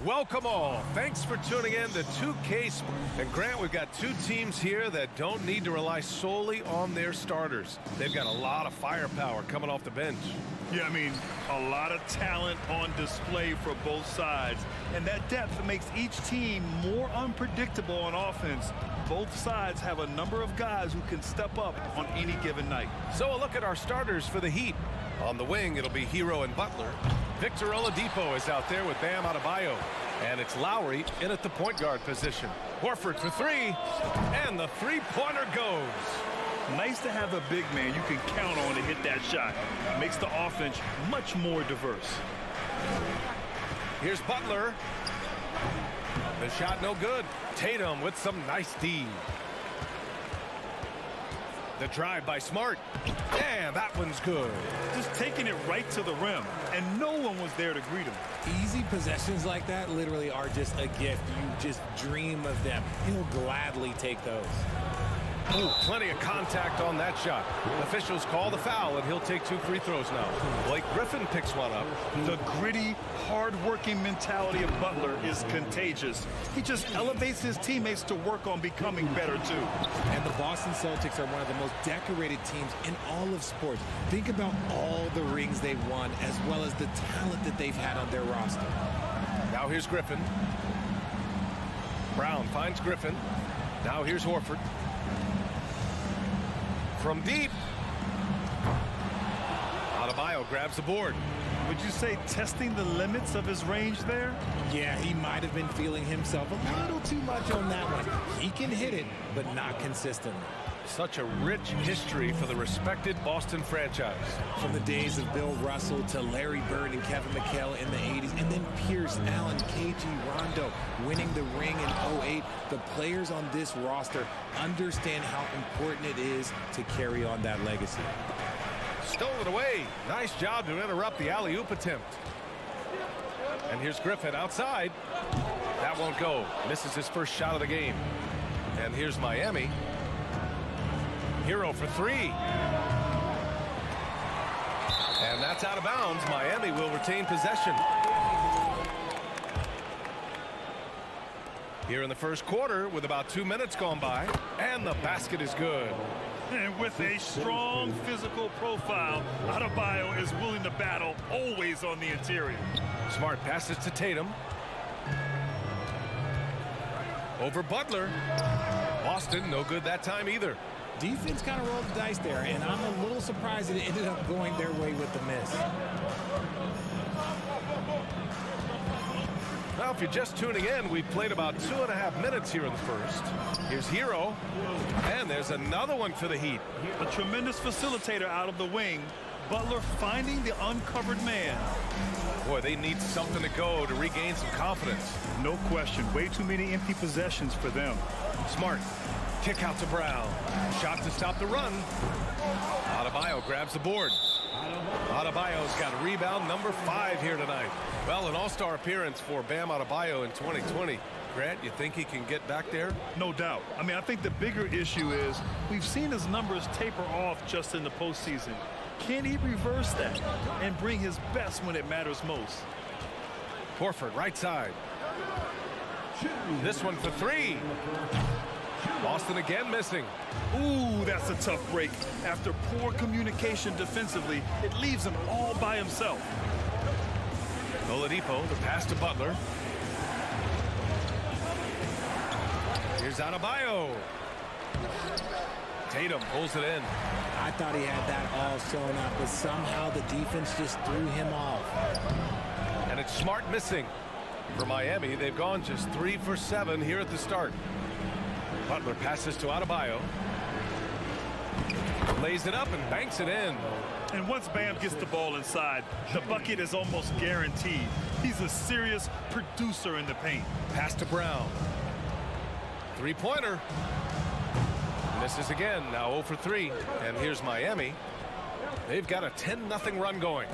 Welcome all. Thanks for tuning in to 2K Sports. And Grant, we've got two teams here that don't need to rely solely on their starters. They've got a lot of firepower coming off the bench. Yeah, I mean, a lot of talent on display for both sides. And that depth makes each team more unpredictable on offense. Both sides have a number of guys who can step up on any given night. So a look at our starters for the Heat. On the wing, it'll be Hero and Butler. Victor Oladipo is out there with Bam Adebayo. And it's Lowry in at the point guard position. Horford for three, and the three-pointer goes. Nice to have a big man you can count on to hit that shot. Makes the offense much more diverse. Here's Butler. The shot no good. Tatum with some nice D. The drive by Smart. And that one's good. Just taking it right to the rim, and no one was there to greet him. Easy possessions like that literally are just a gift. You just dream of them. He'll gladly take those. Ooh, plenty of contact on that shot. Officials call the foul, and he'll take 2 free throws now. Blake Griffin picks one up. The gritty, hard-working mentality of Butler is contagious. He just elevates his teammates to work on becoming better, too. And the Boston Celtics are one of the most decorated teams in all of sports. Think about all the rings they've won, as well as the talent that they've had on their roster. Now here's Griffin. Brown finds Griffin. Now here's Horford. From deep. Adebayo grabs the board. Would you say testing the limits of his range there? Yeah, he might have been feeling himself a little too much on that one. He can hit it, but not consistently. Such a rich history for the respected Boston franchise. From the days of Bill Russell to Larry Bird and Kevin McHale in the 80s, and then Pierce, Allen, KG, Rondo winning the ring in 08, the players on this roster understand how important it is to carry on that legacy. Stole it away. Nice job to interrupt the alley-oop attempt. And here's Griffin outside. That won't go. Misses his first shot of the game. And here's Miami. Hero for three. And that's out of bounds. Miami will retain possession. Here in the first quarter with about 2 minutes gone by. And the basket is good. And with a strong physical profile, Adebayo is willing to battle, always on the interior. Smart passes to Tatum. Over Butler. Boston, no good that time either. Defense kind of rolled the dice there, and I'm a little surprised that it ended up going their way with the miss. Now, if you're just tuning in, we've played about 2.5 minutes here in the first. Here's Hero, and there's another one for the Heat. A tremendous facilitator out of the wing. Butler finding the uncovered man. Boy, they need something to go to regain some confidence. No question. Way too many empty possessions for them. Smart. Kick out to Brown. Shot to stop the run. Adebayo grabs the board. Adebayo's got rebound number 5 here tonight. Well, an all-star appearance for Bam Adebayo in 2020. Grant, you think he can get back there? No doubt. I mean, I think the bigger issue is we've seen his numbers taper off just in the postseason. Can he reverse that and bring his best when it matters most? Horford, right side. This one for 3. Boston again missing. Ooh, that's a tough break. After poor communication defensively, it leaves him all by himself. Oladipo, the pass to Butler. Here's Adebayo. Tatum pulls it in. I thought he had that all sewn up, but somehow the defense just threw him off. And it's Smart missing. For Miami, they've gone just 3 for 7 here at the start. Butler passes to Adebayo. Lays it up and banks it in. And once Bam gets the ball inside, the bucket is almost guaranteed. He's a serious producer in the paint. Pass to Brown. Three-pointer. Misses again, now 0 for 3. And here's Miami. They've got a 10-0 run going.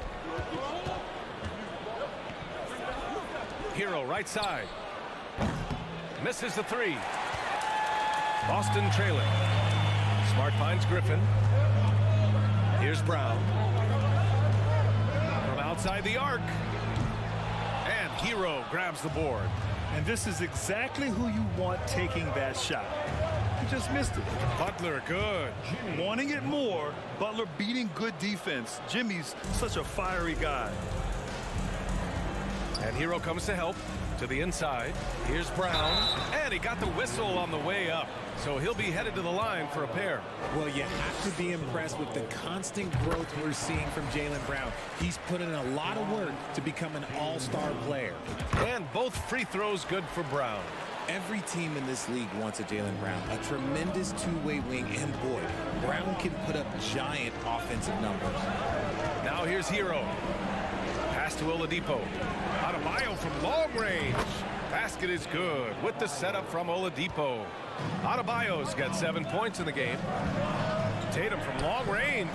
Hero right side. Misses the 3. Boston trailing. Smart finds Griffin. Here's Brown. From outside the arc. And Hero grabs the board. And this is exactly who you want taking that shot. He just missed it. Butler, good. Wanting it more, Butler beating good defense. Jimmy's such a fiery guy. And Hero comes to help. To the inside. Here's Brown. And he got the whistle on the way up. So he'll be headed to the line for a pair. Well, you have to be impressed with the constant growth we're seeing from Jaylen Brown. He's put in a lot of work to become an all-star player. And both free throws good for Brown. Every team in this league wants a Jaylen Brown, a tremendous two-way wing, and boy, Brown can put up giant offensive numbers. Now here's Hero. Pass to Oladipo. Adebayo from long range. Basket is good with the setup from Oladipo. Adebayo's got 7 points in the game. Tatum from long range.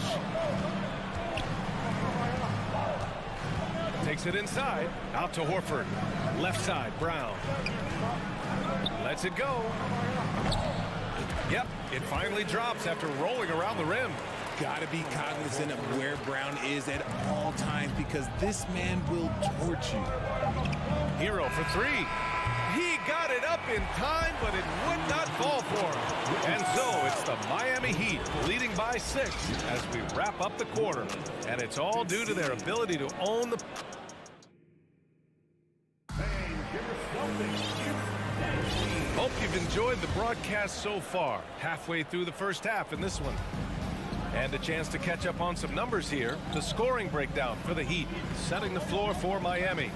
Takes it inside. Out to Horford. Left side, Brown. Lets it go. Yep, it finally drops after rolling around the rim. Got to be cognizant of where Brown is at all times because this man will torch you. Hero for three. He got it up in time, but it would not fall for him. And so it's the Miami Heat leading by 6 as we wrap up the quarter. And it's all due to their ability to own the... Hope you've enjoyed the broadcast so far. Halfway through the first half in this one. And a chance to catch up on some numbers here. The scoring breakdown for the Heat. Setting the floor for Miami.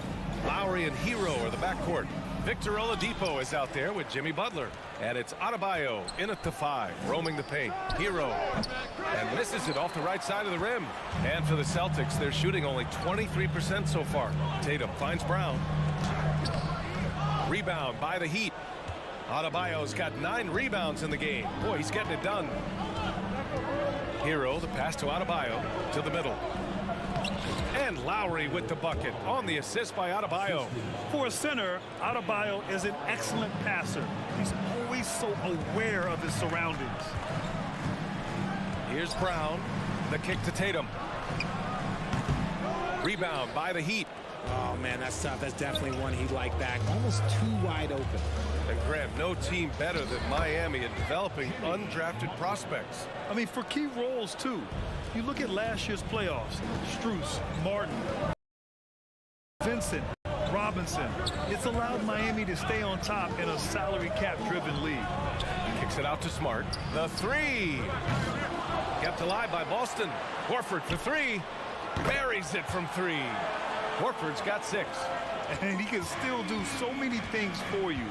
Lowry and Hero are the backcourt. Victor Oladipo is out there with Jimmy Butler. And it's Adebayo in at the 5, roaming the paint. Hero. And misses it off the right side of the rim. And for the Celtics, they're shooting only 23% so far. Tatum finds Brown. Rebound by the Heat. Adebayo's got 9 rebounds in the game. Boy, he's getting it done. Hero, the pass to Adebayo, to the middle. And Lowry with the bucket on the assist by Adebayo. For a center, Adebayo is an excellent passer. He's always so aware of his surroundings. Here's Brown, the kick to Tatum. Rebound by the Heat. Oh, man, that's tough. That's definitely one he'd like back. Almost too wide open. And Grant, no team better than Miami at developing undrafted prospects. I mean, for key roles, too. You look at last year's playoffs. Strus, Martin, Vincent, Robinson. It's allowed Miami to stay on top in a salary cap-driven league. Kicks it out to Smart. The 3. Kept alive by Boston. Horford for 3. Buries it from 3. Horford's got 6. And he can still do so many things for you.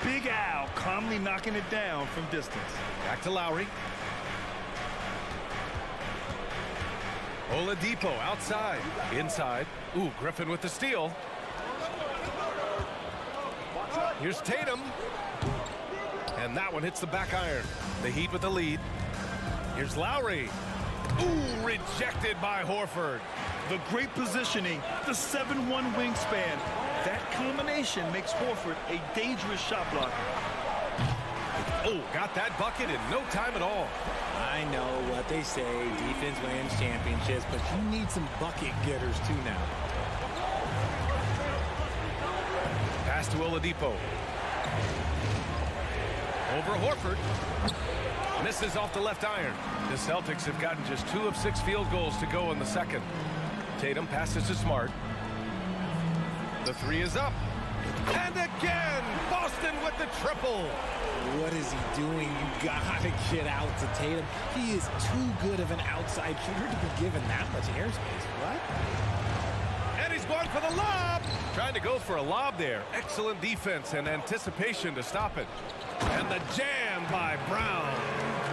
Big Al calmly knocking it down from distance. Back to Lowry. Oladipo outside. Inside. Ooh, Griffin with the steal. Here's Tatum. And that one hits the back iron. The Heat with the lead. Here's Lowry. Ooh, rejected by Horford. The great positioning, the 7'1" wingspan. That combination makes Horford a dangerous shot blocker. Oh, got that bucket in no time at all. I know what they say, defense wins championships, but you need some bucket getters too now. Pass to Oladipo. Over Horford. Misses off the left iron. The Celtics have gotten just 2 of 6 field goals to go in the second. Tatum passes to Smart. The 3 is up. And again, Boston with the triple. What is he doing? You gotta get out to Tatum. He is too good of an outside shooter to be given that much airspace. What? And he's going for the lob. Trying to go for a lob there. Excellent defense and anticipation to stop it. And the jam by Brown.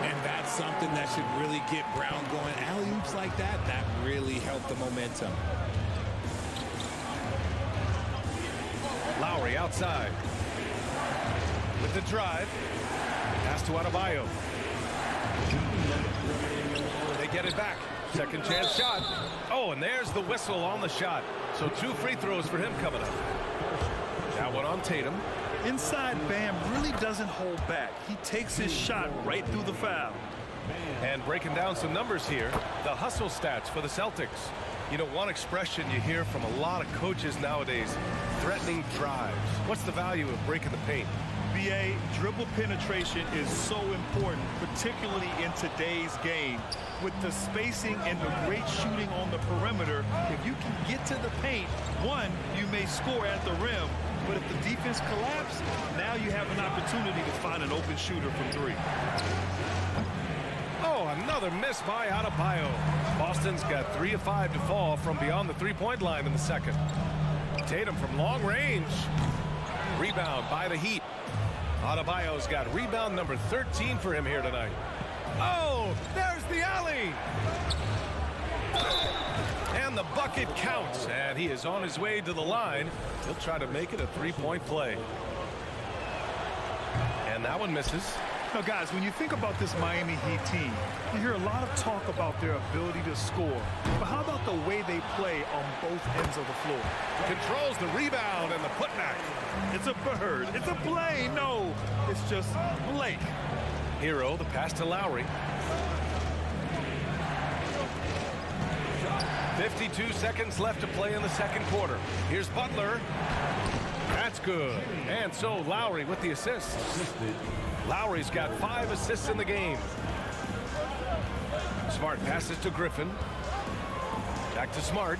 And that's something that should really get Brown going. Alley-oops like that, that really helped the momentum. Lowry outside. With the drive. Pass to Adebayo. They get it back. Second chance shot. Oh, and there's the whistle on the shot. So 2 free throws for him coming up. That one on Tatum. Inside, Bam really doesn't hold back. He takes his shot right through the foul. And breaking down some numbers here, the hustle stats for the Celtics. You know, one expression you hear from a lot of coaches nowadays, threatening drives. What's the value of breaking the paint? BA, dribble penetration is so important, particularly in today's game. With the spacing and the great shooting on the perimeter, if you can get to the paint, one, you may score at the rim, but if the defense collapses, now you have an opportunity to find an open shooter from three. Oh, another miss by Adebayo. Boston's got 3 of 5 to fall from beyond the three-point line in the second. Tatum from long range. Rebound by the Heat. Adebayo's got rebound number 13 for him here tonight. Oh, there's the alley. And the bucket counts, and he is on his way to the line. He'll try to make it a three-point play. And that one misses. Now, guys, when you think about this Miami Heat team, you hear a lot of talk about their ability to score. But how about the way they play on both ends of the floor? Controls the rebound and the putback. It's a bird. It's a play. No, it's just Blake. Hero, the pass to Lowry. 52 seconds left to play in the second quarter. Here's Butler. That's good. And so Lowry with the assist. Lowry's got 5 assists in the game. Smart passes to Griffin. Back to Smart.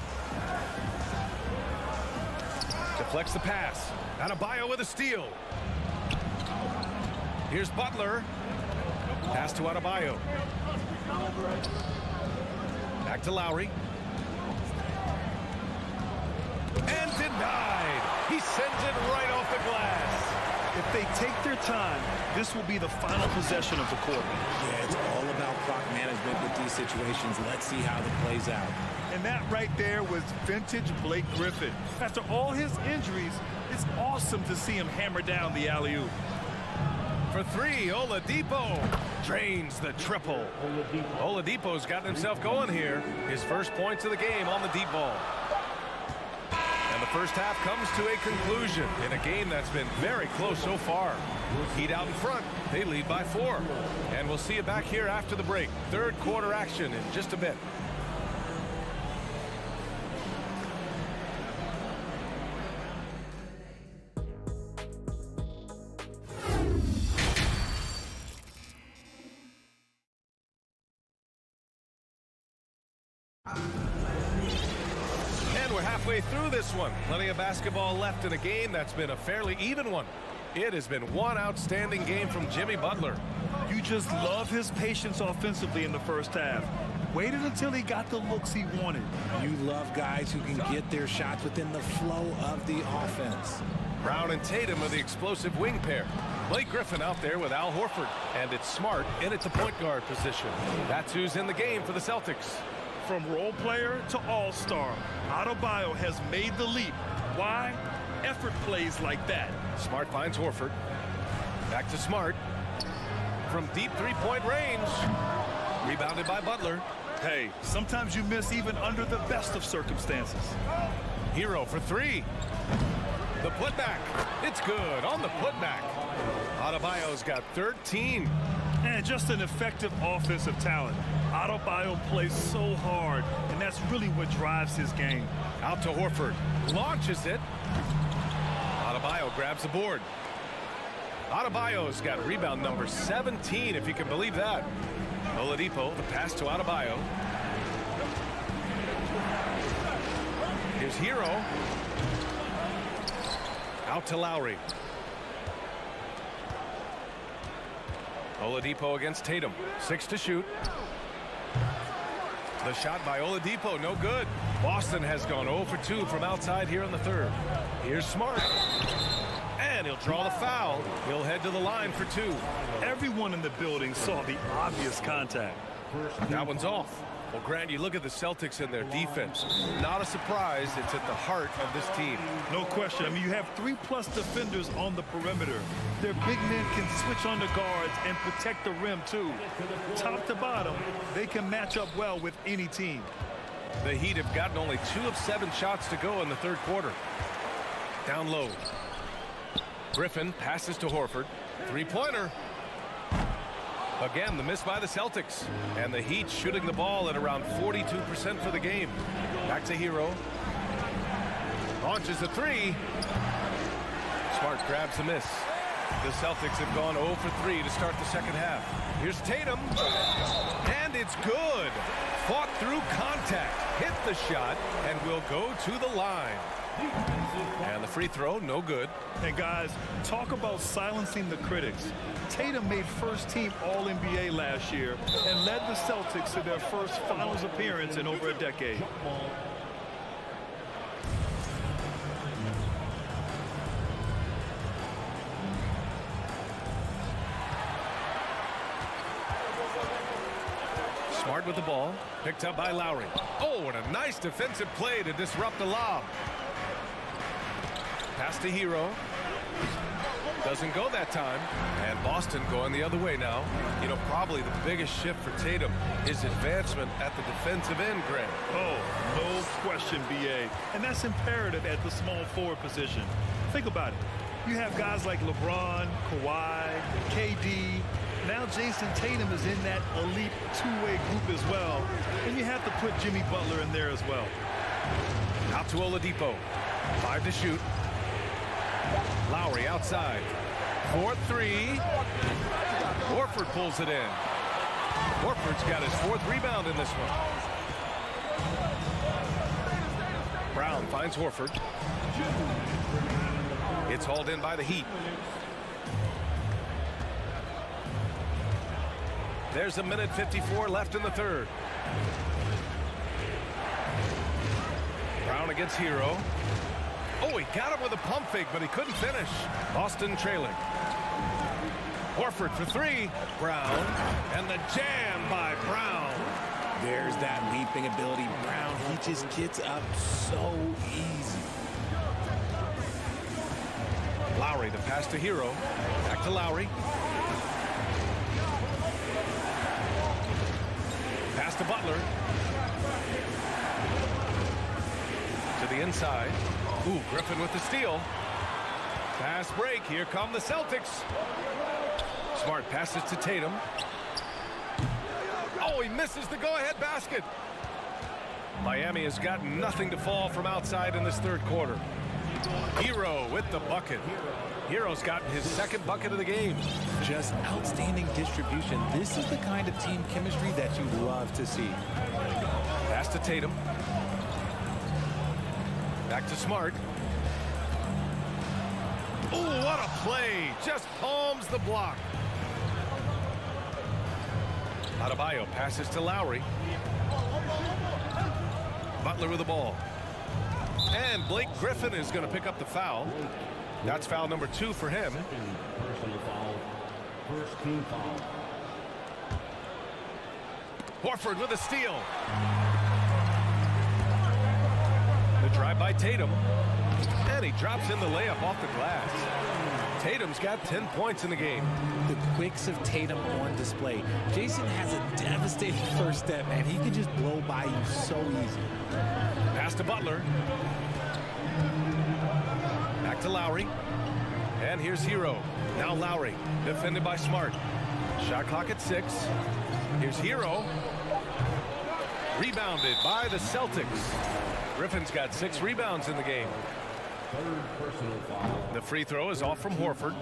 Deflects the pass. Adebayo with a steal. Here's Butler. Pass to Adebayo. Back to Lowry. And denied. He sends it right off the glass. If they take their time, this will be the final possession of the quarter. Yeah, it's all about clock management with these situations. Let's see how it plays out. And that right there was vintage Blake Griffin. After all his injuries, it's awesome to see him hammer down the alley-oop. For 3, Oladipo drains the triple. Oladipo's gotten himself going here. His first points of the game on the deep ball. And the first half comes to a conclusion in a game that's been very close so far. Heat out in front. They lead by 4. And we'll see you back here after the break. Third quarter action in just a bit. And we're halfway through this one. Plenty of basketball left in a game that's been a fairly even one. It has been one outstanding game from Jimmy Butler. You just love his patience offensively in the first half. Waited until he got the looks he wanted. You love guys who can get their shots within the flow of the offense. Brown and Tatum are the explosive wing pair. Blake Griffin out there with Al Horford. And it's Smart in at the point guard position. That's who's in the game for the Celtics. From role player to all-star, Adebayo has made the leap. Why? Effort plays like that. Smart finds Horford. Back to Smart. From deep three-point range. Rebounded by Butler. Hey, sometimes you miss even under the best of circumstances. Hero for 3. The putback. It's good on the putback. Adebayo's got 13. And just an effective offensive talent. Adebayo plays so hard, and that's really what drives his game. Out to Horford. Launches it. Adebayo grabs the board. Adebayo's got rebound number 17, if you can believe that. Oladipo, the pass to Adebayo. Here's Hero. Out to Lowry. Oladipo against Tatum. 6 to shoot. The shot by Oladipo, no good. Boston has gone 0 for 2 from outside here in the third. Here's Smart. And he'll draw the foul. He'll head to the line for 2. Everyone in the building saw the obvious contact. That one's off. Well, Grant, you look at the Celtics and their defense. Not a surprise. It's at the heart of this team. No question. I mean, you have 3+ defenders on the perimeter. Their big men can switch on the guards and protect the rim, too. Top to bottom, they can match up well with any team. The Heat have gotten only 2 of 7 shots to go in the third quarter. Down low. Griffin passes to Horford. Three-pointer. Again, the miss by the Celtics. And the Heat shooting the ball at around 42% for the game. Back to Hero. Launches a three. Smart grabs the miss. The Celtics have gone 0 for 3 to start the second half. Here's Tatum. And it's good. Fought through contact. Hit the shot and will go to the line. And the free throw, no good. And guys, talk about silencing the critics. Tatum made first-team All-NBA last year and led the Celtics to their first finals appearance in over a decade. Smart with the ball. Picked up by Lowry. Oh, and a nice defensive play to disrupt the lob. Pass to Hero. Doesn't go that time. And Boston going the other way now. You know, probably the biggest shift for Tatum is advancement at the defensive end, Greg. Oh, no question, B.A. And that's imperative at the small forward position. Think about it. You have guys like LeBron, Kawhi, KD. Now Jason Tatum is in that elite two-way group as well. And you have to put Jimmy Butler in there as well. Out to Oladipo. 5 to shoot. Lowry outside. 4-3. Horford pulls it in. Horford's got his 4th rebound in this one. Brown finds Horford. It's hauled in by the Heat. There's a minute 54 left in the third. Brown against Hero. Oh, he got him with a pump fake, but he couldn't finish. Boston trailing. Horford for 3. Brown. And the jam by Brown. There's that leaping ability. Brown, he just gets up so easy. Lowry, the pass to Hero. Back to Lowry. Pass to Butler. To the inside. Ooh, Griffin with the steal. Fast break. Here come the Celtics. Smart passes to Tatum. Oh, he misses the go-ahead basket. Miami has got nothing to fall from outside in this third quarter. Hero with the bucket. Hero's gotten his 2nd bucket of the game. Just outstanding distribution. This is the kind of team chemistry that you love to see. Pass to Tatum. Back to Smart. Oh, what a play. Just palms the block. Adebayo passes to Lowry. Butler with the ball. And Blake Griffin is going to pick up the foul. That's foul number 2 for him. Personal foul. First team foul. Horford with a steal. The drive by Tatum. And he drops in the layup off the glass. Tatum's got 10 points in the game. The quicks of Tatum on display. Jason has a devastating first step, and he can just blow by you so easy. Pass to Butler. Back to Lowry. And here's Hero. Now Lowry, defended by Smart. Shot clock at 6. Here's Hero. Rebounded by the Celtics. Griffin's got 6 rebounds in the game. Third personal foul. The free throw is off from Horford.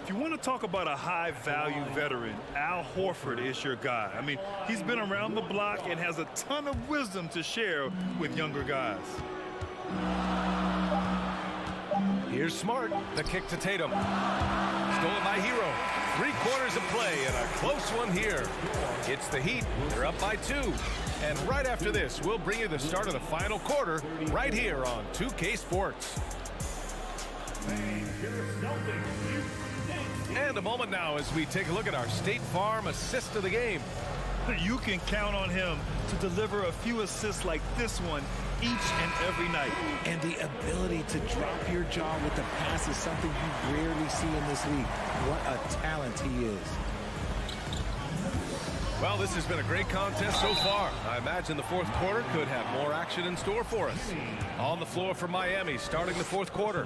If you want to talk about a high-value veteran, Al Horford is your guy. I mean, he's been around the block and has a ton of wisdom to share with younger guys. Here's Smart. The kick to Tatum. Stolen by Hero. 3 quarters of play and a close one here. It's the Heat. They're up by 2. And right after this, we'll bring you the start of the final quarter right here on 2K Sports. And a moment now as we take a look at our State Farm assist of the game. You can count on him to deliver a few assists like this one each and every night. And the ability to drop your jaw with the pass is something you rarely see in this league. What a talent he is. Well, this has been a great contest so far. I imagine the fourth quarter could have more action in store for us. On the floor for Miami, starting the fourth quarter.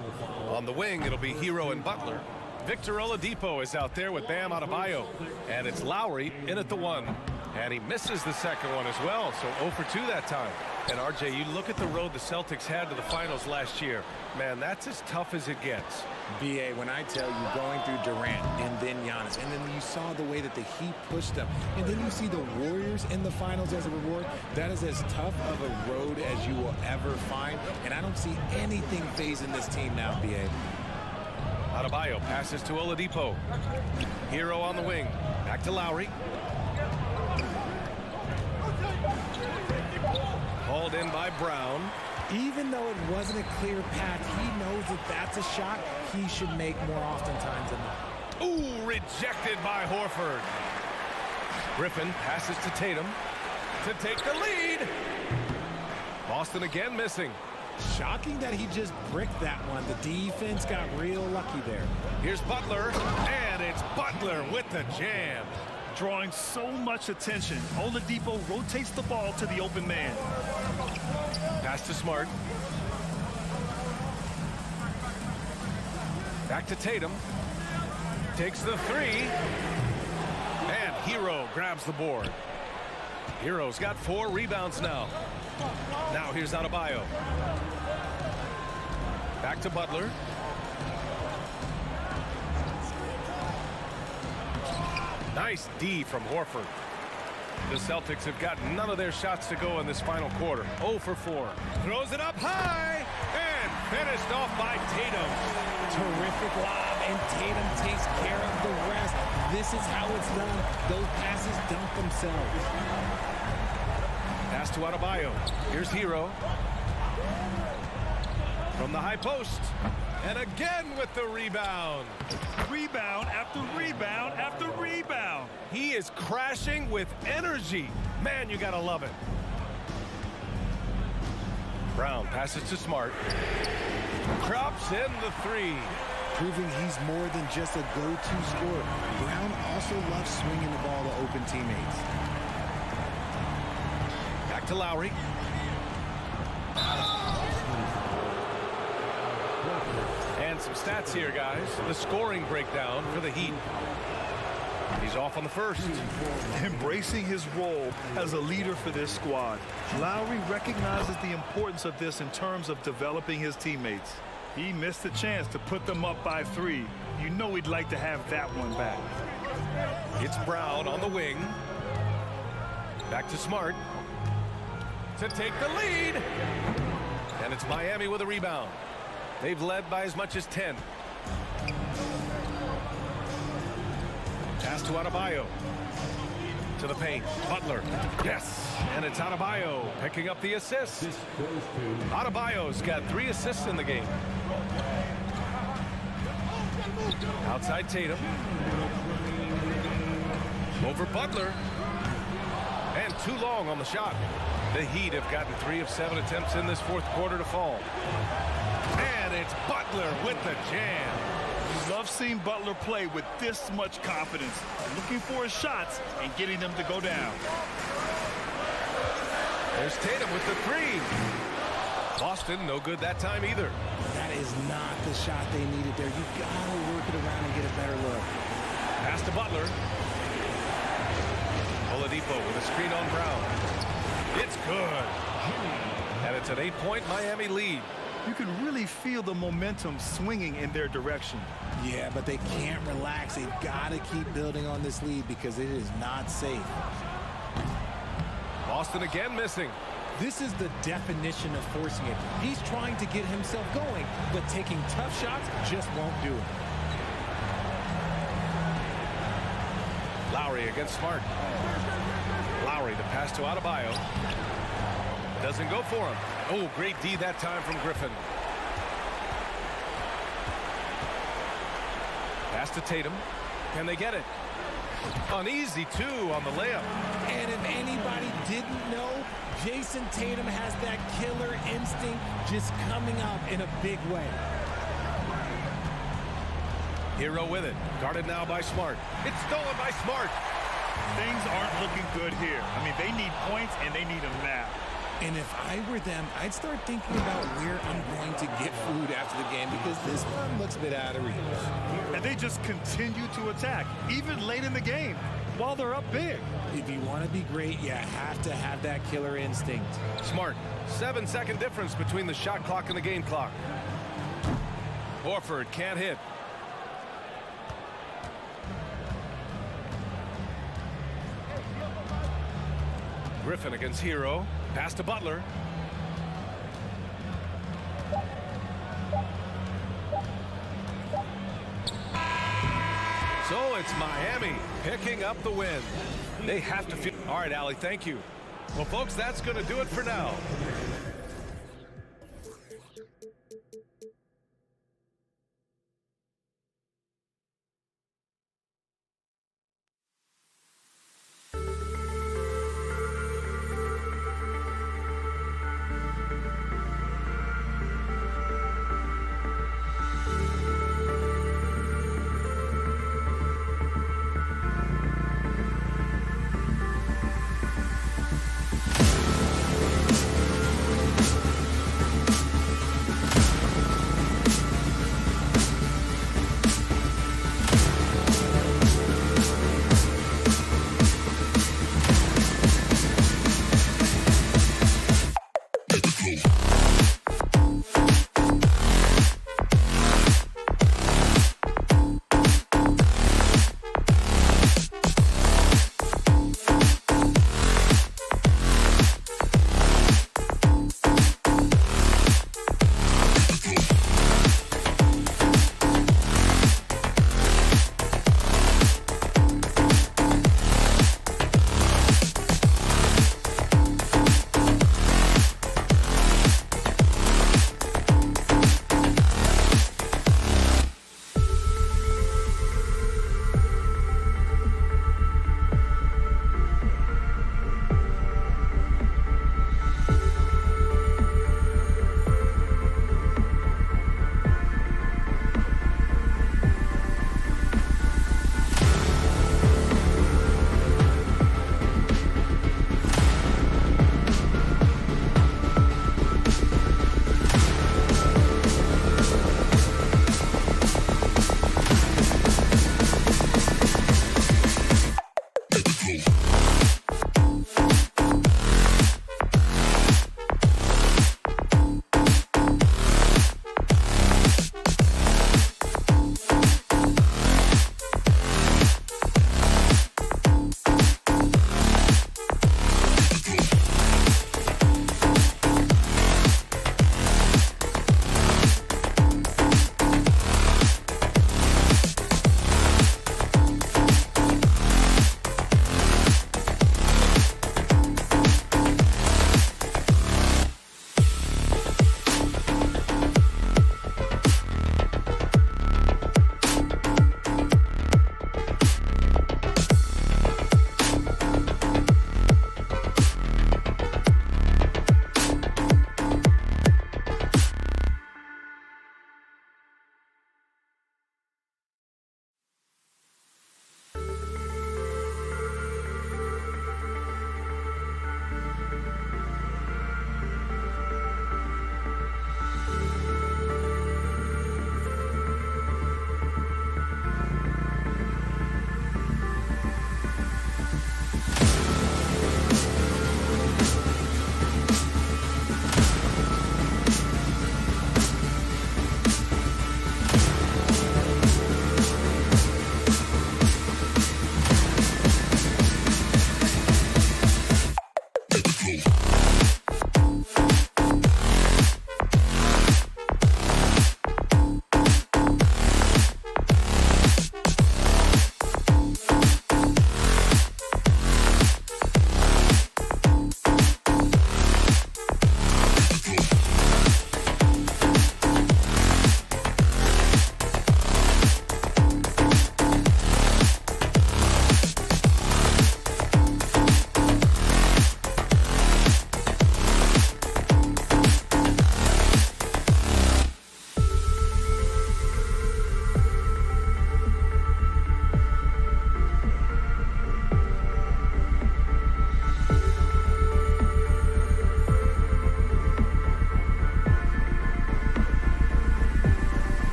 On the wing, it'll be Hero and Butler. Victor Oladipo is out there with Bam Adebayo. And it's Lowry in at the 1. And he misses the second one as well, so 0 for 2 that time. And RJ, you look at the road the Celtics had to the finals last year. Man, that's as tough as it gets. BA, when I tell you, going through Durant and then Giannis, and then you saw the way that the Heat pushed them, and then you see the Warriors in the finals as a reward, that is as tough of a road as you will ever find, and I don't see anything phasing this team now, BA. Adebayo passes to Oladipo. Hero on the wing. Back to Lowry. Hauled in by Brown. Even though it wasn't a clear path, he knows that that's a shot he should make more oftentimes than not. Ooh, rejected by Horford. Griffin passes to Tatum to take the lead. Boston again missing. Shocking that he just bricked that one. The defense got real lucky there. Here's Butler, and it's Butler with the jam. Drawing so much attention, Oladipo rotates the ball to the open man. Pass to Smart. Back to Tatum. Takes the three. And Hero grabs the board. Hero's got 4 rebounds now. Now here's Adebayo. Back to Butler. Nice D from Horford. The Celtics have got none of their shots to go in this final quarter. 0 for 4. Throws it up high and finished off by Tatum. Terrific lob, and Tatum takes care of the rest. This is how it's done. Those passes dump themselves. Pass to Adebayo. Here's Hero. From the high post. And again with the rebound. Rebound after rebound after rebound. He is crashing with energy. Man, you gotta love it. Brown passes to Smart. Drops in the three. Proving he's more than just a go-to scorer. Brown also loves swinging the ball to open teammates. Back to Lowry. And some stats here, guys. The scoring breakdown for the Heat. He's off on the first. Embracing his role as a leader for this squad, Lowry recognizes the importance of this in terms of developing his teammates. He missed a chance to put them up by 3. You know he'd like to have that one back. It's Brown on the wing. Back to Smart to take the lead. And it's Miami with a rebound. They've led by as much as 10. Pass to Adebayo. To the paint. Butler. Yes. And it's Adebayo picking up the assist. Adebayo's got 3 assists in the game. Outside Tatum. Over Butler. And too long on the shot. The Heat have gotten 3 of 7 attempts in this fourth quarter to fall. And it's Butler with the jam. Love seeing Butler play with this much confidence, looking for his shots and getting them to go down. There's Tatum with the 3. Boston, no good that time either. That is not the shot they needed there. You gotta work it around and get a better look. Pass to Butler. Oladipo with a screen on Brown. It's good. And it's an 8-point Miami lead. You can really feel the momentum swinging in their direction. Yeah, but they can't relax. They've got to keep building on this lead because it is not safe. Boston again missing. This is the definition of forcing it. He's trying to get himself going, but taking tough shots just won't do it. Lowry against Smart. Lowry to pass to Adebayo. Doesn't go for him. Oh, great D that time from Griffin. Pass to Tatum. Can they get it? An easy 2 on the layup. And if anybody didn't know, Jason Tatum has that killer instinct just coming out in a big way. Hero with it. Guarded now by Smart. It's stolen by Smart. Things aren't looking good here. I mean, they need points and they need them now. And if I were them, I'd start thinking about where I'm going to get food after the game because this one looks a bit out of reach. And they just continue to attack, even late in the game, while they're up big. If you want to be great, you have to have that killer instinct. Smart. 7-second difference between the shot clock and the game clock. Horford can't hit. Griffin against Hero. Pass to Butler. So it's Miami picking up the win. They have to feel. All right, Allie, thank you. Well, folks, that's going to do it for now.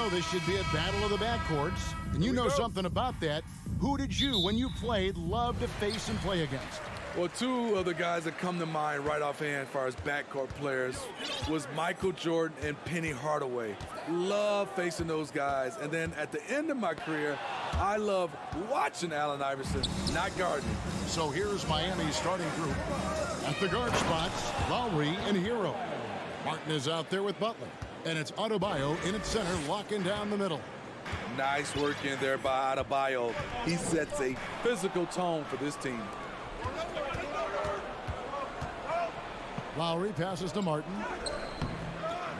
know this should be a battle of the backcourts. And you know something about that. Who did you, when you played, love to face and play against? Well, two of the guys that come to mind right offhand as far as backcourt players was Michael Jordan and Penny Hardaway. Love facing those guys. And then at the end of my career, I love watching Allen Iverson, not guarding. So here's Miami's starting group. At the guard spots, Lowry and Hero. Martin is out there with Butler. And it's Adebayo in its center, locking down the middle. Nice work in there by Adebayo. He sets a physical tone for this team. Lowry passes to Martin.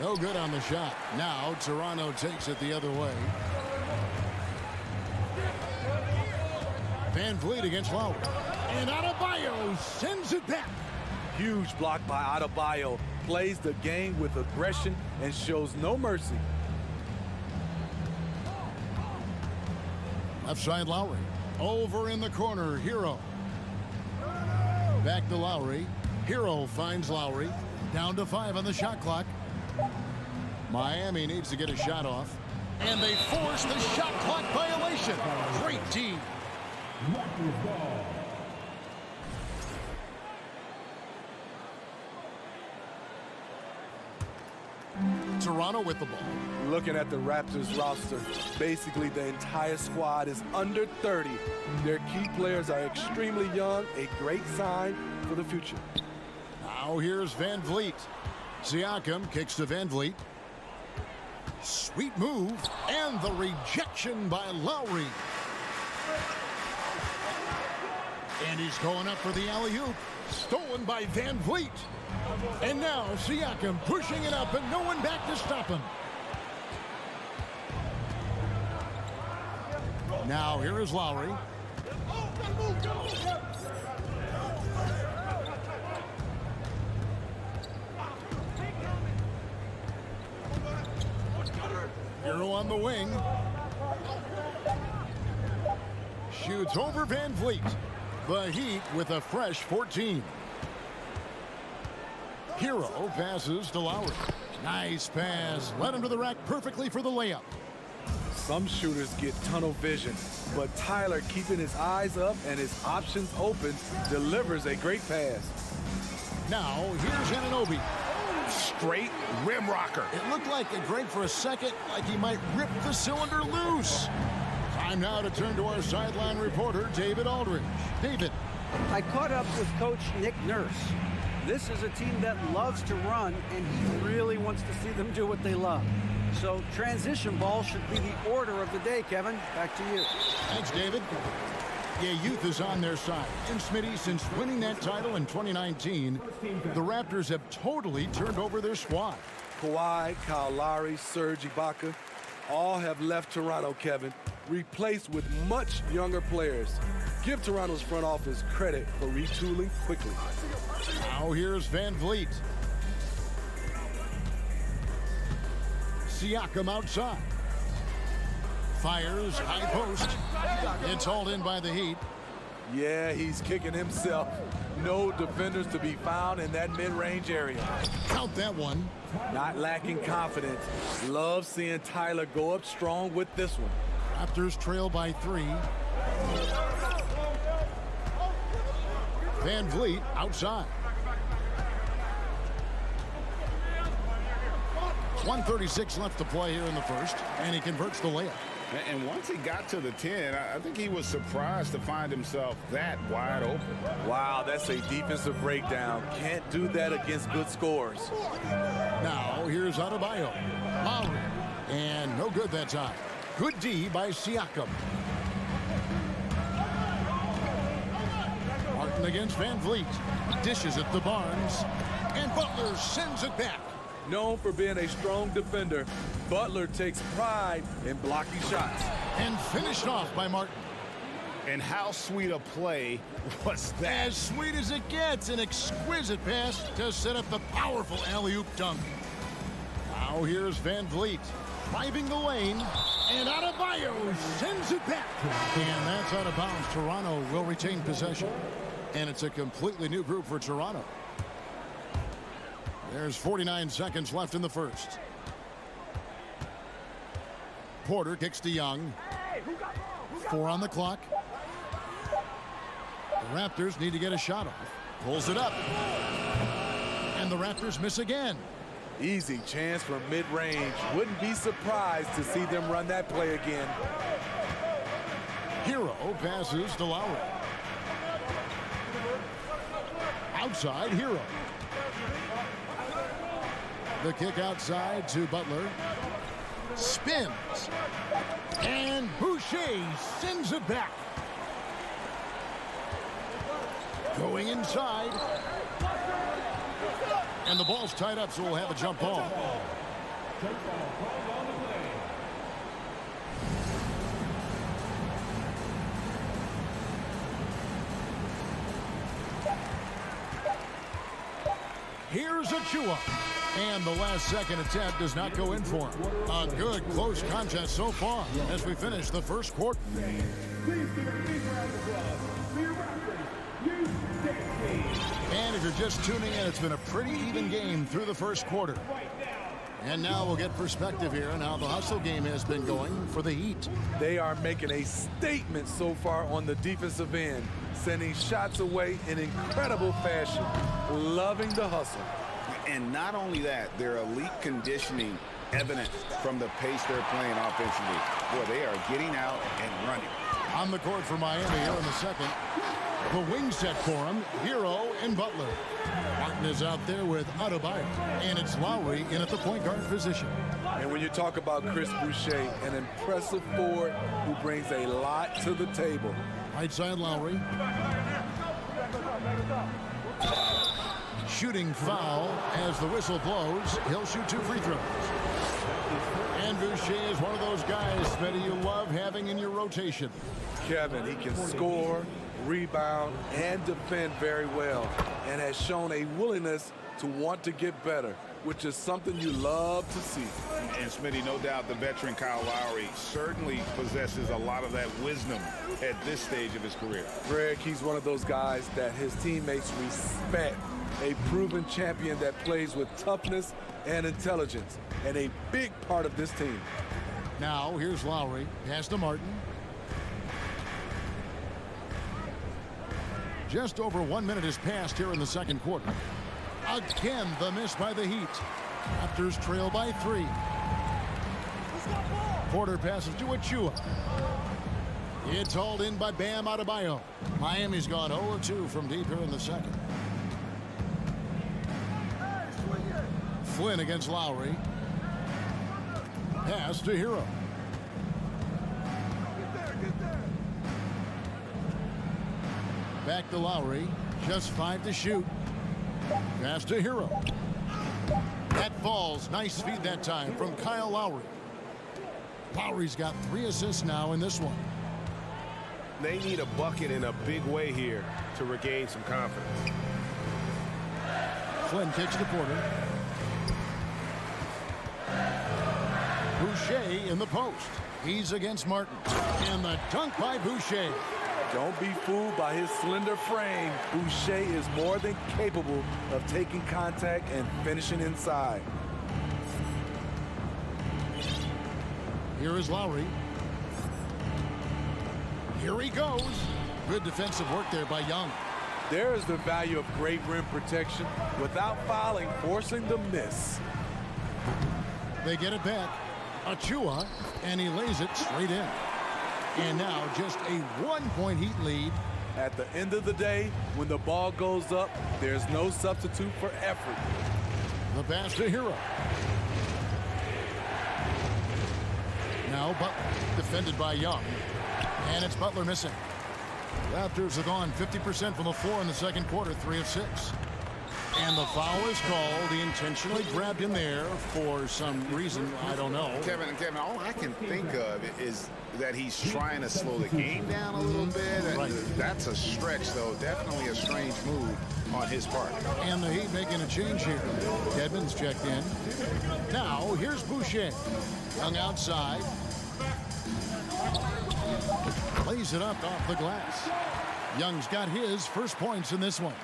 No good on the shot. Now Toronto takes it the other way. Van Vliet against Lowry. And Adebayo sends it back. Huge block by Adebayo. Plays the game with aggression and shows no mercy. Left side Lowry. Over in the corner, Hero. Back to Lowry. Hero finds Lowry. Down to 5 on the shot clock. Miami needs to get a shot off. And they force the shot clock violation. Great team. Raptors ball. Toronto with the ball. Looking at the Raptors roster, basically the entire squad is under 30. Their key players are extremely young, a great sign for the future. Now here's Van Vliet. Siakam kicks to Van Vliet. Sweet move, and the rejection by Lowry. And he's going up for the alley-oop. Stolen by Van Vliet. And now Siakam pushing it up and no one back to stop him. Now here is Lowry. Hero on the wing. Shoots over Van Vliet. The Heat with a fresh 14. Hero passes to Lowry. Nice pass. Led him to the rack perfectly for the layup. Some shooters get tunnel vision, but Tyler, keeping his eyes up and his options open, delivers a great pass. Now, here's Anunoby. Straight rim rocker. It looked like a break for a second, like he might rip the cylinder loose. Time now to turn to our sideline reporter, David Aldridge. David. I caught up with Coach Nick Nurse. This is a team that loves to run, and he really wants to see them do what they love. So transition ball should be the order of the day, Kevin. Back to you. Thanks, David. Yeah, youth is on their side. And Smitty, since winning that title in 2019, the Raptors have totally turned over their squad. Kawhi, Kyle Lowry, Serge Ibaka, all have left Toronto, Kevin, replaced with much younger players. Give Toronto's front office credit for retooling quickly. Now here's Van Vliet. Siakam outside. Fires, high post. It's hauled in by the Heat. Yeah, he's kicking himself. No defenders to be found in that mid-range area. Count that one. Not lacking confidence. Love seeing Tyler go up strong with this one. Raptors trail by 3. Van Vliet outside. 1:36 left to play here in the first, and he converts the layup. And once he got to the 10, I think he was surprised to find himself that wide open. Wow, that's a defensive breakdown. Can't do that against good scores. Now, here's Adebayo. Lowry. And no good that time. Good D by Siakam. Martin against Van Vliet. Dishes it to Barnes. And Butler sends it back. Known for being a strong defender, Butler takes pride in blocking shots. And finished off by Martin. And how sweet a play was that? As sweet as it gets, an exquisite pass to set up the powerful alley-oop dunk. Now here's Van Vliet, driving the lane, and Adebayo sends it back. And that's out of bounds. Toronto will retain possession. And it's a completely new group for Toronto. There's 49 seconds left in the first. Porter kicks to Young. 4 on the clock. The Raptors need to get a shot off. Pulls it up. And the Raptors miss again. Easy chance from mid-range. Wouldn't be surprised to see them run that play again. Hero passes to Lowry. Outside, Hero. The kick outside to Butler. Spins. And Boucher sends it back. Going inside. And the ball's tied up, so we'll have a jump ball. Here's Achua. And the last second attempt does not go in for him. A good close contest so far as we finish the first quarter. And if you're just tuning in, it's been a pretty even game through the first quarter. And now we'll get perspective here on how the hustle game has been going for the Heat. They are making a statement so far on the defensive end, sending shots away in incredible fashion. Loving the hustle. And not only that, their elite conditioning evident from the pace they're playing offensively. Boy, they are getting out and running. On the court for Miami here in the second. The wing set for him, Hero and Butler. Martin is out there with Adebayo, and it's Lowry in at the point guard position. And when you talk about Chris Boucher, an impressive forward who brings a lot to the table. Right side, Lowry. Shooting foul as the whistle blows. He'll shoot 2 free throws. And Boucher is one of those guys, Smitty, you love having in your rotation. Kevin, he can score, rebound, and defend very well, and has shown a willingness to want to get better, which is something you love to see. And Smitty, no doubt the veteran Kyle Lowry certainly possesses a lot of that wisdom at this stage of his career. Greg, he's one of those guys that his teammates respect. A proven champion that plays with toughness and intelligence, and a big part of this team. Now, here's Lowry. Pass to Martin. Just over 1 minute has passed here in the second quarter. Again, the miss by the Heat. Raptors trail by 3. Porter passes to Achua. It's hauled in by Bam Adebayo. Miami's gone 0-2 from deep here in the second. Flynn against Lowry. Pass to Hero. Back to Lowry. Just 5 to shoot. Pass to Hero. That falls. Nice feed that time from Kyle Lowry. Lowry's got 3 assists now in this one. They need a bucket in a big way here to regain some confidence. Flynn kicks to Porter. Boucher in the post. He's against Martin. And the dunk by Boucher. Don't be fooled by his slender frame. Boucher is more than capable of taking contact and finishing inside. Here is Lowry. Here he goes. Good defensive work there by Young. There is the value of great rim protection without fouling, forcing the miss. They get it back. Achua, and he lays it straight in. And now just a 1-point Heat lead. At the end of the day, when the ball goes up, there's no substitute for effort. The pass to Hero. Now Butler, defended by Young. And it's Butler missing. Raptors have gone 50% from the floor in the second quarter, 3 of 6. And the foul is called. He intentionally grabbed him there for some reason. I don't know. Kevin, all I can think of is that he's trying to slow the game down a little bit. Right. That's a stretch, though. Definitely a strange move on his part. And the Heat making a change here. Dedmon's checked in. Now, here's Boucher. Young outside. Lays it up off the glass. Young's got his first points in this one.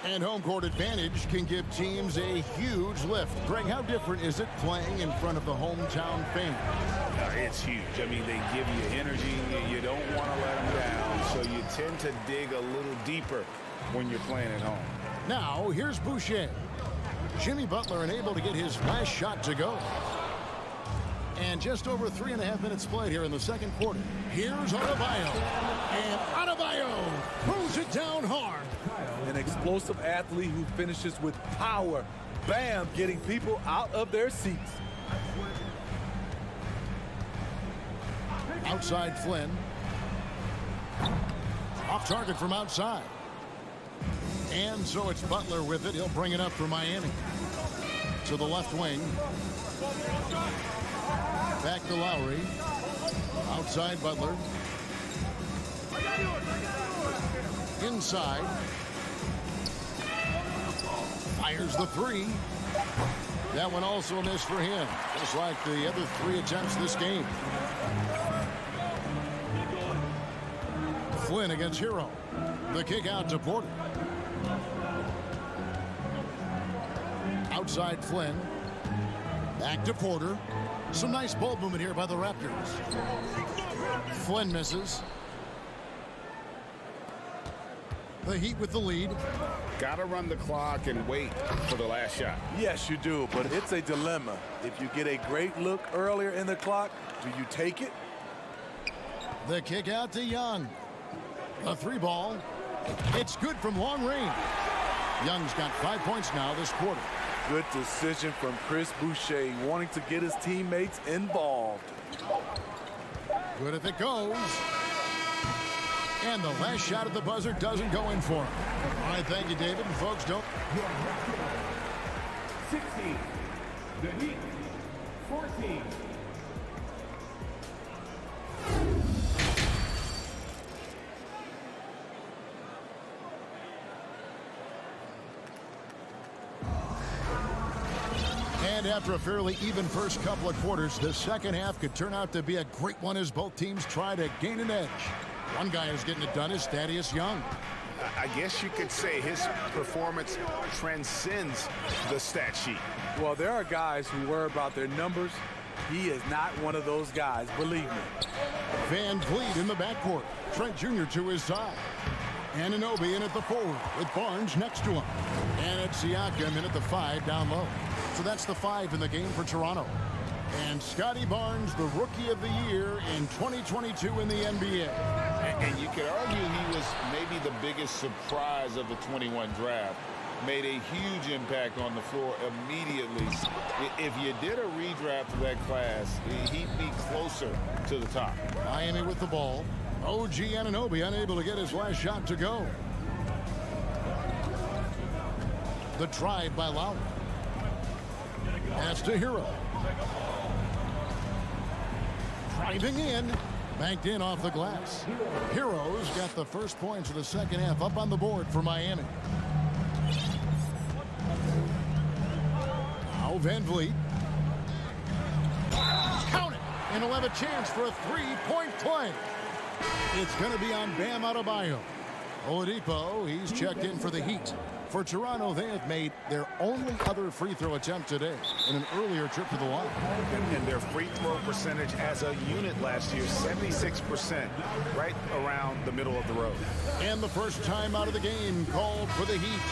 And home court advantage can give teams a huge lift. Greg, how different is it playing in front of the hometown fans? It's huge. I mean, they give you energy. You don't want to let them down, so you tend to dig a little deeper when you're playing at home. Now, here's Boucher. Jimmy Butler unable to get his last shot to go. And just over 3.5 minutes played here in the second quarter. Here's Adebayo. And Adebayo throws it down hard. An explosive athlete who finishes with power. Bam, getting people out of their seats. Outside Flynn. Off target from outside. And so it's Butler with it. He'll bring it up for Miami. To the left wing. Back to Lowry. Outside Butler. Inside. Fires the three. That one also a miss for him, just like the other 3 attempts this game. Flynn against Hero. The kick out to Porter. Outside Flynn. Back to Porter. Some nice ball movement here by the Raptors. Flynn misses. The Heat with the lead. Got to run the clock and wait for the last shot. Yes, you do, but it's a dilemma. If you get a great look earlier in the clock, do you take it? The kick out to Young. A 3-ball. It's good from long range. Young's got 5 points now this quarter. Good decision from Chris Boucher, wanting to get his teammates involved. Good if it goes. And the last shot at the buzzer doesn't go in for him. All right, thank you, David. And folks, don't... 16. The Heat. 14. And after a fairly even first couple of quarters, the second half could turn out to be a great one as both teams try to gain an edge. One guy who's getting it done is Thaddeus Young. I guess you could say his performance transcends the stat sheet. Well, there are guys who worry about their numbers. He is not one of those guys, believe me. Van Vliet in the backcourt. Trent Jr. to his side. Anunoby in at the forward with Barnes next to him. And it's Siakam in at the 5 down low. So that's the 5 in the game for Toronto. And Scotty Barnes, the Rookie of the Year in 2022 in the NBA. And you could argue he was maybe the biggest surprise of the 21 draft. Made a huge impact on the floor immediately. If you did a redraft of that class, he'd be closer to the top. Miami with the ball. OG Anunoby unable to get his last shot to go. The drive by Lowry. Pass to Hero. Driving in. Banked in off the glass. Hero's got the first points of the second half up on the board for Miami. Now Van Vliet. Count it. And he'll have a chance for a 3-point play. It's going to be on Bam Adebayo. Oladipo, he's checked in for the Heat. For Toronto, they have made their only other free throw attempt today in an earlier trip to the line. And their free throw percentage as a unit last year, 76%, right around the middle of the road. And the first time out of the game called for the Heat.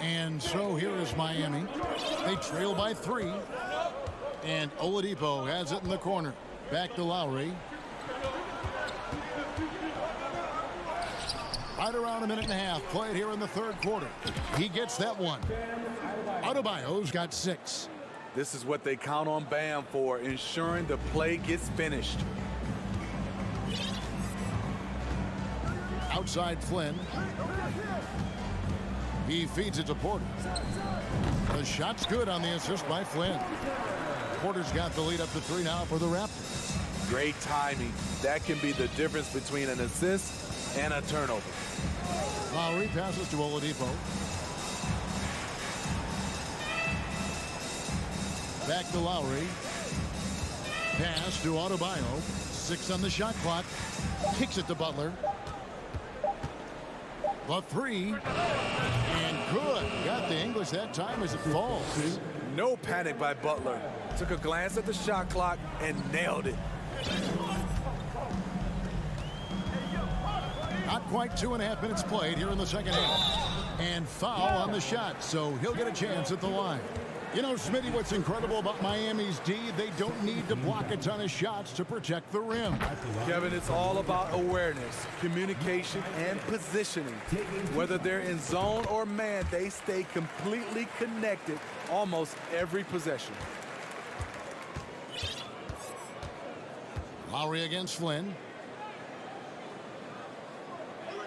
And so here is Miami. They trail by 3. And Oladipo has it in the corner. Back to Lowry. Right around a minute and a half played here in the third quarter. He gets that one. Adebayo's got 6. This is what they count on Bam for, ensuring the play gets finished. Outside Flynn. He feeds it to Porter. The shot's good on the assist by Flynn. Porter's got the lead up to 3 now for the Raptors. Great timing. That can be the difference between an assist and a turnover. Lowry passes to Oladipo. Back to Lowry. Pass to Adebayo. 6 on the shot clock. Kicks it to Butler. The 3. And good. Got the English that time as it falls. No panic by Butler. Took a glance at the shot clock and nailed it. Not quite 2.5 minutes played here in the second half. And foul on the shot, so he'll get a chance at the line. You know, Smitty, what's incredible about Miami's D, they don't need to block a ton of shots to protect the rim. Kevin, it's all about awareness, communication, and positioning. Whether they're in zone or man, they stay completely connected almost every possession. Lowry against Flynn.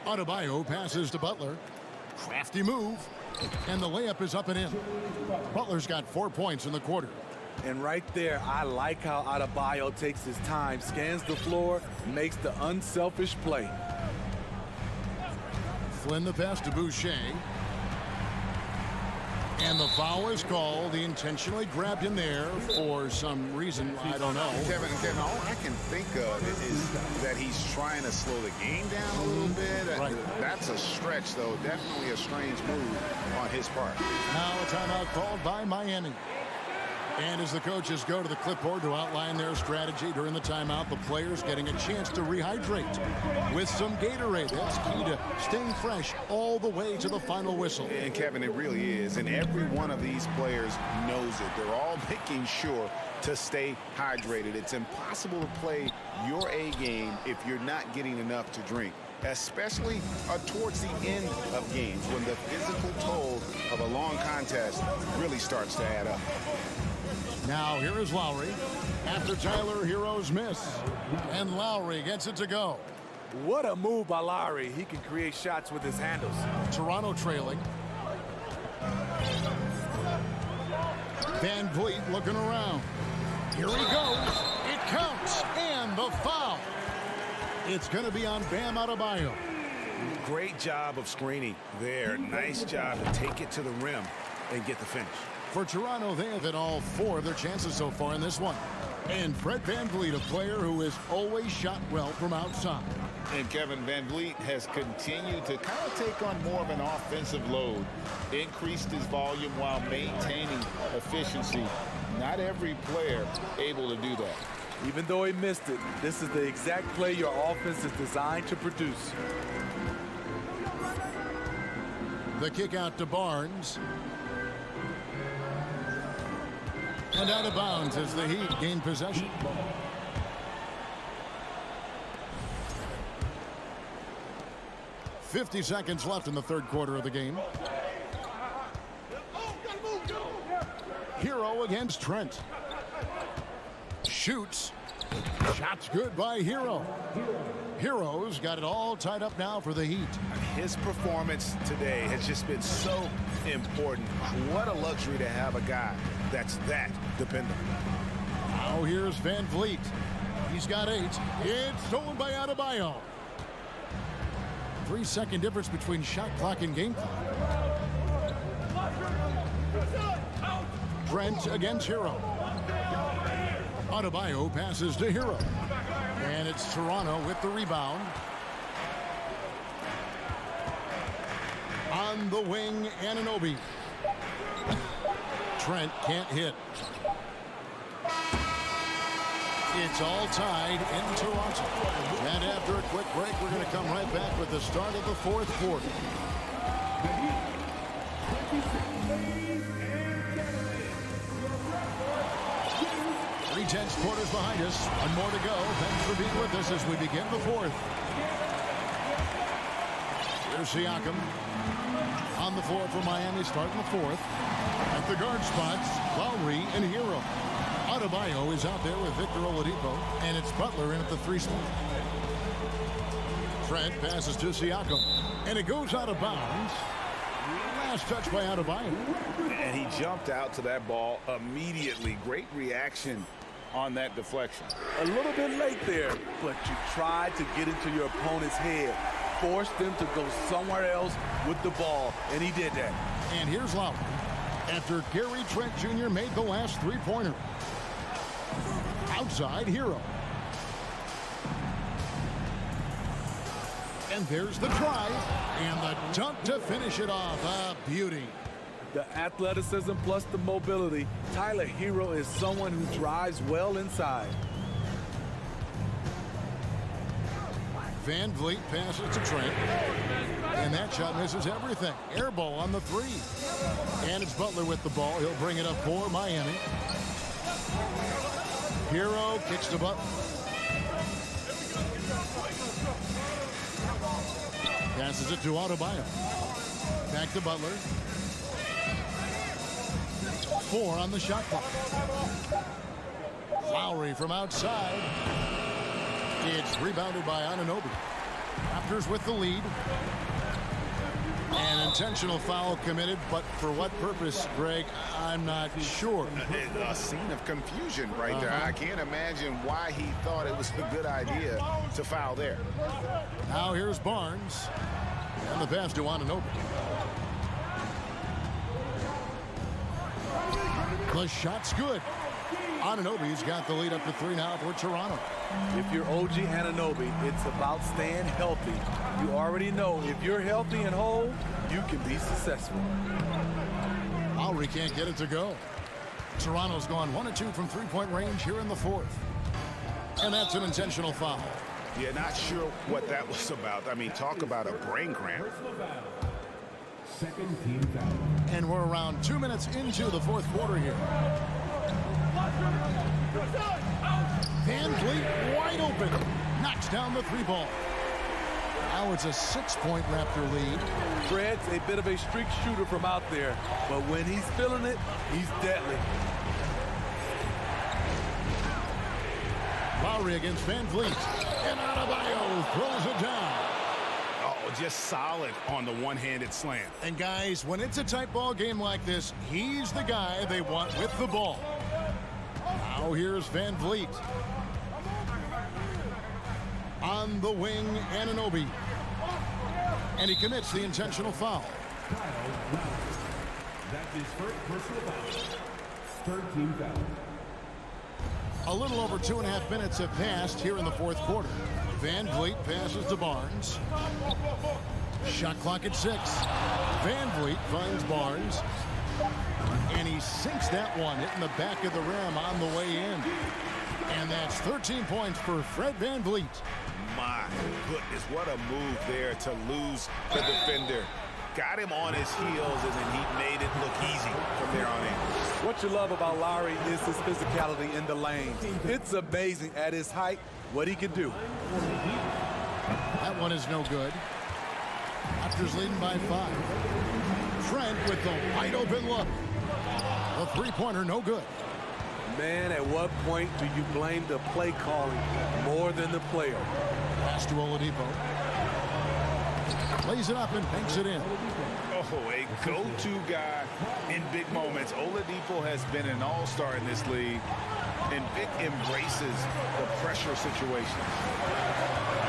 Adebayo passes to Butler. Crafty move. And the layup is up and in. Butler's got 4 points in the quarter. And right there, I like how Adebayo takes his time, scans the floor, makes the unselfish play. Flynn the pass to Boucher. And the foul is called. He intentionally grabbed him there for some reason. I don't know. Kevin, all I can think of is that he's trying to slow the game down a little bit. Right. That's a stretch, though. Definitely a strange move on his part. Now a timeout called by Miami. And as the coaches go to the clipboard to outline their strategy during the timeout, the players getting a chance to rehydrate with some Gatorade. That's key to staying fresh all the way to the final whistle. And Kevin, it really is. And every one of these players knows it. They're all making sure to stay hydrated. It's impossible to play your A game if you're not getting enough to drink, especially towards the end of games when the physical toll of a long contest really starts to add up. Now here is Lowry after Tyler Hero's miss. And Lowry gets it to go. What a move by Lowry. He can create shots with his handles. Toronto trailing. Van Vliet looking around. Here he goes. It counts. And the foul. It's going to be on Bam Adebayo. Great job of screening there. Nice job to take it to the rim and get the finish. For Toronto, they have hit all 4 of their chances so far in this one. And Fred Van Vliet, a player who has always shot well from outside. And Kevin, Van Vliet has continued to kind of take on more of an offensive load, increased his volume while maintaining efficiency. Not every player able to do that. Even though he missed it, this is the exact play your offense is designed to produce. The kick out to Barnes. And out of bounds as the Heat gain possession. .50 seconds left in the third quarter of the game. Hero against Trent. Shoots. Shot's good by Hero. Hero's got it all tied up now for the Heat. His performance today has just been so important. What a luxury to have a guy that's that dependable. Now here's Van Vliet. He's got 8. It's stolen by Adebayo. 3-second difference between shot clock and game clock. Trent against Hero. Adebayo passes to Hero. And it's Toronto with the rebound. On the wing, Anunoby. Trent can't hit. It's all tied in Toronto. And after a quick break, we're going to come right back with the start of the fourth quarter. 3 quarters behind us. One more to go. Thanks for being with us as we begin the fourth. Here's Siakam on the floor for Miami, starting the fourth. At the guard spots, Lowry and Hero. Adebayo is out there with Victor Oladipo, and it's Butler in at the 3 spot. Trent passes to Siakam, and it goes out of bounds. Last touch by Adebayo. And he jumped out to that ball immediately. Great reaction on that deflection. A little bit late there, but you tried to get into your opponent's head. Forced them to go somewhere else with the ball, and he did that. And here's Lowry after Gary Trent Jr. made the last 3-pointer. Outside, Hero. And there's the drive and the dunk to finish it off. A beauty. The athleticism plus the mobility. Tyler Hero is someone who drives well inside. Van Vliet passes to Trent. And that shot misses everything. Air ball on the three. And it's Butler with the ball. He'll bring it up for Miami. Hero kicks to Butler. Passes it to Adebayo. Back to Butler. 4 on the shot clock. Lowry from outside. It's rebounded by Anunoby. Raptors with the lead. An intentional foul committed, but for what purpose, Greg, I'm not sure. A scene of confusion right there. I can't imagine why he thought it was a good idea to foul there. Now here's Barnes. And the pass to Anunoby. The shot's good. Anunoby's got the lead up to 3 now for Toronto. If you're OG Anunoby, it's about staying healthy. You already know if you're healthy and whole, you can be successful. Lowry can't get it to go. Toronto's gone 1 of 2 from three-point range here in the fourth. And that's an intentional foul. Yeah, not sure what that was about. I mean, talk about a brain cramp. Second team foul. And we're around 2 minutes into the fourth quarter here. Van Vliet wide open. Knocks down the 3 ball. Now it's a 6-point Raptor lead. Fred's a bit of a streak shooter from out there, but when he's feeling it, he's deadly. Lowry against Van Vliet. And Adebayo throws it down. Oh, just solid on the one-handed slam. And guys, when it's a tight ball game like this, he's the guy they want with the ball. Now here's Van Vliet. On the wing, Anunoby. And he commits the intentional foul. That's his first personal foul. Third team foul. A little over 2.5 minutes have passed here in the fourth quarter. Van Vliet passes to Barnes. Shot clock at 6. Van Vliet finds Barnes. And he sinks that one, hitting the back of the rim on the way in. And that's 13 points for Fred Van Vliet. My goodness, what a move there to lose the defender. Got him on his heels, and then he made it look easy from there on in. What you love about Lowry is his physicality in the lane. It's amazing at his height what he can do. That one is no good. Raptors leading by 5. Trent with the wide open look. The 3-pointer no good. Man, at what point do you blame the play calling more than the player? Pass to Oladipo. Lays it up and banks it in. Oh, a go-to guy in big moments. Oladipo has been an all-star in this league, and Vic embraces the pressure situation.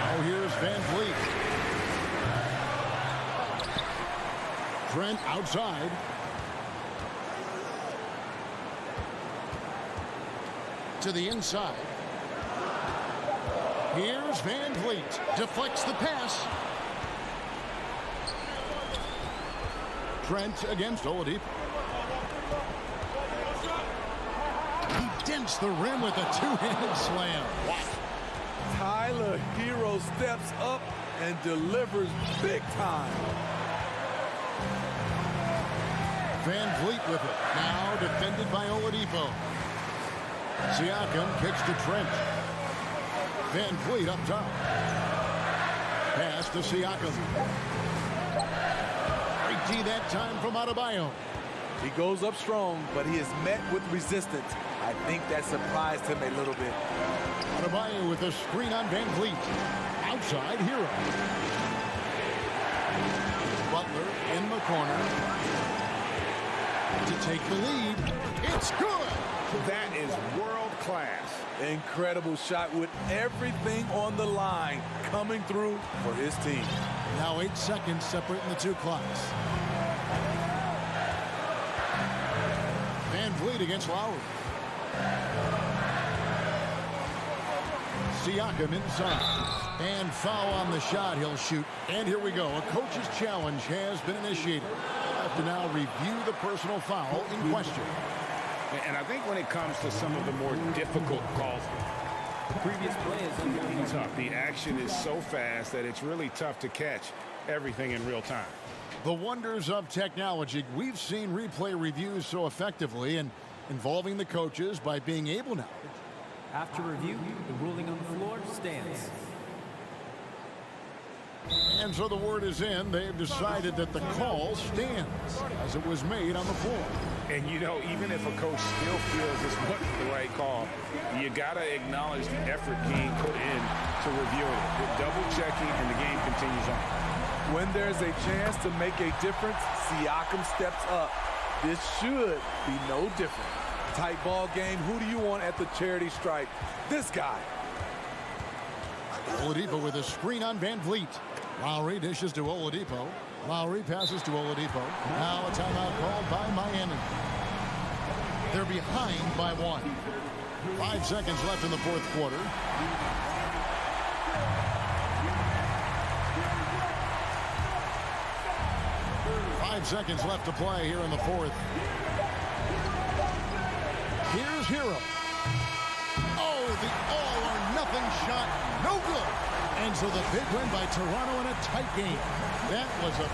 Oh, here's Van Vliet. Trent outside. To the inside. Here's Van Vliet. Deflects the pass. Trent against Oladipo. He dents the rim with a 2-handed slam. Wow. Tyler Hero steps up and delivers big time. Van Vliet with it. Now defended by Oladipo. Siakam kicks to Trent. Van Vliet up top. Pass to Siakam. Great D that time from Adebayo. He goes up strong, but he is met with resistance. I think that surprised him a little bit. Adebayo with a screen on Van Vliet. Outside Hero. Butler in the corner. To take the lead. It's good. That is world class. Incredible shot with everything on the line coming through for his team. Now 8 seconds separating the 2 clocks. Van Vliet against Lowry. Siakam inside. And foul on the shot. He'll shoot. And here we go. A coach's challenge has been initiated. We'll have to now review the personal foul in question. And I think when it comes to some of the more difficult calls, The previous play is going to be tough. The action is so fast that it's really tough to catch everything in real time. The wonders of technology. We've seen replay reviews so effectively and involving the coaches by being able now. After review, the ruling on the floor stands. And so the word is in. They've decided that the call stands as it was made on the floor. And, you know, even if a coach still feels this wasn't the right call, you got to acknowledge the effort being put in to reviewing it. With double-checking, and the game continues on. When there's a chance to make a difference, Siakam steps up. This should be no different. Tight ball game. Who do you want at the charity stripe? This guy. Oladipo with a screen on Van Vliet. Lowry dishes to Oladipo. Lowry passes to Oladipo. Now a timeout called by Miami. They're behind by 1. 5 seconds left in the fourth quarter. Seconds left to play here in the fourth. Here's Hero. Oh, the all-or-nothing shot. No good. And so the big win by Toronto in a tight game. That was a...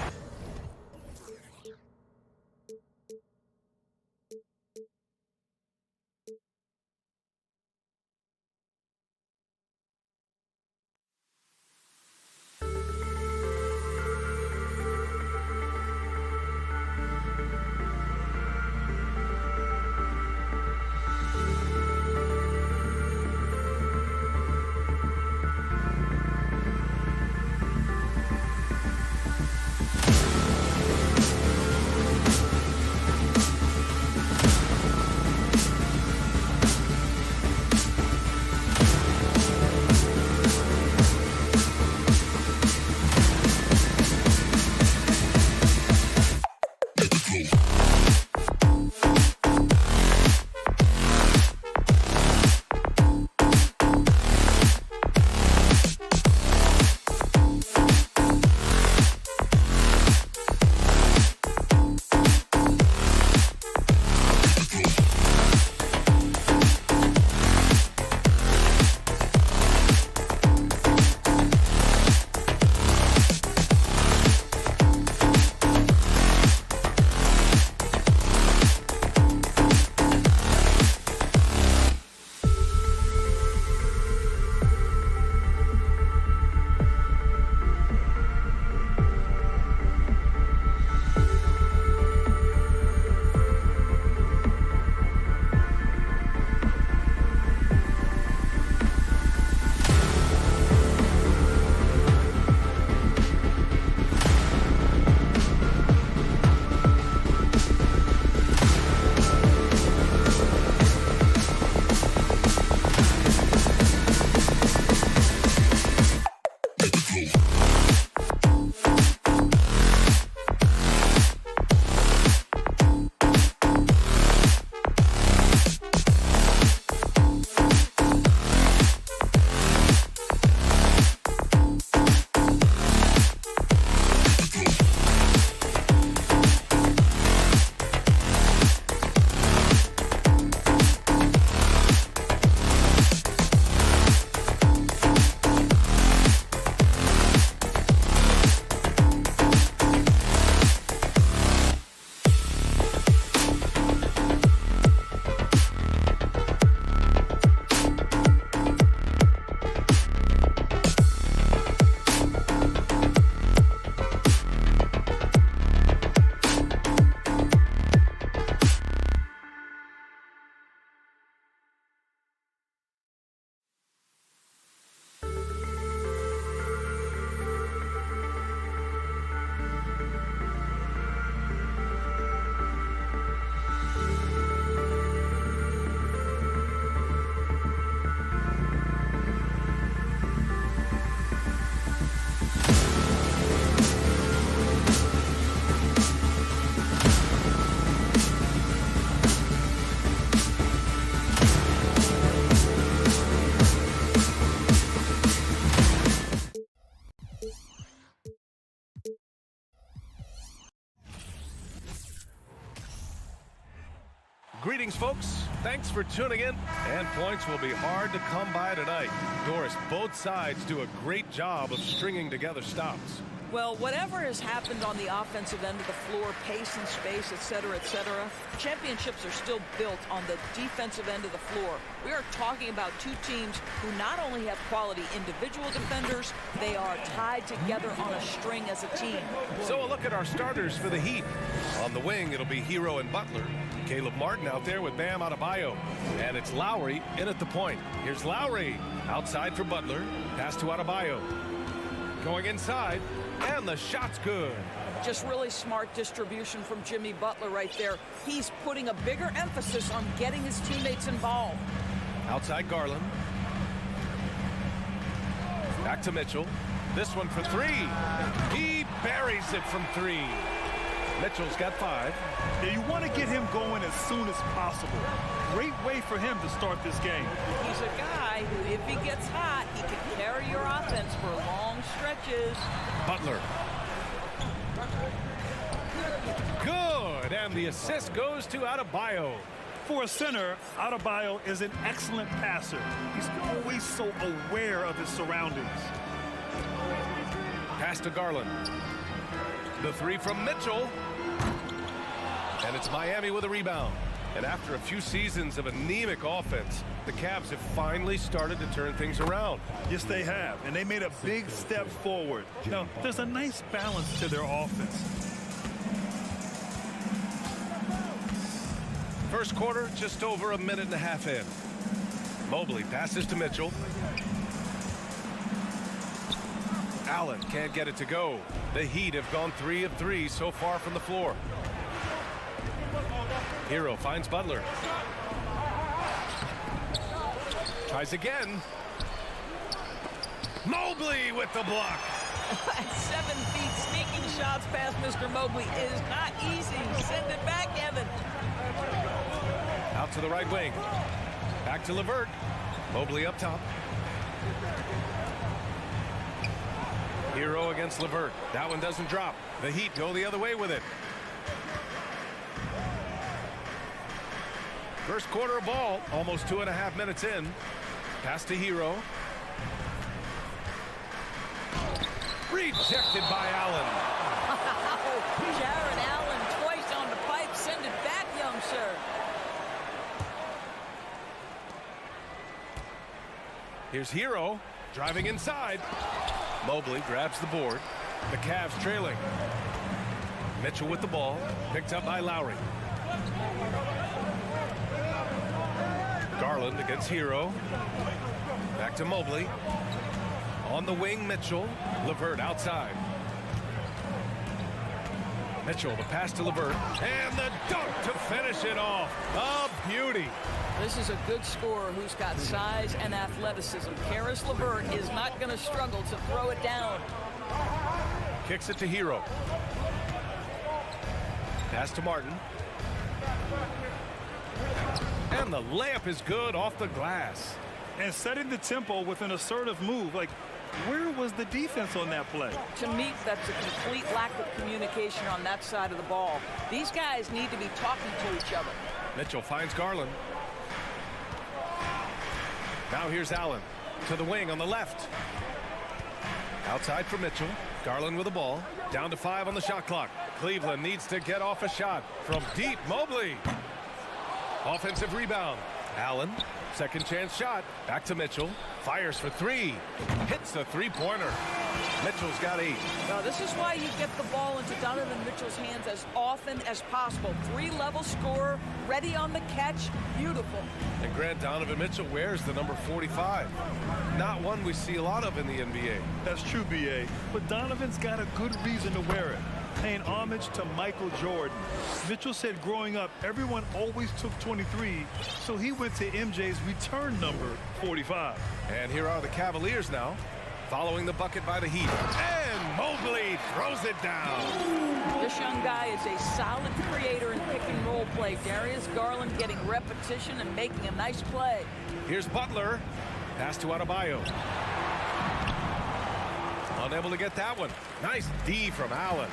Greetings, folks. Thanks for tuning in. And points will be hard to come by tonight. Doris, both sides do a great job of stringing together stops. Well, whatever has happened on the offensive end of the floor, pace and space, et cetera, championships are still built on the defensive end of the floor. We are talking about two teams who not only have quality individual defenders, they are tied together on a string as a team. So a look at our starters for the Heat. On the wing, it'll be Hero and Butler. Caleb Martin out there with Bam Adebayo. And it's Lowry in at the point. Here's Lowry. Outside for Butler. Pass to Adebayo. Going inside. And the shot's good. Just really smart distribution from Jimmy Butler right there. He's putting a bigger emphasis on getting his teammates involved. Outside Garland. Back to Mitchell. This one for three. He buries it from three. Mitchell's got 5. Yeah, you want to get him going as soon as possible. Great way for him to start this game. He's a guy who, if he gets hot, he can carry your offense for long stretches. Butler. Good, and the assist goes to Adebayo. For a center, Adebayo is an excellent passer. He's always so aware of his surroundings. Pass to Garland. The 3 from Mitchell. And it's Miami with a rebound. And after a few seasons of anemic offense, the Cavs have finally started to turn things around. Yes, they have, and they made a big step forward. Now, there's a nice balance to their offense. First quarter, just over a minute and a half in. Mobley passes to Mitchell. Allen can't get it to go. The Heat have gone 3 of 3 so far from the floor. Hero finds Butler. Tries again. Mobley with the block. At 7 feet, sneaking shots past Mr. Mobley is not easy. Send it back, Evan. Out to the right wing. Back to LeVert. Mobley up top. Hero against LeVert. That one doesn't drop. The Heat go the other way with it. First quarter of ball, almost 2.5 minutes in. Pass to Hero. Rejected by Allen. Jared Allen twice on the pipe. Send it back, young sir. Here's Hero driving inside. Mobley grabs the board. The Cavs trailing. Mitchell with the ball. Picked up by Lowry. Garland against Hero. Back to Mobley. On the wing, Mitchell. LeVert outside. Mitchell, the pass to LeVert. And the dunk to finish it off. A beauty. This is a good scorer who's got size and athleticism. Karis LeVert is not going to struggle to throw it down. Kicks it to Hero. Pass to Martin. And the layup is good off the glass. And setting the tempo with an assertive move. Like, where was the defense on that play? To me, that's a complete lack of communication on that side of the ball. These guys need to be talking to each other. Mitchell finds Garland. Now here's Allen to the wing on the left. Outside for Mitchell. Garland with the ball. Down to 5 on the shot clock. Cleveland needs to get off a shot from deep. Mobley. Offensive rebound. Allen. Second chance shot. Back to Mitchell. Fires for 3. Hits the three-pointer. Mitchell's got 8. Now, this is why you get the ball into Donovan Mitchell's hands as often as possible. 3-level scorer, ready on the catch. Beautiful. And Grant, Donovan Mitchell wears the number 45. Not one we see a lot of in the NBA. That's true, B.A. But Donovan's got a good reason to wear it. Paying homage to Michael Jordan. Mitchell said growing up, everyone always took 23, so he went to MJ's return number, 45. And here are the Cavaliers now, following the bucket by the Heat. And Mobley throws it down. This young guy is a solid creator in pick and roll play. Darius Garland getting repetition and making a nice play. Here's Butler. Pass to Adebayo. Unable to get that one. Nice D from Allen.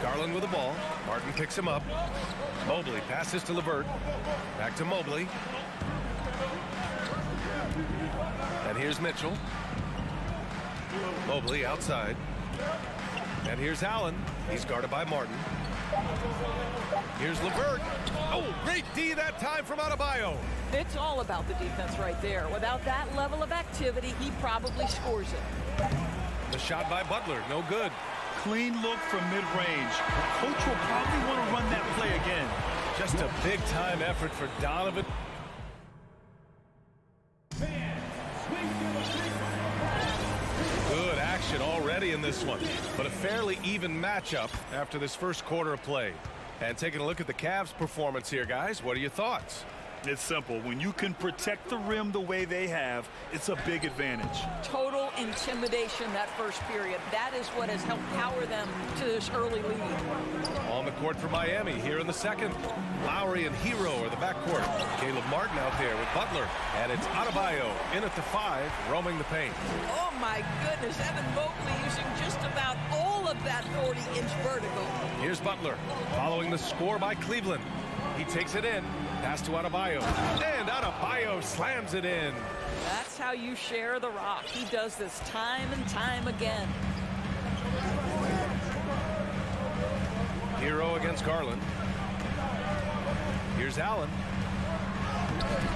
Garland with the ball. Martin picks him up. Mobley passes to LeVert. Back to Mobley. And here's Mitchell. Mobley outside. And here's Allen. He's guarded by Martin. Here's LeVert. Oh, great D that time from Adebayo. It's all about the defense right there. Without that level of activity, he probably scores it. The shot by Butler, no good. Clean look from mid-range. Coach will probably want to run that play again. Just a big-time effort for Donovan. Good action already in this one, but a fairly even matchup after this first quarter of play. And taking a look at the Cavs' performance here, guys, what are your thoughts? It's simple. When you can protect the rim the way they have, it's a big advantage. Total intimidation that first period. That is what has helped power them to this early lead. On the court for Miami here in the second. Lowry and Hero are the backcourt. Caleb Martin out there with Butler. And it's Adebayo in at the 5, roaming the paint. Oh, my goodness. Evan Mobley using just about all of that 40-inch vertical. Here's Butler following the score by Cleveland. He takes it in. Pass to Adebayo. And Adebayo slams it in. That's how you share the rock. He does this time and time again. Hero against Garland. Here's Allen.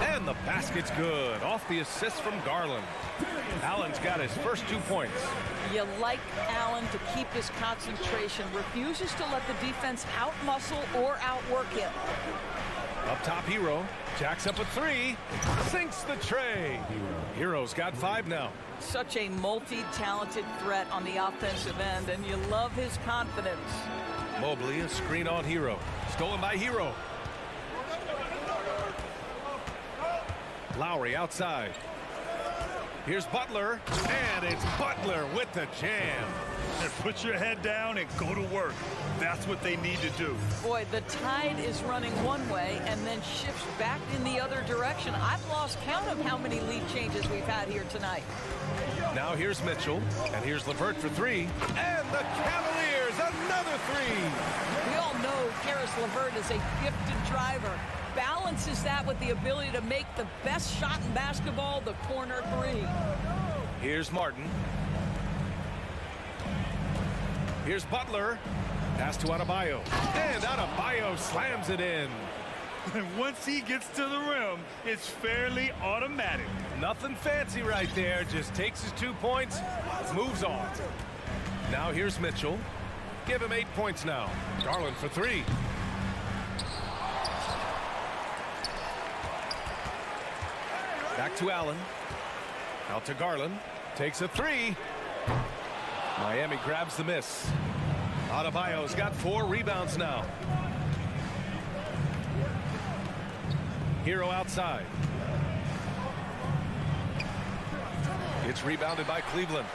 And the basket's good. Off the assist from Garland. Allen's got his first 2 points. You like Allen to keep his concentration. Refuses to let the defense out-muscle or outwork him. Up top, Hero. Jacks up a 3. Sinks the tray. Hero's got 5 now. Such a multi-talented threat on the offensive end, and you love his confidence. Mobley, a screen on Hero. Stolen by Hero. Lowry outside. Here's Butler, and it's Butler with the jam. And put your head down and go to work. That's what they need to do. Boy, the tide is running one way and then shifts back in the other direction. I've lost count of how many lead changes we've had here tonight. Now here's Mitchell, and here's LeVert for 3. And the Cavaliers, another 3. We all know Karis LeVert is a gifted driver. Balances that with the ability to make the best shot in basketball, the corner 3. Here's Martin. Here's Butler. Pass to Adebayo. And Adebayo slams it in. And once he gets to the rim, it's fairly automatic. Nothing fancy right there. Just takes his 2 points, moves on. Now here's Mitchell. Give him 8 points now. Garland for 3. Back to Allen. Out to Garland. Takes a 3. Miami grabs the miss. Adebayo's got 4 rebounds now. Hero outside. It's rebounded by Cleveland.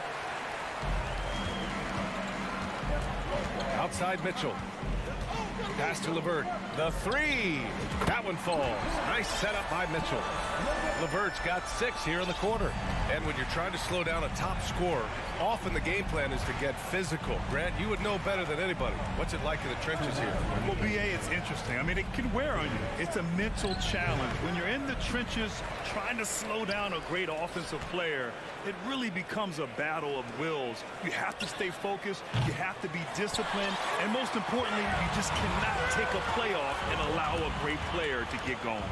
Outside Mitchell. Pass to LeVert. The 3. That one falls. Nice setup by Mitchell. LeVert's got 6 here in the quarter. And when you're trying to slow down a top scorer, often the game plan is to get physical. Grant, you would know better than anybody. What's it like in the trenches here? Well, BA, it's interesting. I mean, it can wear on you. It's a mental challenge. When you're in the trenches trying to slow down a great offensive player, it really becomes a battle of wills. You have to stay focused. You have to be disciplined. And most importantly, you just cannot take a play off and allow a great player to get going.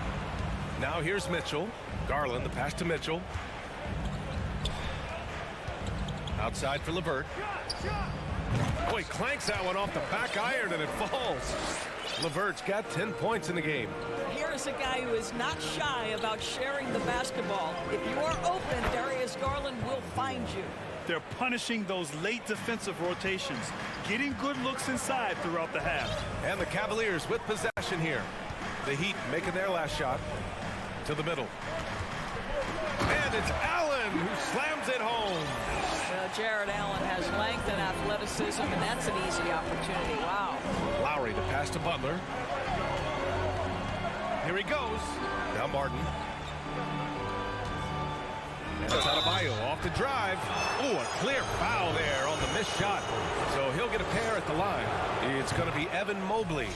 Now here's Mitchell. Garland, the pass to Mitchell. Outside for LeVert. Boy, clanks that one off the back iron and it falls. LeVert's got 10 points in the game. Here is a guy who is not shy about sharing the basketball. If you are open, Darius Garland will find you. They're punishing those late defensive rotations, getting good looks inside throughout the half. And the Cavaliers with possession here. The Heat making their last shot to the middle. And it's Allen who slams it home. Jared Allen has length and athleticism, and that's an easy opportunity. Wow. Lowry, the pass to Butler. Here he goes. Now Martin. And it's Adebayo off the drive. Oh, a clear foul there on the missed missed shot. So he'll get a pair at the line. It's going to be Evan Mobley.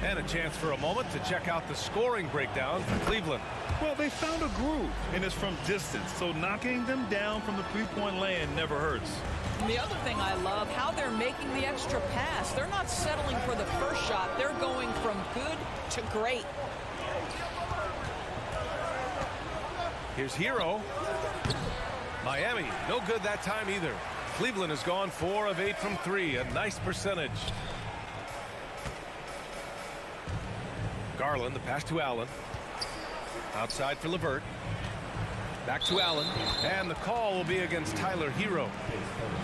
And a chance for a moment to check out the scoring breakdown for Cleveland. Well, they found a groove, and it's from distance. So knocking them down from the three-point land never hurts. And the other thing I love, how they're making the extra pass. They're not settling for the first shot. They're going from good to great. Here's Hero. Miami, no good that time either. Cleveland has gone 4 of 8 from 3, a nice percentage. Garland, the pass to Allen. Outside for LeVert. Back to Allen. And the call will be against Tyler Hero.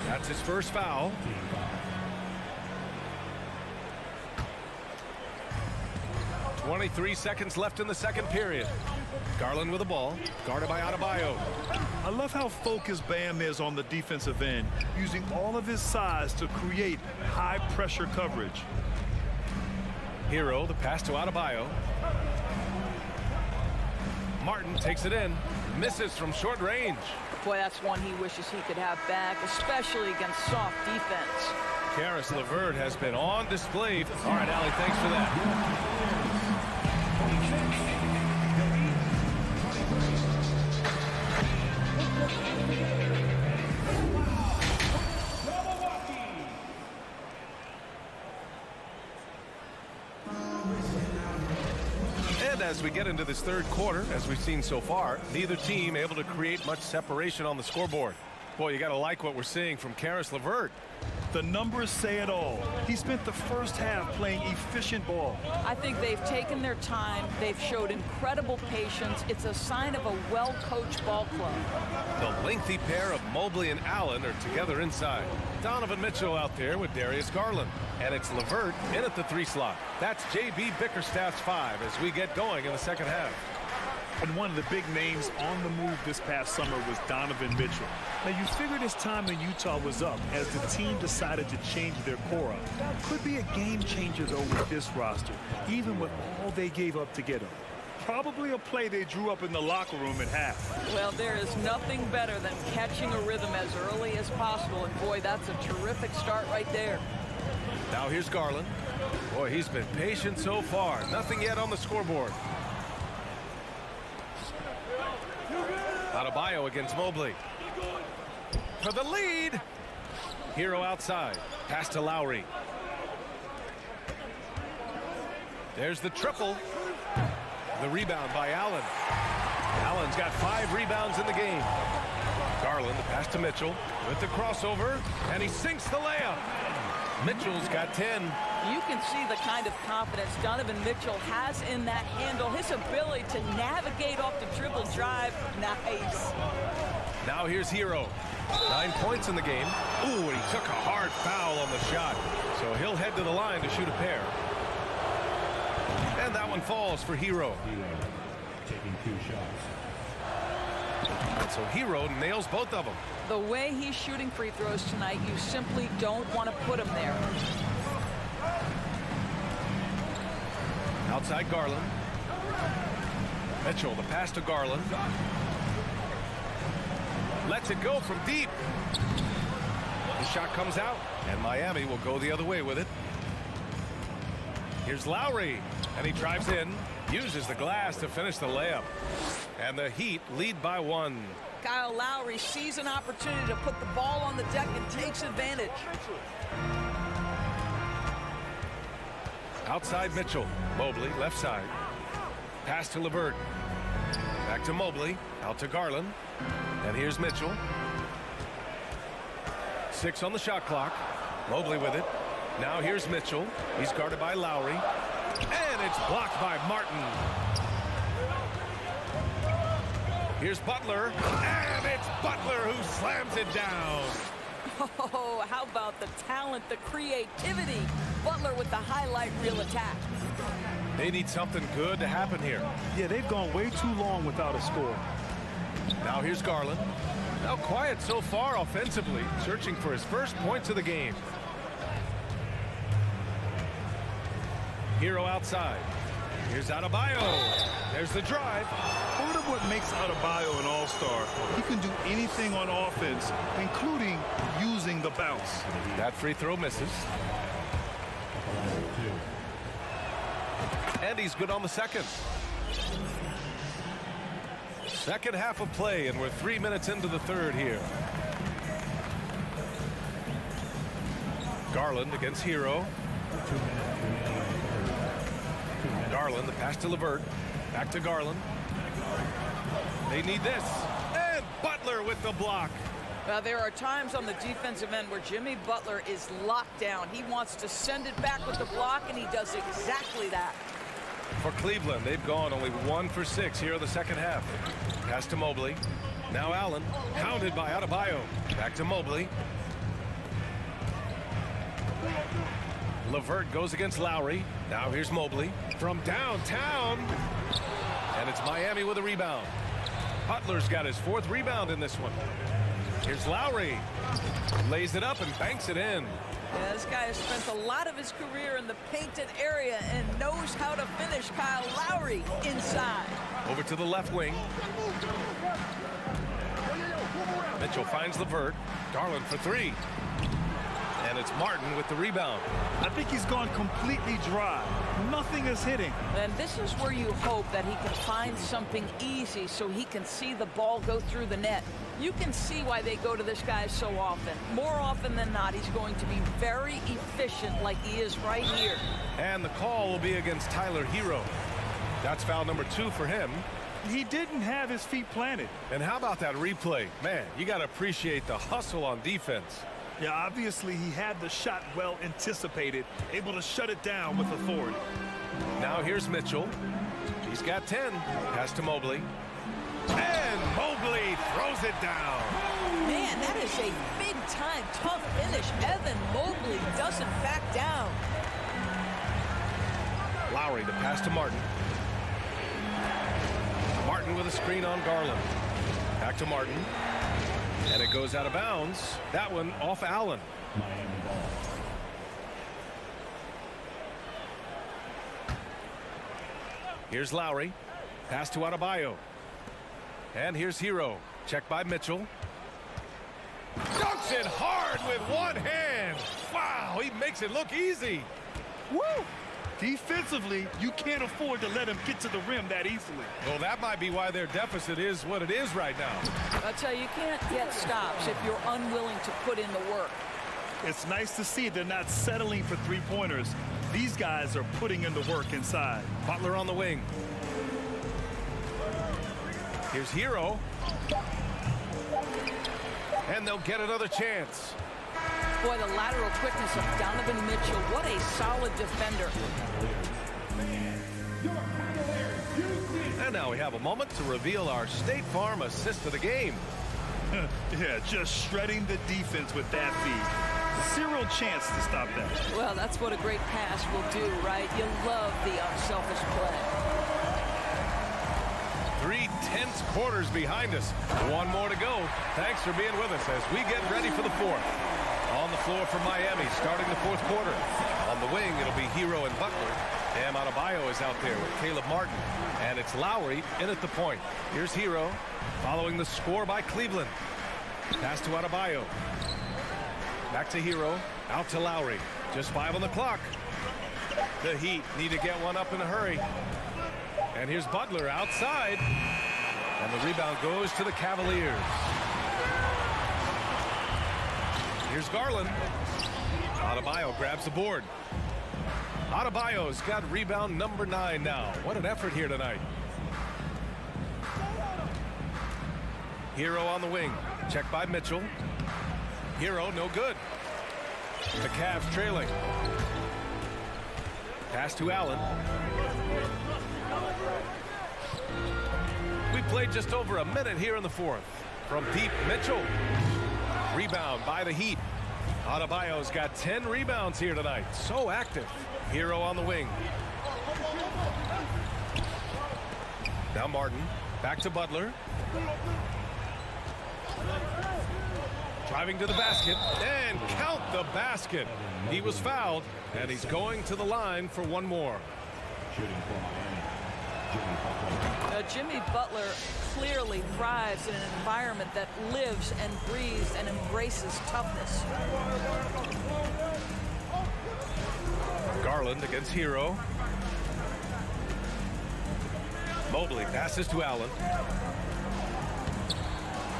That's his first foul. .23 seconds left in the second period. Garland with the ball, guarded by Adebayo. I love how focused Bam is on the defensive end, using all of his size to create high-pressure coverage. Hero, the pass to Adebayo. Martin takes it in, misses from short range. Boy, that's one he wishes he could have back, especially against soft defense. Karis LeVert has been on display. All right, Allie, thanks for that. As we get into this third quarter, as we've seen so far, neither team able to create much separation on the scoreboard. Boy, you got to like what we're seeing from Karis LeVert. The numbers say it all. He spent the first half playing efficient ball. I think they've taken their time. They've showed incredible patience. It's a sign of a well-coached ball club. The lengthy pair of Mobley and Allen are together inside. Donovan Mitchell out there with Darius Garland. And it's LeVert in at the 3 slot. That's J.B. Bickerstaff's 5 as we get going in the second half. And one of the big names on the move this past summer was Donovan Mitchell. Now, you figured his time in Utah was up as the team decided to change their core up. Could be a game changer, though, with this roster, even with all they gave up to get him. Probably a play they drew up in the locker room at half. Well, there is nothing better than catching a rhythm as early as possible. And, boy, that's a terrific start right there. Now here's Garland. Boy, he's been patient so far. Nothing yet on the scoreboard. Adebayo against Mobley. For the lead. Hero outside. Pass to Lowry. There's the triple. The rebound by Allen. Allen's got 5 rebounds in the game. Garland, the pass to Mitchell with the crossover, and he sinks the layup. Mitchell's got 10. You can see the kind of confidence Donovan Mitchell has in that handle. His ability to navigate off the dribble drive. Nice. Now here's Hero. 9 points in the game. Ooh, and he took a hard foul on the shot. So he'll head to the line to shoot a pair. And that one falls for Hero. Taking 2 shots. And so Hero nails both of them. The way he's shooting free throws tonight, you simply don't want to put him there. Outside Garland. Mitchell, the pass to Garland. Lets it go from deep. The shot comes out, and Miami will go the other way with it. Here's Lowry, and he drives in, uses the glass to finish the layup. And the Heat lead by 1. Kyle Lowry sees an opportunity to put the ball on the deck and takes advantage. Outside Mitchell. Mobley, left side. Pass to LeVert. Back to Mobley. Out to Garland. And here's Mitchell. 6 on the shot clock. Mobley with it. Now here's Mitchell. He's guarded by Lowry. And it's blocked by Martin. Here's Butler. And it's Butler who slams it down. Oh, how about the talent, the creativity? Butler with the highlight reel attack. They need something good to happen here. Yeah, they've gone way too long without a score. Now here's Garland. Now quiet so far offensively, searching for his first points of the game. Hero outside. Here's Adebayo. There's the drive. Part of what makes Adebayo an all-star, he can do anything on offense, including using the the bounce. That free throw misses. And he's good on the second. Second half of play, and we're 3 minutes into the third here. Garland against Hero. Garland, the pass to LeVert. Back to Garland. They need this. And Butler with the block. Well, there are times on the defensive end where Jimmy Butler is locked down. He wants to send it back with the block, and he does exactly that. For Cleveland, they've gone only 1 for 6 here in the second half. Pass to Mobley. Now Allen, hounded by Adebayo. Back to Mobley. LeVert goes against Lowry. Now here's Mobley from downtown. And it's Miami with a rebound. Butler's got his 4th rebound in this one. Here's Lowry. Lays it up and banks it in. Yeah, this guy has spent a lot of his career in the painted area and knows how to finish. Kyle Lowry inside. Over to the left wing. Mitchell finds LeVert. Garland for 3. And it's Martin with the rebound. I think he's gone completely dry. Nothing is hitting. And this is where you hope that he can find something easy so he can see the ball go through the net. You can see why they go to this guy so often. More often than not, he's going to be very efficient like he is right here. And the call will be against Tyler Hero. That's foul number 2 for him. He didn't have his feet planted. And how about that replay? Man, you got to appreciate the hustle on defense. Yeah, obviously he had the shot well anticipated, able to shut it down with authority. Now here's Mitchell. He's got 10. Pass to Mobley. And Mobley throws it down. Man, that is a big-time tough finish. Evan Mobley doesn't back down. Lowry, the pass to Martin. Martin with a screen on Garland. Back to Martin. And it goes out of bounds. That one off Allen. Here's Lowry. Pass to Adebayo. And here's Hero. Check by Mitchell. Dunks it hard with one hand. Wow, he makes it look easy. Woo! Defensively, you can't afford to let him get to the rim that easily. Well, that might be why their deficit is what it is right now. I'll tell you, you can't get stops if you're unwilling to put in the work. It's nice to see they're not settling for three-pointers. These guys are putting in the work inside. Butler on the wing. Here's Hero. And they'll get another chance. Boy, the lateral quickness of Donovan Mitchell. What a solid defender. And now we have a moment to reveal our State Farm assist of the game. Yeah, just shredding the defense with that feed. Zero chance to stop that. Well, that's what a great pass will do, right? You love the unselfish play. 3 tense quarters behind us. 1 more to go. Thanks for being with us as we get ready for the 4th. On the floor for Miami, starting the 4th quarter. On the wing, it'll be Hero and Butler. Bam Adebayo is out there with Caleb Martin. And it's Lowry in at the point. Here's Hero, following the score by Cleveland. Pass to Adebayo. Back to Hero, out to Lowry. Just 5 on the clock. The Heat need to get one up in a hurry. And here's Butler outside. And the rebound goes to the Cavaliers. Here's Garland. Adebayo grabs the board. Adebayo's got rebound number 9 now. What an effort here tonight. Hero on the wing. Check by Mitchell. Hero no good. The Cavs trailing. Pass to Allen. We played just over a minute here in the 4th. From deep, Mitchell. Rebound by the Heat. Adebayo's got 10 rebounds here tonight. So active. Hero on the wing. Now Martin. Back to Butler. Driving to the basket. And count the basket. He was fouled. And he's going to the line for 1 more. Jimmy Butler clearly thrives in an environment that lives and breathes and embraces toughness. Garland against Hero. Mobley passes to Allen.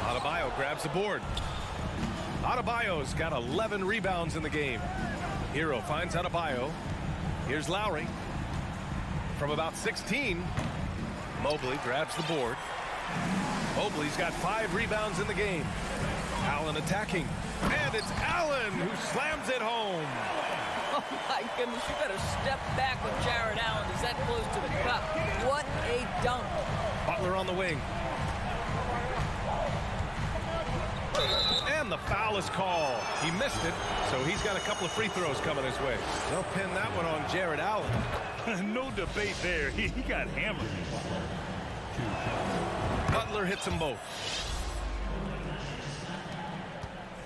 Adebayo grabs the board. Adebayo's got 11 rebounds in the game. Hero finds Adebayo. Here's Lowry. From about 16, Mobley grabs the board. Mobley's got 5 rebounds in the game. Allen attacking. And it's Allen who slams it home. Oh, my goodness. You better step back with Jared Allen. He's that close to the cup. What a dunk. Butler on the wing. And the foul is called. He missed it, so he's got a couple of free throws coming his way. They'll pin that one on Jared Allen. No debate there. He got hammered. Butler hits them both.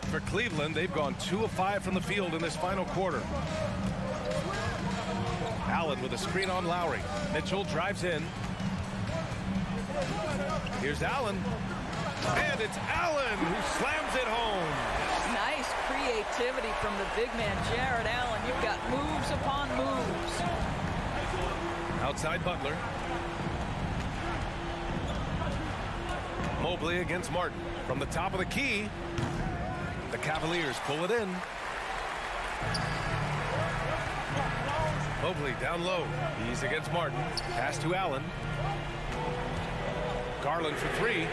For Cleveland, they've gone 2 of 5 from the field in this final quarter. Allen with a screen on Lowry. Mitchell drives in. Here's Allen. And it's Allen who slams it home. Nice creativity from the big man, Jared Allen. You've got moves upon moves. Outside Butler. Mobley against Martin. From the top of the key, the Cavaliers pull it in. Mobley down low. He's against Martin. Pass to Allen. Garland for 3.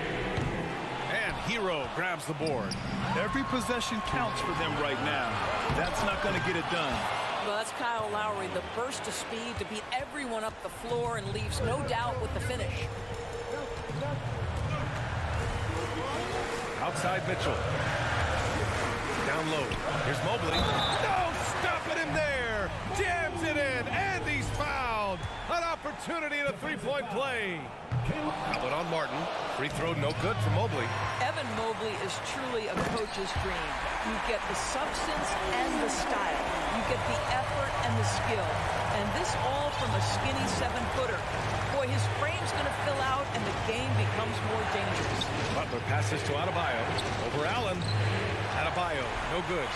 And Hero grabs the board. Every possession counts for them right now. That's not going to get it done. Well, that's Kyle Lowry, the burst of speed to beat everyone up the floor and leaves no doubt with the finish. Outside Mitchell. Down low. Here's Mobley. No, stopping him there. Jams it in, and he's fouled. An opportunity in a three-point play. Foul on Martin. Free throw no good for Mobley. Evan Mobley is truly a coach's dream. You get the substance and the style. You get the effort and the skill. And this all from a skinny 7-footer. Boy, his frame's going to fill out and the game becomes more dangerous. Butler passes to Adebayo. Over Allen. Adebayo, no good.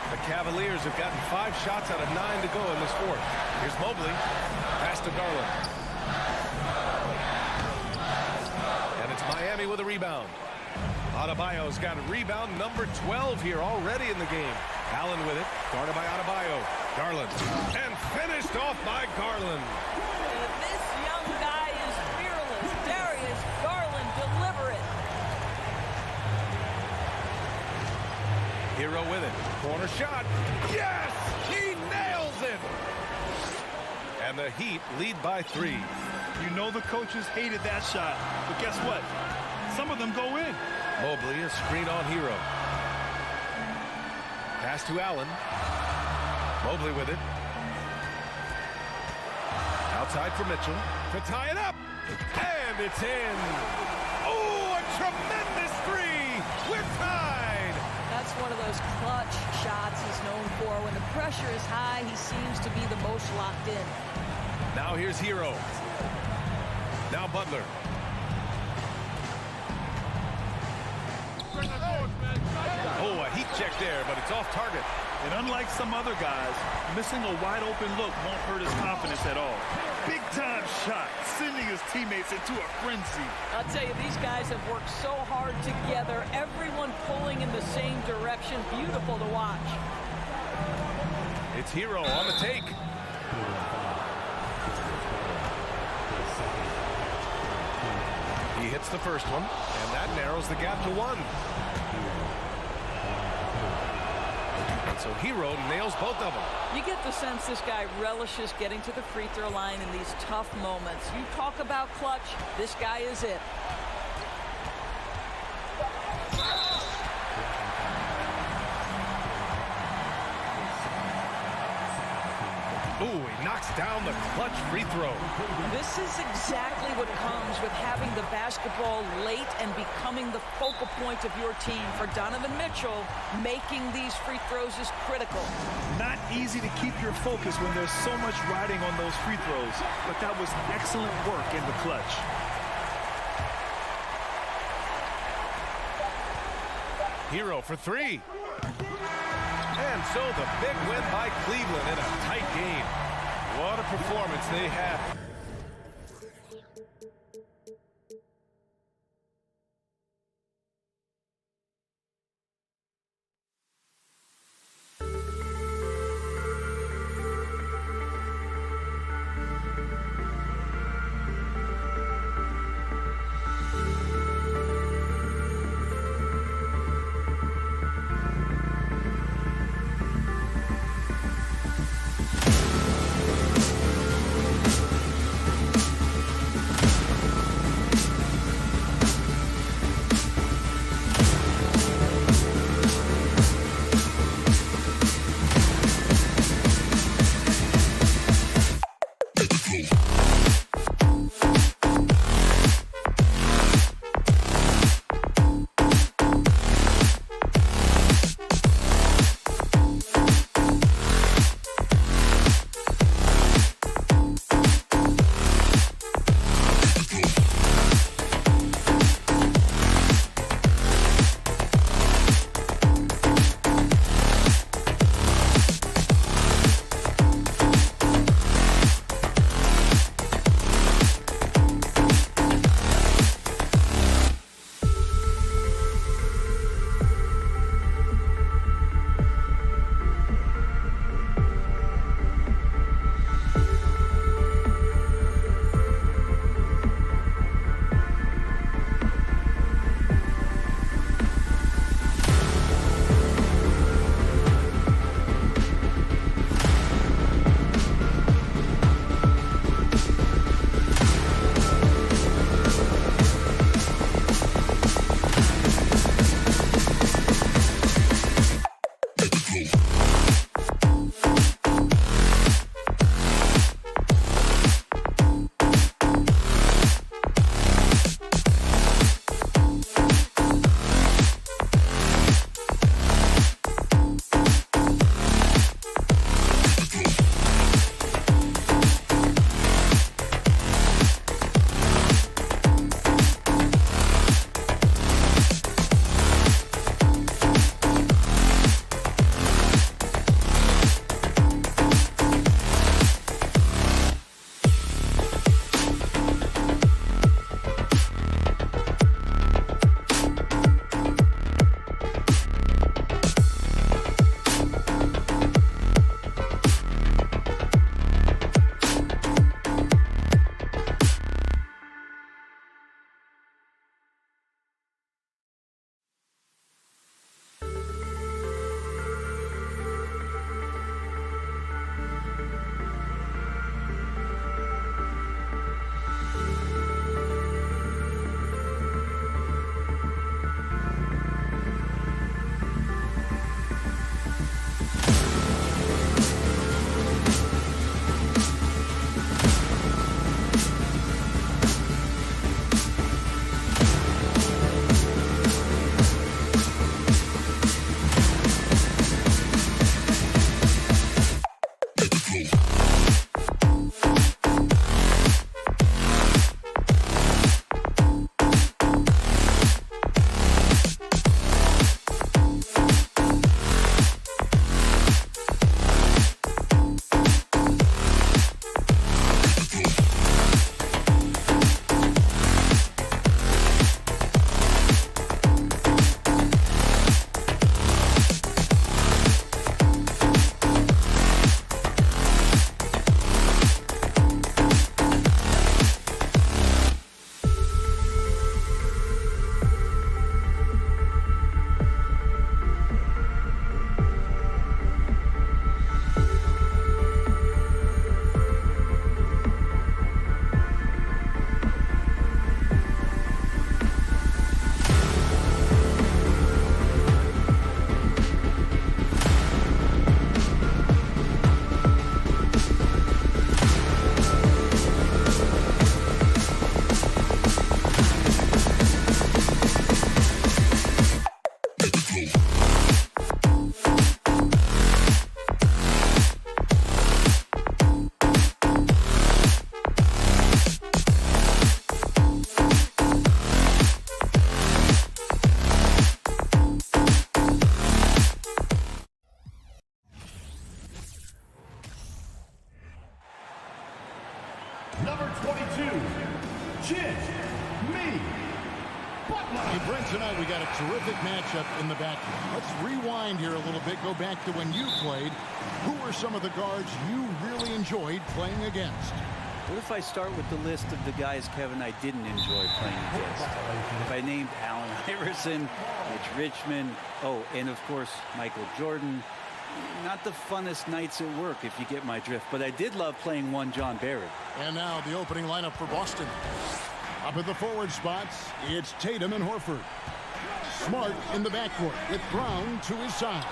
The Cavaliers have gotten 5 shots out of 9 to go in this fourth. Here's Mobley. Pass to Garland. And it's Miami with a rebound. Adebayo's got a rebound number 12 here already in the game. Allen with it. Guarded by Adebayo. Garland. And finished off by Garland. This young guy is fearless. Darius Garland, deliver it. Hero with it. Corner shot. Yes! He nails it! And the Heat lead by 3. You know the coaches hated that shot. But guess what? Some of them go in. Mobley, a screen on Hero. Pass to Allen. Mobley with it. Outside for Mitchell to tie it up. And it's in. Oh, a tremendous 3. We're tied. That's one of those clutch shots he's known for. When the pressure is high, he seems to be the most locked in. Now here's Hero. Now Butler. Oh, a heat check there, but it's off target. And unlike some other guys, missing a wide open look won't hurt his confidence at all. Big time shot, sending his teammates into a frenzy. I'll tell you, these guys have worked so hard together, everyone pulling in the same direction. Beautiful to watch. It's Hero on the take. He hits the first one, and that narrows the gap to 1. And so Hero nails both of them. You get the sense this guy relishes getting to the free throw line in these tough moments. You talk about clutch, this guy is it. Ooh, he knocks down the clutch free throw. This is exactly what comes with having the basketball late and becoming the focal point of your team. For Donovan Mitchell, making these free throws is critical. Not easy to keep your focus when there's so much riding on those free throws, but that was excellent work in the clutch. Hero for three. And so the big win by Cleveland in a tight game. What a performance they had. number 22, Jimmy Butler. Hey, Brent, tonight we got a terrific matchup in the backfield. Let's rewind here a little bit. Go back to when you played. Who were some of the guards you really enjoyed playing against? What if I start with the list of the guys, Kevin, I didn't enjoy playing against? If I named Allen Iverson, Mitch Richmond, and of course, Michael Jordan. Not the funnest nights at work, if you get my drift, but I did love playing one John Barrett. And now the opening lineup for Boston. Up at the forward spots, it's Tatum and Horford. Smart in the backcourt with Brown to his side.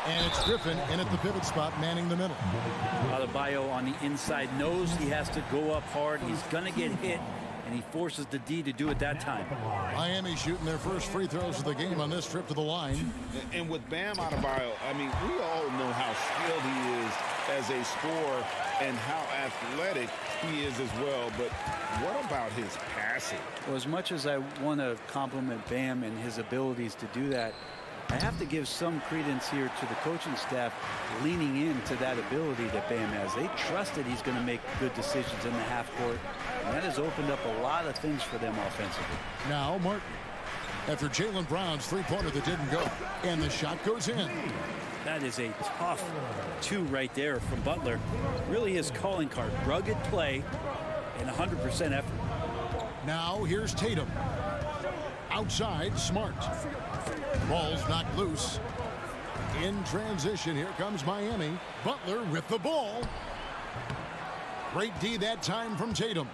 And it's Griffin in at the pivot spot, manning the middle. Adebayo on the inside knows he has to go up hard. He's going to get hit, and he forces the D to do it that time. Miami shooting their first free throws of the game on this trip to the line. And with Bam Adebayo, I mean, we all know how skilled he is as a scorer and how athletic he is as well. But what about his passing? Well, as much as I want to compliment Bam and his abilities to do that, I have to give some credence here to the coaching staff leaning into that ability that Bam has. They trust that he's going to make good decisions in the half court, and that has opened up a lot of things for them offensively. Now Martin, after Jaylen Brown's three-pointer that didn't go, and the shot goes in. That is a tough two right there from Butler. Really his calling card, rugged play and 100% effort. Now here's Tatum. Outside, Smart. Ball's knocked loose. In transition, here comes Miami. Butler with the ball. Great D that time from Tatum.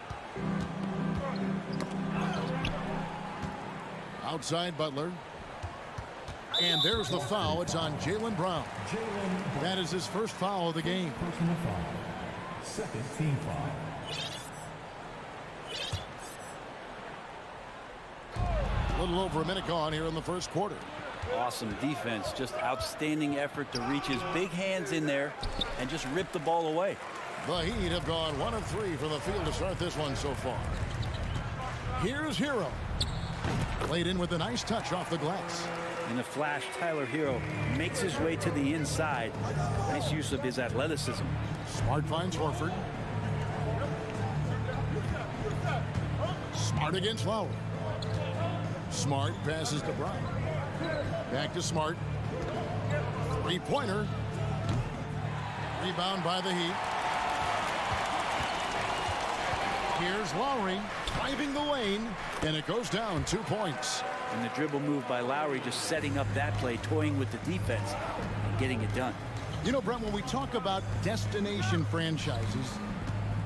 Outside Butler. And there's the foul. It's on Jaylen Brown. That is his first foul of the game. Personal foul. Second team foul. A little over a minute gone here in the first quarter. Awesome defense, just outstanding effort to reach his big hands in there and just rip the ball away. The Heat have gone 1 of 3 from the field to start this one so far. Here's Hero. Played in with a nice touch off the glass. In the flash, Tyler Hero makes his way to the inside. Nice use of his athleticism. Smart finds Horford. Smart against Lowry. Smart passes to Brown. Back to Smart. Three-pointer. Rebound by the Heat. Here's Lowry driving the lane, and it goes down 2 points. And the dribble move by Lowry just setting up that play, toying with the defense and getting it done. You know, Brent, when we talk about destination franchises,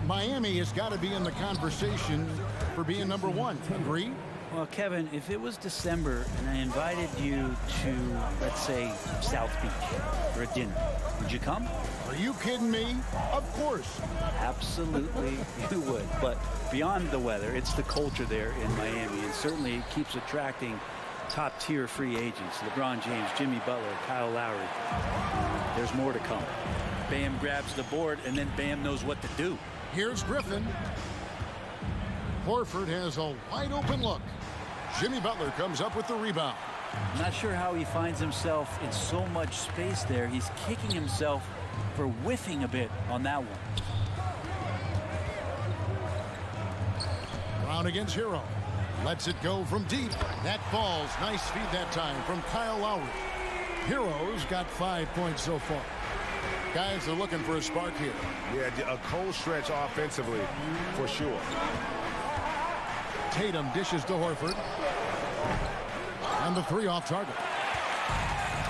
Miami has got to be in the conversation for being number one. Agree? Well, Kevin, if it was December and I invited you to, let's say, South Beach for a dinner, would you come? Are you kidding me? Of course. Absolutely, you would. But beyond the weather, it's the culture there in Miami, and certainly it keeps attracting top-tier free agents. LeBron James, Jimmy Butler, Kyle Lowry. There's more to come. Bam grabs the board, and then Bam knows what to do. Here's Griffin. Horford has a wide-open look. Jimmy Butler comes up with the rebound. I'm not sure how he finds himself in so much space there. He's kicking himself for whiffing a bit on that one. Brown against Hero. Lets it go from deep. That falls. Nice feed that time from Kyle Lowry. Hero's got 5 points so far. Guys are looking for a spark here. Yeah, a cold stretch offensively for sure. Tatum dishes to Horford. And the three off target.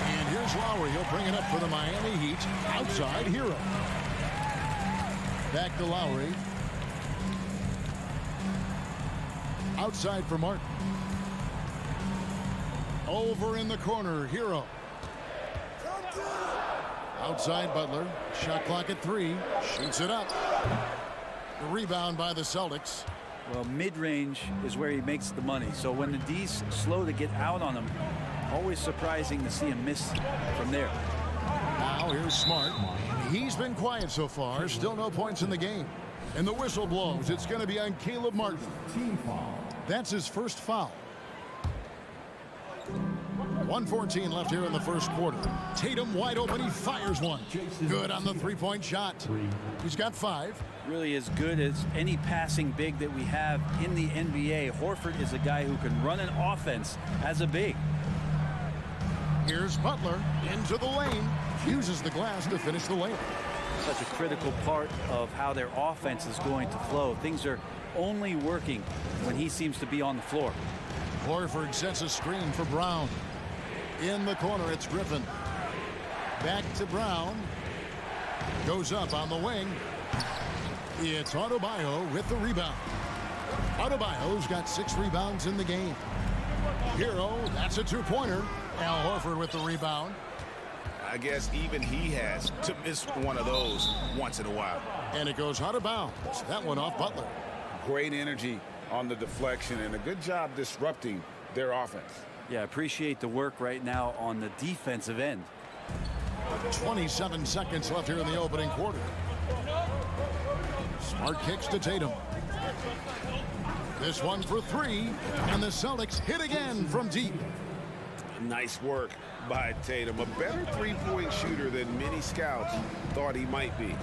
And here's Lowry. He'll bring it up for the Miami Heat. Outside, Hero. Back to Lowry. Outside for Martin. Over in the corner, Hero. Outside Butler. Shot clock at 3. Shoots it up. The rebound by the Celtics. Well, mid-range is where he makes the money. So when the D's slow to get out on him, always surprising to see him miss from there. Now here's Smart. He's been quiet so far. Still no points in the game. And the whistle blows. It's going to be on Caleb Martin. That's his first foul. 1:14 left here in the first quarter. Tatum wide open. He fires one. Good on the three-point shot. He's got 5. Really as good as any passing big that we have in the NBA. Horford is a guy who can run an offense as a big. Here's Butler into the lane. Uses the glass to finish the layup. Such a critical part of how their offense is going to flow. Things are only working when he seems to be on the floor. Horford sets a screen for Brown. In the corner, it's Griffin. Back to Brown. Goes up on the wing. It's Adebayo with the rebound. Adebayo's got 6 rebounds in the game. Hero, that's a 2-pointer. Al Horford with the rebound. I guess even he has to miss one of those once in a while. And it goes out of bounds. That one off Butler. Great energy on the deflection and a good job disrupting their offense. Yeah, appreciate the work right now on the defensive end. 27 seconds left here in the opening quarter. Smart kicks to Tatum. This one for 3, and the Celtics hit again from deep. Nice work by Tatum. A better three-point shooter than many scouts thought he might be.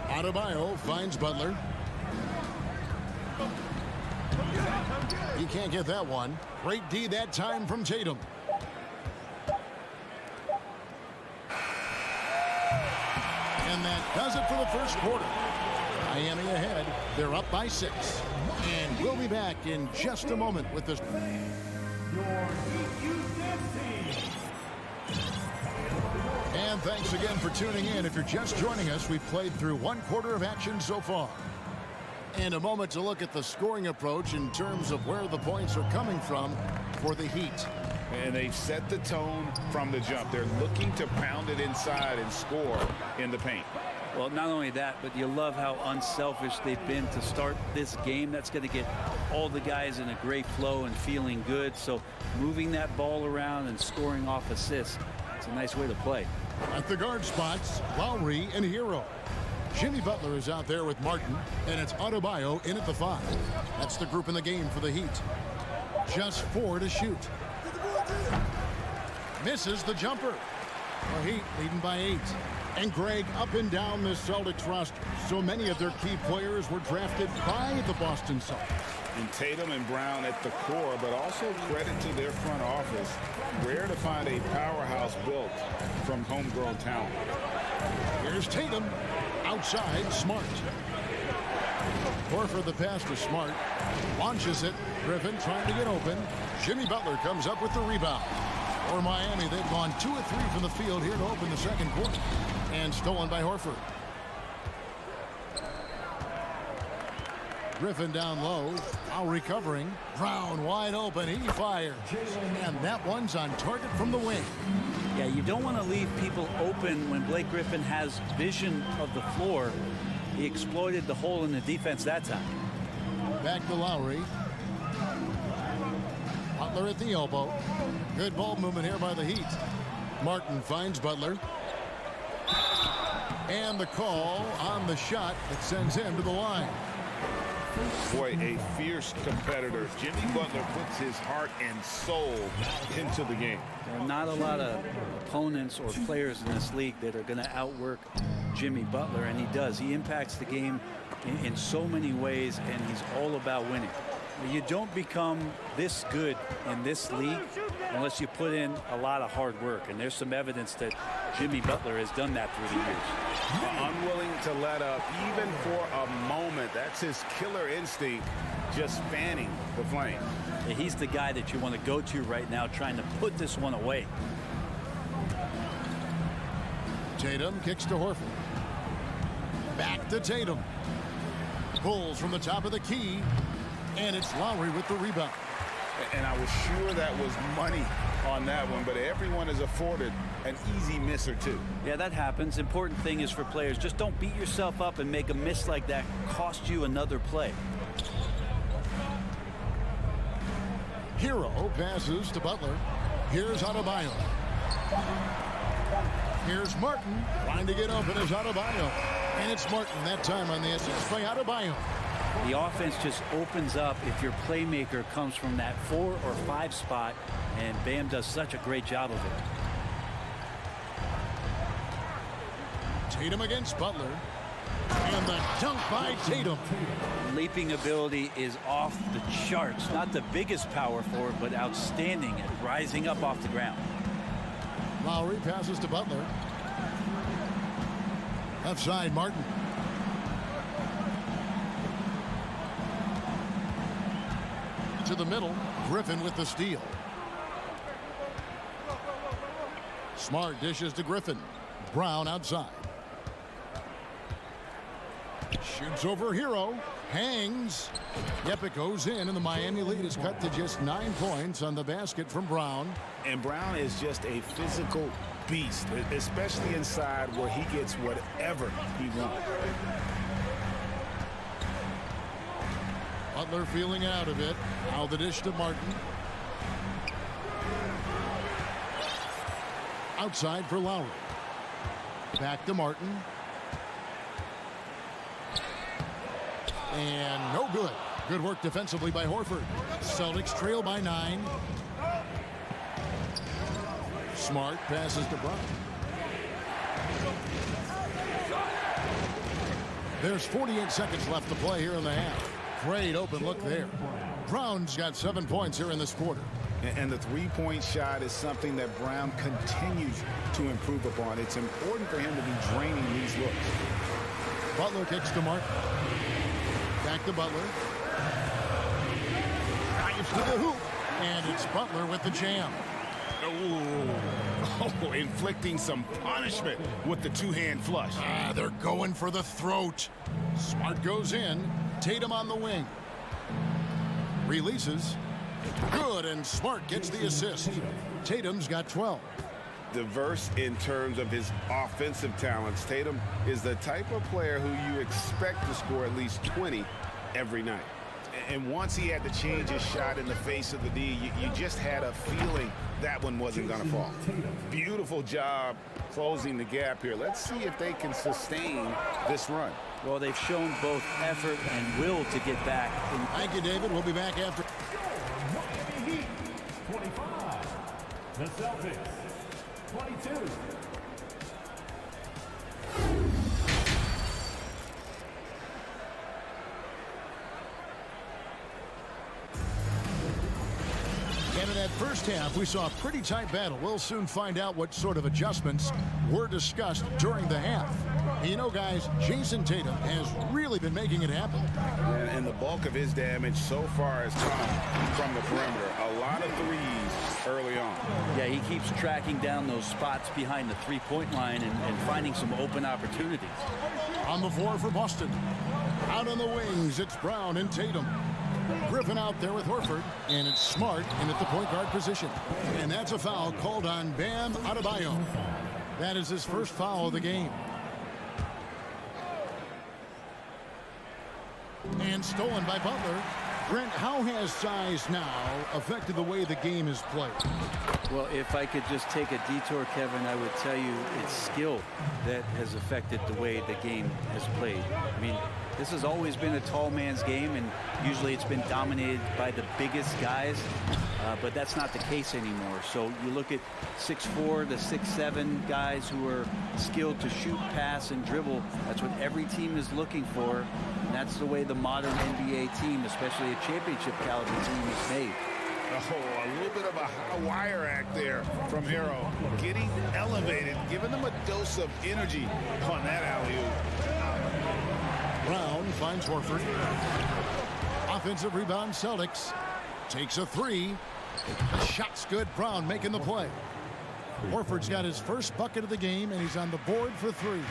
Adebayo finds Butler. He can't get that one. Great D that time from Tatum. And that does it for the first quarter. Miami ahead. They're up by 6. And we'll be back in just a moment with this. And thanks again for tuning in. If you're just joining us, we've played through 1 quarter of action so far. And a moment to look at the scoring approach in terms of where the points are coming from for the Heat. And they've set the tone from the jump. They're looking to pound it inside and score in the paint. Well, not only that, but you love how unselfish they've been to start this game. That's going to get all the guys in a great flow and feeling good. So moving that ball around and scoring off assists, it's a nice way to play. At the guard spots, Lowry and Hero. Jimmy Butler is out there with Martin, and it's Adebayo in at the 5. That's the group in the game for the Heat. Just 4 to shoot. Misses the jumper. The Heat leading by 8. And Greg, up and down the Celtics roster, so many of their key players were drafted by the Boston Celtics. And Tatum and Brown at the core, but also credit to their front office. Rare to find a powerhouse built from homegrown talent. Here's Tatum. Outside, Smart. Horford the pass to Smart. Launches it. Griffin trying to get open. Jimmy Butler comes up with the rebound. For Miami, they've gone 2 of 3 from the field here to open the second quarter. And stolen by Horford. Griffin down low. Now recovering. Brown wide open. He fires. And that one's on target from the wing. Yeah, you don't want to leave people open when Blake Griffin has vision of the floor. He exploited the hole in the defense that time. Back to Lowry. Butler at the elbow. Good ball movement here by the Heat. Martin finds Butler. And the call on the shot that sends him to the line. Boy, a fierce competitor. Jimmy Butler puts his heart and soul into the game. There are not a lot of opponents or players in this league that are going to outwork Jimmy Butler, and he does. He impacts the game in so many ways, and he's all about winning. You don't become this good in this league unless you put in a lot of hard work, and there's some evidence that Jimmy Butler has done that through the years. Unwilling to let up even for a moment. That's his killer instinct, just fanning the flame. Yeah, he's the guy that you want to go to right now, trying to put this one away. Tatum kicks to Horford. Back to Tatum. Pulls from the top of the key. And it's Lowry with the rebound. And I was sure that was money on that one, but everyone is afforded an easy miss or two. Yeah, that happens. Important thing is for players, just don't beat yourself up and make a miss like that cost you another play. Hero passes to Butler. Here's Adebayo. Here's Martin trying to get open as Adebayo. And it's Martin that time on the assist by Adebayo. The offense just opens up if your playmaker comes from that 4 or 5 spot, and Bam does such a great job of it. Tatum against Butler. And the dunk by Tatum. Leaping ability is off the charts. Not the biggest power forward, but outstanding at rising up off the ground. Lowry passes to Butler. Left side, Martin. To the middle, Griffin with the steal. Smart dishes to Griffin. Brown outside. Shoots over Hero. Hangs. Yep, it goes in, and the Miami lead is cut to just 9 points on the basket from Brown. And Brown is just a physical beast, especially inside where he gets whatever he wants. Butler feeling out of it. Now the dish to Martin. Outside for Lowry. Back to Martin. And no good. Good work defensively by Horford. Celtics trail by 9. Smart passes to Brown. There's 48 seconds left to play here in the half. Great open look there. Brown's got 7 points here in this quarter. And the three-point shot is something that Brown continues to improve upon. It's important for him to be draining these looks. Butler kicks to Martin. Back to Butler. Drives to the hoop. And it's Butler with the jam. Oh, inflicting some punishment with the two-hand flush. They're going for the throat. Smart goes in. Tatum on the wing. Releases. Good, and Smart gets the assist. Tatum's got 12. Diverse in terms of his offensive talents. Tatum is the type of player who you expect to score at least 20 every night. And once he had to change his shot in the face of the D, you just had a feeling that one wasn't going to fall. Beautiful job closing the gap here. Let's see if they can sustain this run. Well, they've shown both effort and will to get back. Thank you, David. We'll be back after. 25. The Celtics, 22. And in that first half, we saw a pretty tight battle. We'll soon find out what sort of adjustments were discussed during the half. And you know, guys, Jason Tatum has really been making it happen. And the bulk of his damage so far has come from the perimeter. A lot of threes early on. Yeah, he keeps tracking down those spots behind the three-point line and finding some open opportunities. On the floor for Boston. Out on the wings, it's Brown and Tatum. Griffin out there with Horford, and it's Smart in at the point guard position. And that's a foul called on Bam Adebayo. That is his first foul of the game. And stolen by Butler. Brent, how has size now affected the way the game is played? Well, if I could just take a detour, Kevin, I would tell you it's skill that has affected the way the game has played. I mean, this has always been a tall man's game, and usually it's been dominated by the biggest guys, but that's not the case anymore. So you look at 6'4" to 6'7" guys who are skilled to shoot, pass, and dribble. That's what every team is looking for, and that's the way the modern NBA team, especially a championship caliber team, is made. Oh, a little bit of a high wire act there from Hero. Getting elevated, giving them a dose of energy on that alley-oop. Brown finds Horford. Offensive rebound, Celtics. Takes a three. The shot's good. Brown making the play. Horford's got his first bucket of the game, and he's on the board for three.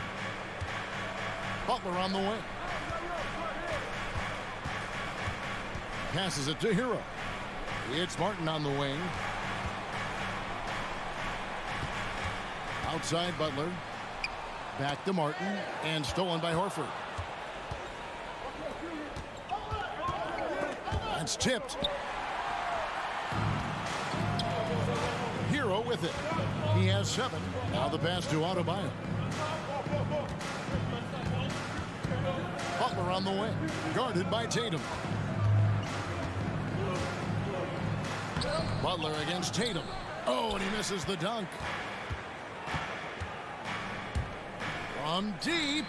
Butler on the way. Passes it to Hero. It's Martin on the wing. Outside Butler. Back to Martin, and stolen by Horford. It's tipped. Hero with it. He has 7. Now the pass to Adebayo. Butler Butler on the wing, guarded by Tatum. Butler against Tatum. Oh, and he misses the dunk. From deep.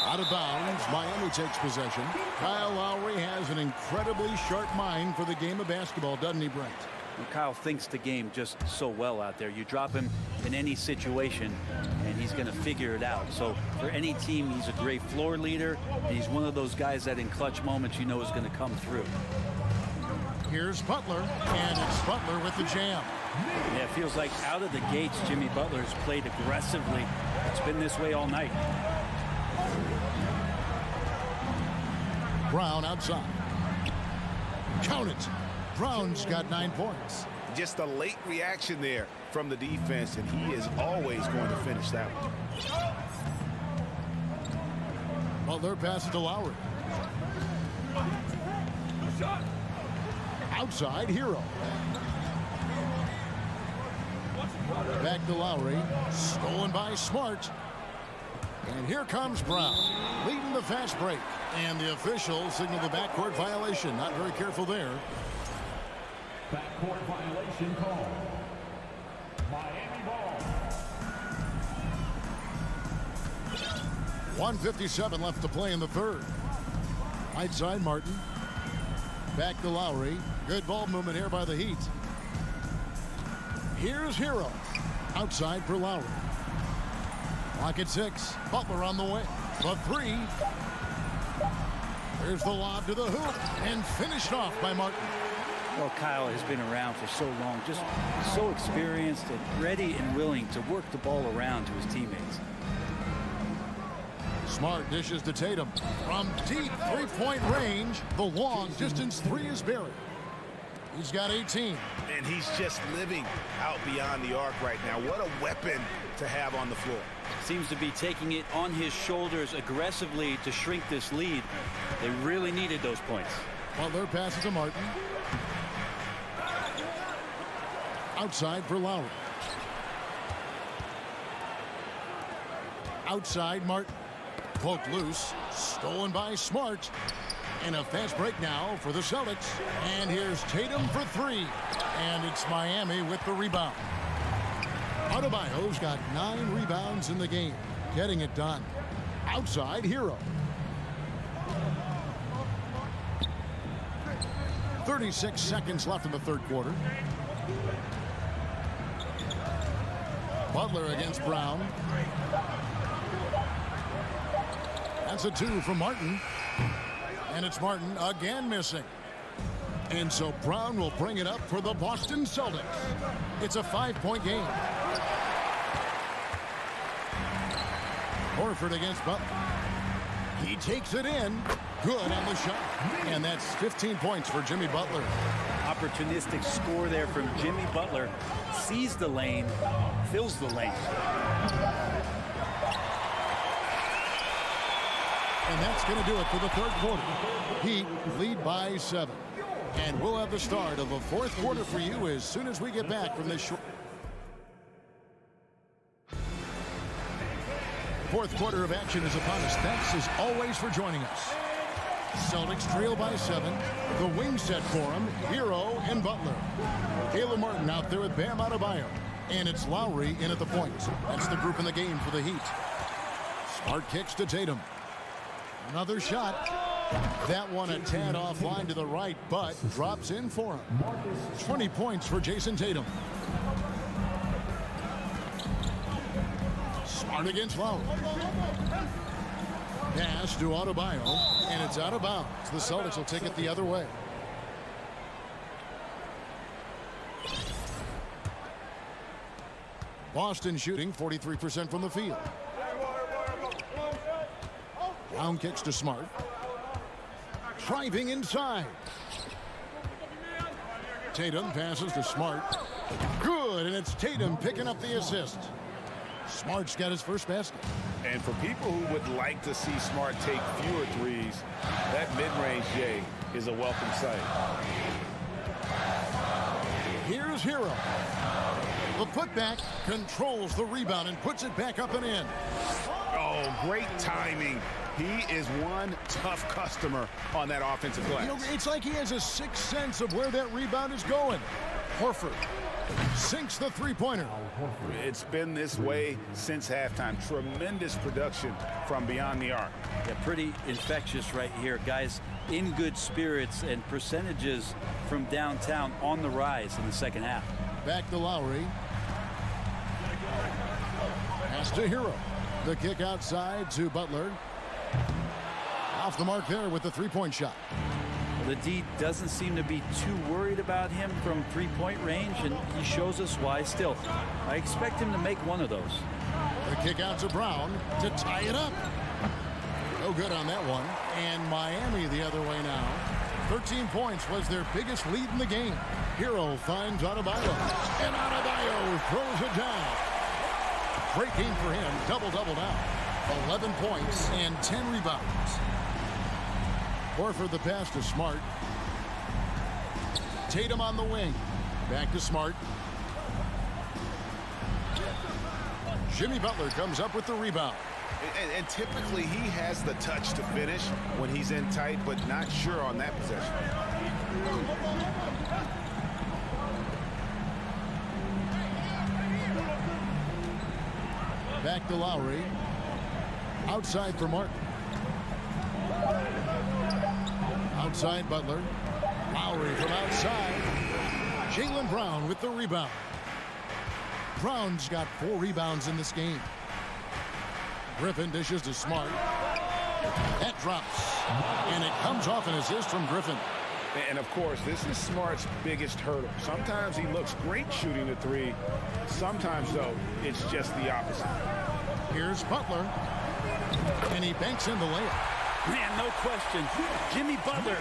Out of bounds, Miami takes possession. Kyle Lowry has an incredibly sharp mind for the game of basketball, doesn't he, Brent? Well, Kyle thinks the game just so well out there. You drop him in any situation, and he's going to figure it out. So for any team, he's a great floor leader. And he's one of those guys that in clutch moments you know is going to come through. Here's Butler, and it's Butler with the jam. Yeah, it feels like out of the gates, Jimmy Butler has played aggressively. It's been this way all night. Brown outside. Count it. Brown's got 9 points. Just a late reaction there from the defense, and he is always going to finish that one. Butler passes to Lowry. Outside, Hero. Back to Lowry. Stolen by Smart. And here comes Brown, leading the fast break. And the official signaled the backcourt violation. Not very careful there. Backcourt violation call. Miami ball. 1:57 left to play in the third. Right side, Martin. Back to Lowry. Good ball movement here by the Heat. Here's Hero. Outside for Lowry. Clock at 6. Butler on the way. The three. There's the lob to the hoop. And finished off by Martin. Well, Kyle has been around for so long, just so experienced and ready and willing to work the ball around to his teammates. Smart dishes to Tatum. From deep three-point range, the long distance three is buried. He's got 18. And he's just living out beyond the arc right now. What a weapon to have on the floor. Seems to be taking it on his shoulders aggressively to shrink this lead. They really needed those points. Butler passes to Martin. Outside for Lowry. Outside, Martin. Poked loose. Stolen by Smart. And a fast break now for the Celtics. And here's Tatum for three. And it's Miami with the rebound. Adebayo's got 9 rebounds in the game. Getting it done. Outside, Hero. 36 seconds left in the third quarter. Butler against Brown. That's a 2 from Martin. And it's Martin again missing. And so Brown will bring it up for the Boston Celtics. It's a 5-point game. Horford against Butler. He takes it in. Good on the shot. And that's 15 points for Jimmy Butler. Opportunistic score there from Jimmy Butler. Sees the lane, fills the lane. And that's going to do it for the third quarter. Heat lead by 7. And we'll have the start of the fourth quarter for you as soon as we get back from this short. Fourth quarter of action is upon us. Thanks as always for joining us. Celtics trail by 7. The wing set for him, Hero and Butler. Caleb Martin out there with Bam Adebayo. And it's Lowry in at the point. That's the group in the game for the Heat. Smart kicks to Tatum. Another shot. That one a tad offline to the right, but drops in for him. 20 points for Jason Tatum. Smart against Lowry. Pass to Adebayo, and it's out of bounds. The Celtics will take it the other way. Boston shooting 43% from the field. Brown kicks to Smart. Driving inside. Tatum passes to Smart. Good, and it's Tatum picking up the assist. Smart's got his first basket. And for people who would like to see Smart take fewer threes, that mid-range J is a welcome sight. Here's Hero. The putback controls the rebound and puts it back up and in. Oh, great timing. He is one tough customer on that offensive glass. You know, it's like he has a sixth sense of where that rebound is going. Horford sinks the three-pointer. It's been this way since halftime. Tremendous production from beyond the arc. Yeah, pretty infectious right here. Guys in good spirits, and percentages from downtown on the rise in the second half. Back to Lowry. Pass to Hero. The kick outside to Butler. Off the mark there with the three-point shot. The D doesn't seem to be too worried about him from three-point range, and he shows us why still. I expect him to make one of those. The kick out to Brown to tie it up. No good on that one. And Miami the other way now. 13 points was their biggest lead in the game. Hero finds Adebayo. And Adebayo throws it down. Great game for him. Double-double now. 11 points and 10 rebounds. Horford the pass to Smart. Tatum on the wing. Back to Smart. Jimmy Butler comes up with the rebound. And typically he has the touch to finish when he's in tight, but not sure on that possession. Back to Lowry. Outside for Martin. Outside Butler. Lowry from outside. Jaylen Brown with the rebound. Brown's got 4 rebounds in this game. Griffin dishes to Smart. That drops. And it comes off an assist from Griffin. And of course, this is Smart's biggest hurdle. Sometimes he looks great shooting the three. Sometimes, though, it's just the opposite. Here's Butler. And he banks in the layup. Man, no question. Jimmy Butler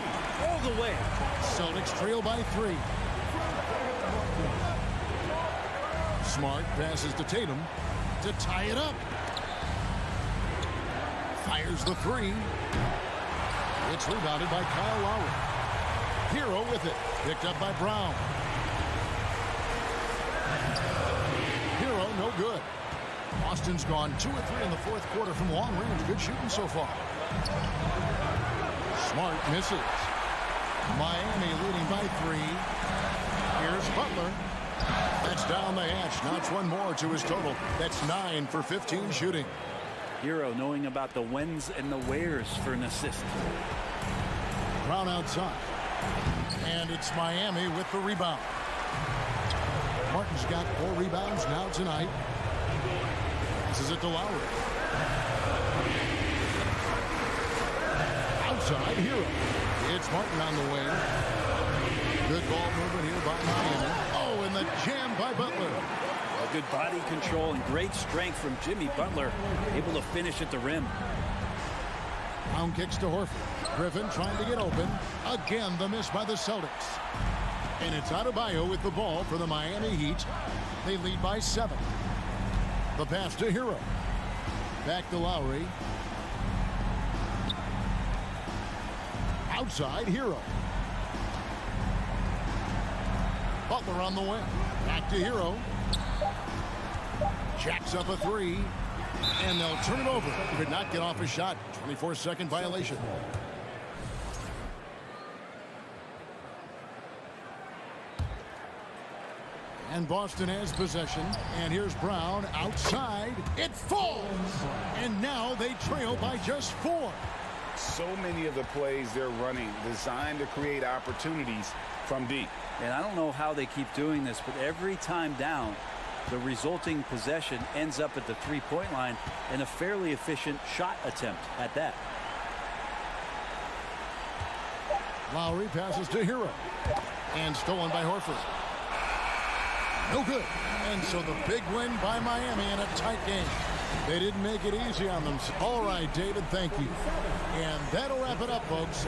all the way. Celtics trail by 3. Smart passes to Tatum to tie it up. Fires the 3. It's rebounded by Kyle Lowry. Hero with it. Picked up by Brown. Hero no good. Boston's gone 2 of 3 in the fourth quarter from long range. Good shooting so far. Smart misses. Miami leading by 3. Here's Butler. That's down the hatch. Knocks one more to his total. That's 9 for 15 shooting. Hero knowing about the whens and the wheres for an assist. Brown outside. And it's Miami with the rebound. Martin's got 4 rebounds now tonight. Passes it to Lowry. Outside, Hero. It's Martin on the wing. Good ball movement here by Miami. Oh, and the jam by Butler. Good body control and great strength from Jimmy Butler. Able to finish at the rim. Brown kicks to Horford. Griffin trying to get open. Again, the miss by the Celtics. And it's Adebayo with the ball for the Miami Heat. They lead by 7. The pass to Hero. Back to Lowry. Outside, Hero. Butler on the wing. Back to Hero. Jacks up a 3. And they'll turn it over. Could not get off a shot. 24-second violation. And Boston has possession. And here's Brown outside. It falls. And now they trail by just 4. So many of the plays they're running designed to create opportunities from deep. And I don't know how they keep doing this, but every time down, the resulting possession ends up at the three-point line and a fairly efficient shot attempt at that. Lowry passes to Hero. And stolen by Horford. No good. And so the big win by Miami in a tight game. They didn't make it easy on them. All right, David, thank you. And that'll wrap it up, folks.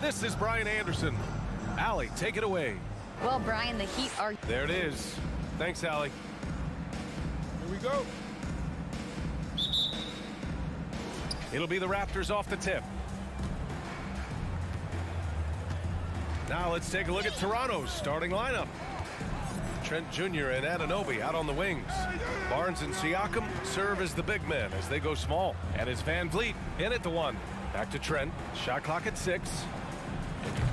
This is Brian Anderson. Allie, take it away. Well, Brian, the Heat are... There it is. Thanks, Allie. Here we go. It'll be the Raptors off the tip. Now let's take a look at Toronto's starting lineup. Trent Jr. and Anunoby out on the wings. Barnes and Siakam serve as the big men as they go small. And it's Van Vliet in at the 1. Back to Trent. Shot clock at 6.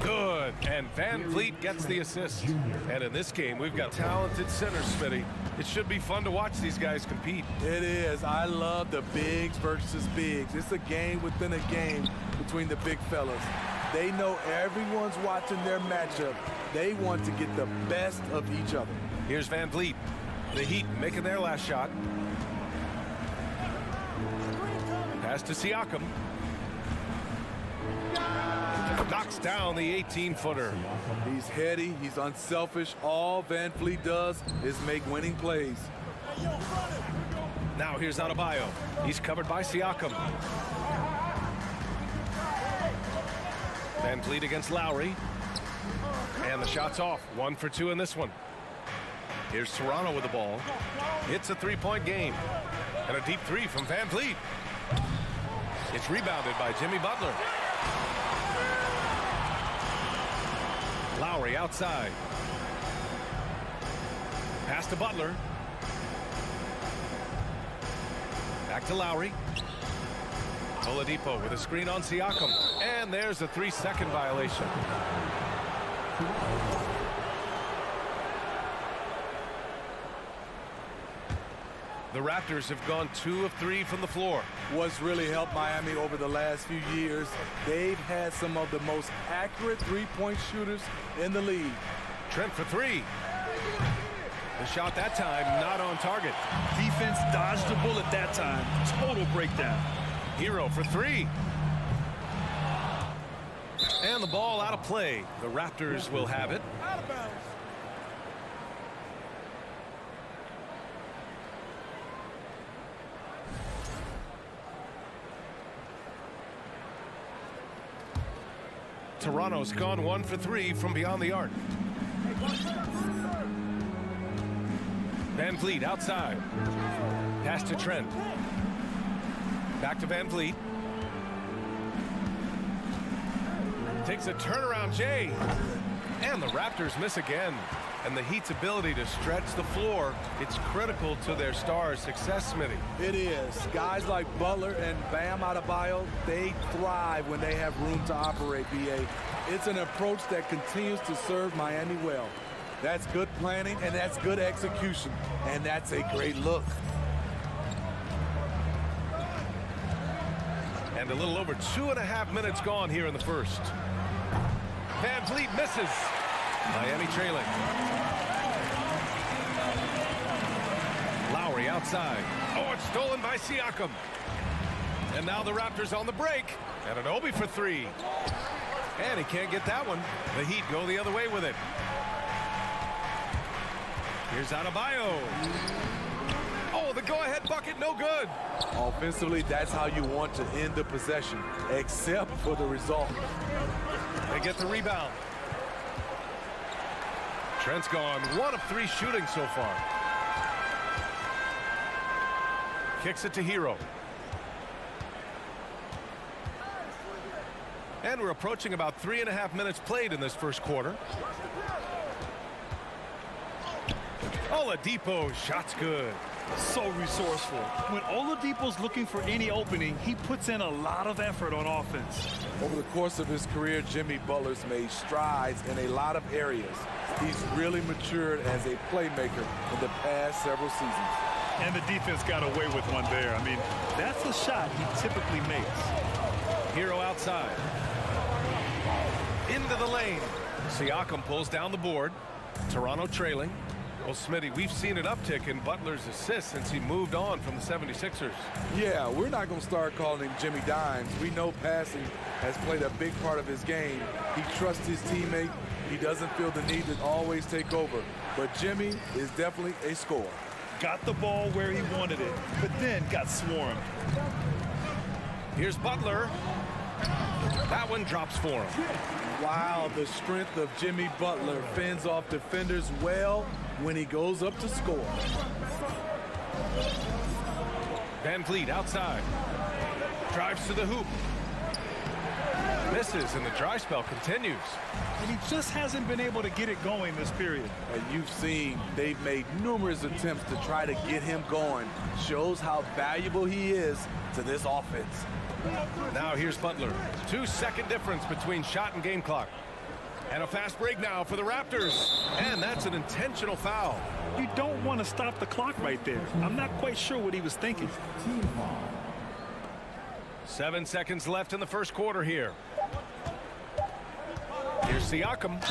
Good. And Van Vliet gets the assist. And in this game, we've got talented centers, Smitty. It should be fun to watch these guys compete. It is. I love the bigs versus bigs. It's a game within a game between the big fellas. They know everyone's watching their matchup. They want to get the best of each other. Here's Van Vliet. The Heat making their last shot. Pass to Siakam. Knocks down the 18-footer. He's heady. He's unselfish. All Van Vliet does is make winning plays. Now here's Adebayo. He's covered by Siakam. Van Vliet against Lowry. And the shot's off. 1 for 2 in this one. Here's Toronto with the ball. It's a 3-point game. And a deep 3 from Van Vliet. It's rebounded by Jimmy Butler. Lowry outside. Pass to Butler. Back to Lowry. Oladipo with a screen on Siakam. And there's a 3-second violation. The Raptors have gone 2 of 3 from the floor. What's really helped Miami over the last few years, they've had some of the most accurate three-point shooters in the league. Trent for 3. The shot that time not on target. Defense dodged the bullet that time. Total breakdown. Hero for 3. And the ball out of play. The Raptors will have it. Out of bounds. Toronto's gone 1 for 3 from beyond the arc. Van Vliet outside. Pass to Trent. Back to Van Vliet. Takes a turnaround Jay. And the Raptors miss again. And the Heat's ability to stretch the floor, it's critical to their stars' success, Smitty. It is. Guys like Butler and Bam Adebayo, they thrive when they have room to operate, BA. It's an approach that continues to serve Miami well. That's good planning, and that's good execution. And that's a great look. And a little over 2.5 minutes gone here in the first. Van Vliet misses. Miami trailing. Lowry outside. Oh, it's stolen by Siakam. And now the Raptors on the break. And Anunoby for 3. And he can't get that one. The Heat go the other way with it. Here's Adebayo. Oh, the go-ahead bucket, no good. Offensively, that's how you want to end the possession, except for the result. They get the rebound. Trent's gone 1 of 3 shooting so far. Kicks it to Hero. And we're approaching about 3.5 minutes played in this first quarter. Oladipo, shot's good. So resourceful. When Oladipo's looking for any opening, he puts in a lot of effort on offense. Over the course of his career, Jimmy Butler's made strides in a lot of areas. He's really matured as a playmaker in the past several seasons. And the defense got away with one there. I mean, that's a shot he typically makes. Hero outside. Into the lane. Siakam pulls down the board. Toronto trailing. Well, Smitty, we've seen an uptick in Butler's assists since he moved on from the 76ers. Yeah, we're not going to start calling him Jimmy Dimes. We know passing has played a big part of his game. He trusts his teammate. He doesn't feel the need to always take over. But Jimmy is definitely a scorer. Got the ball where he wanted it, but then got swarmed. Here's Butler. That one drops for him. Wow, the strength of Jimmy Butler fends off defenders well when he goes up to score. Van Vliet outside. Drives to the hoop. Misses, and the dry spell continues. And he just hasn't been able to get it going this period. And you've seen they've made numerous attempts to try to get him going. Shows how valuable he is to this offense. Now here's Butler. 2-second difference between shot and game clock. And a fast break now for the Raptors. And that's an intentional foul. You don't want to stop the clock right there. I'm not quite sure what he was thinking. 7 seconds left in the first quarter here. Here's Siakam.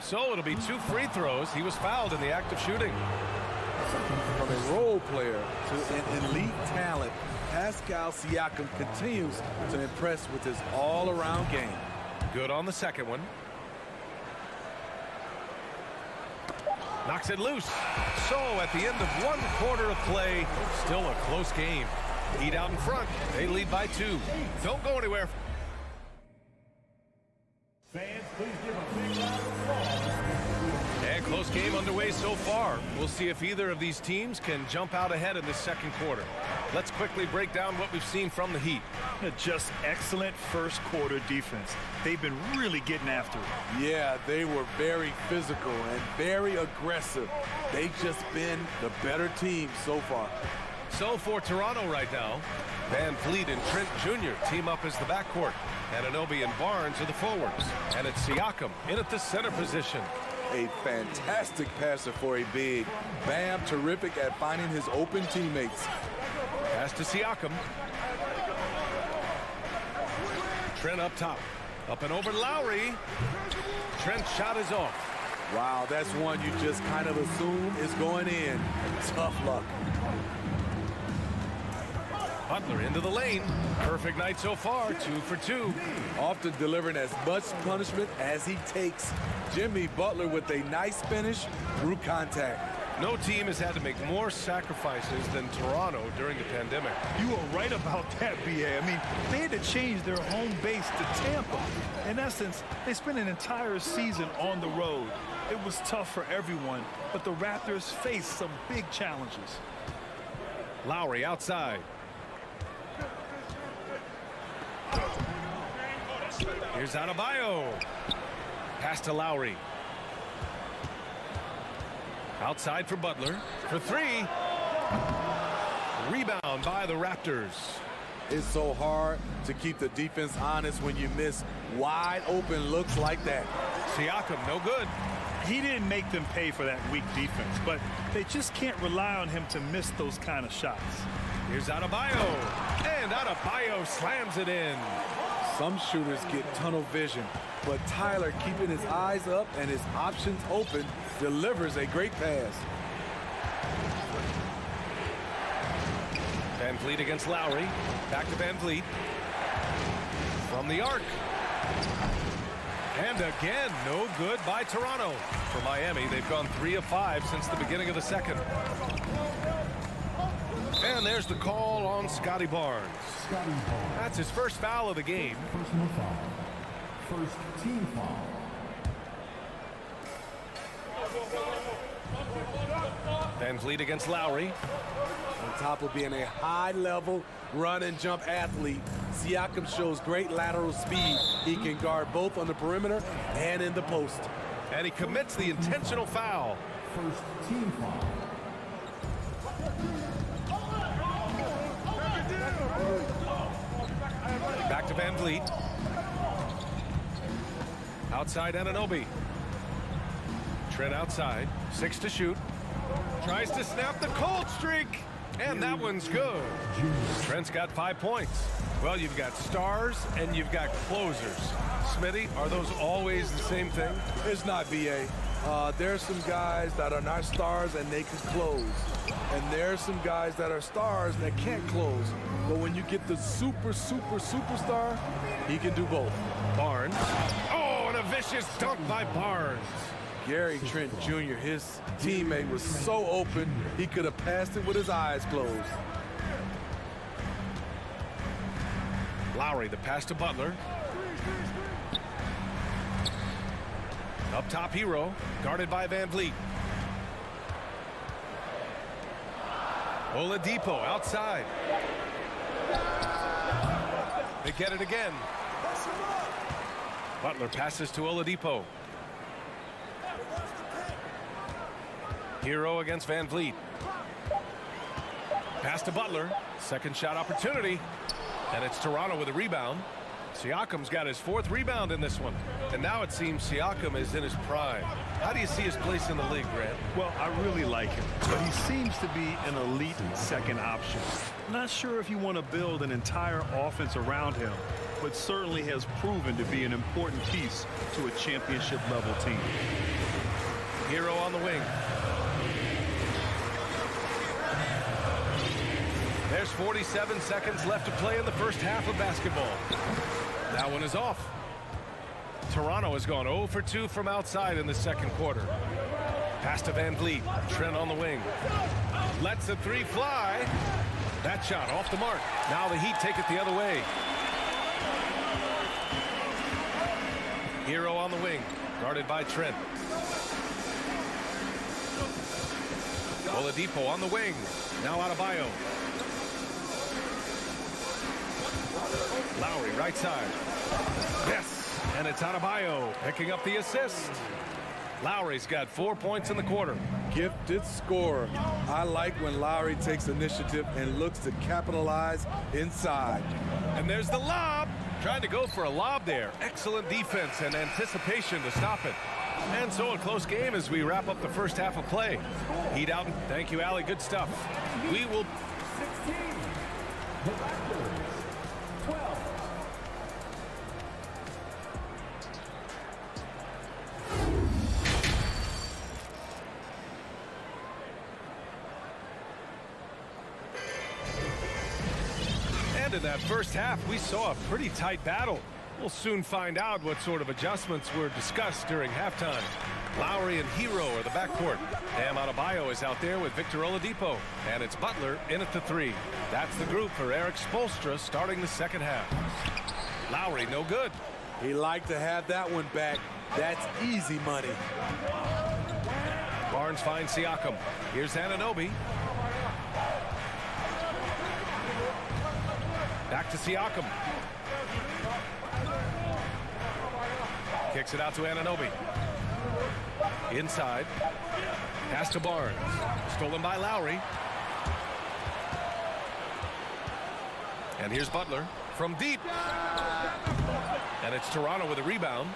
So it'll be 2 free throws. He was fouled in the act of shooting. From a role player to an elite talent, Pascal Siakam continues to impress with his all-around game. Good on the second one. Knocks it loose. So at the end of 1 quarter of play, still a close game. Heat out in front. They lead by 2. Don't go anywhere. Fans, please give a big round of applause. And close game underway so far. We'll see if either of these teams can jump out ahead in this second quarter. Let's quickly break down what we've seen from the Heat. Just excellent first quarter defense. They've been really getting after it. Yeah, they were very physical and very aggressive. They've just been the better team so far. So for Toronto right now, Van Vliet and Trent Jr. team up as the backcourt. Anunoby and Barnes are the forwards. And it's Siakam in at the center position. A fantastic passer for a big. Bam, terrific at finding his open teammates. Pass to Siakam. Trent up top. Up and over Lowry. Trent's shot is off. Wow, that's one you just kind of assume is going in. Tough luck. Butler into the lane. Perfect night so far, 2 for 2. Often delivering as much punishment as he takes. Jimmy Butler with a nice finish through contact. No team has had to make more sacrifices than Toronto during the pandemic. You are right about that, B.A. I mean, they had to change their home base to Tampa. In essence, they spent an entire season on the road. It was tough for everyone, but the Raptors faced some big challenges. Lowry outside. Here's Adebayo. Pass to Lowry. Outside for Butler. For 3. Rebound by the Raptors. It's so hard to keep the defense honest when you miss wide open looks like that. Siakam, no good. He didn't make them pay for that weak defense, but they just can't rely on him to miss those kind of shots. Here's Adebayo. And Adebayo slams it in. Some shooters get tunnel vision, but Tyler, keeping his eyes up and his options open, delivers a great pass. Van Vliet against Lowry. Back to Van Vliet. From the arc. And again, no good by Toronto. For Miami, they've gone 3 of 5 since the beginning of the second. And there's the call on Scotty Barnes. That's his first foul of the game. Personal foul. First team foul. Van Vliet against Lowry. On top of being a high-level run and jump athlete, Siakam shows great lateral speed. He can guard both on the perimeter and in the post. And he commits the intentional foul. First team foul. Back to Van Vliet. Outside Anunoby. Trent outside. 6 to shoot. Tries to snap the cold streak. And that one's good. Trent's got 5 points. Well, you've got stars and you've got closers. Smitty, are those always the same thing? It's not, B.A. There's some guys that are not stars and they can close. And there's some guys that are stars that can't close. But when you get the superstar, he can do both. Barnes. Oh, and a vicious dunk by Barnes. Gary Trent Jr., his teammate, was so open, he could have passed it with his eyes closed. Lowry, the pass to Butler. Up top, Hero, guarded by Van Vliet. Oladipo outside. They get it again. Butler passes to Oladipo. Hero against Van Vliet. Pass to Butler. Second shot opportunity. And it's Toronto with a rebound. Siakam's got his 4th rebound in this one. And now it seems Siakam is in his prime. How do you see his place in the league, Grant? Well, I really like him, but he seems to be an elite second option. Not sure if you want to build an entire offense around him, but certainly has proven to be an important piece to a championship level team. Hero on the wing. There's 47 seconds left to play in the first half of basketball. That one is off. Toronto has gone 0 for 2 from outside in the second quarter. Pass to Van Vliet. Trent on the wing. Lets the 3 fly. That shot off the mark. Now the Heat take it the other way. Hero on the wing. Guarded by Trent. Oladipo on the wing. Now Adebayo. Lowry right side. Yes, and it's Adebayo picking up the assist. Lowry's got 4 points in the quarter. Gifted scorer. I like when Lowry takes initiative and looks to capitalize inside. And there's the lob. Trying to go for a lob there. Excellent defense and anticipation to stop it. And so a close game as we wrap up the first half of play. Heat out. Thank you, Allie. Good stuff. We will... 16. The Raptors. 12. And in that first half, we saw a pretty tight battle. We'll soon find out what sort of adjustments were discussed during halftime. Lowry and Hero are the backcourt. Bam Adebayo is out there with Victor Oladipo. And it's Butler in at the 3. That's the group for Eric Spoelstra starting the second half. Lowry, no good. He liked to have that one back. That's easy money. Barnes finds Siakam. Here's Anunoby. Back to Siakam. Kicks it out to Anunoby. Inside. Pass to Barnes. Stolen by Lowry. And here's Butler from deep. And it's Toronto with a rebound.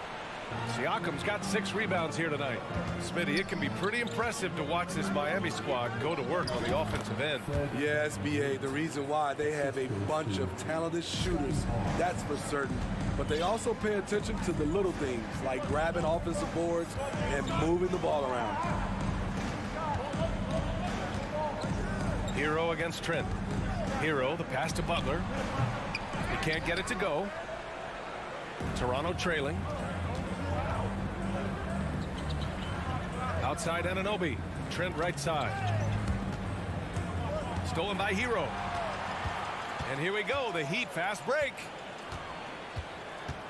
Siakam's got 6 rebounds here tonight. Smitty, it can be pretty impressive to watch this Miami squad go to work on the offensive end. Yeah, SBA, the reason why they have a bunch of talented shooters, that's for certain. But they also pay attention to the little things, like grabbing offensive boards and moving the ball around. Hero against Trent. Hero, the pass to Butler. He can't get it to go. Toronto trailing. Outside Anunoby. Trent right side. Stolen by Hero. And here we go. The Heat fast break.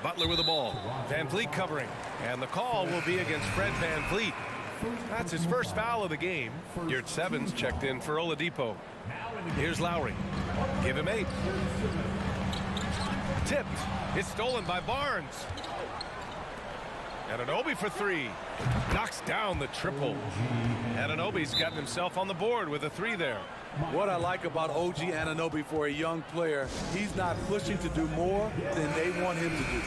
Butler with the ball. Van Vliet covering. And the call will be against Fred Van Vliet. That's his first foul of the game. Yurt Sevens checked in for Oladipo. Here's Lowry. Give him 8. Tipped. It's stolen by Barnes. Anunoby for 3. Knocks down the triple. Anunoby's gotten himself on the board with a 3 there. What I like about OG Anunoby for a young player, he's not pushing to do more than they want him to do.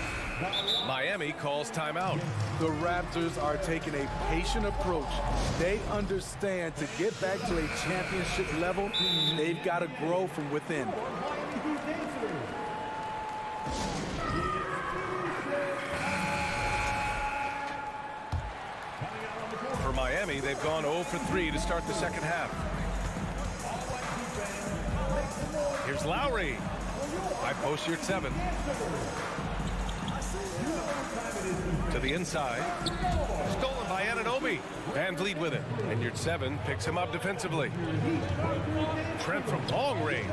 Miami calls timeout. The Raptors are taking a patient approach. They understand to get back to a championship level, they've got to grow from within. For Miami, they've gone 0 for 3 to start the second half. Here's Lowry. High post Yurt 7. To the inside. Stolen by Anunoby. Van Vliet with it. And Yurt 7 picks him up defensively. Trent from long range.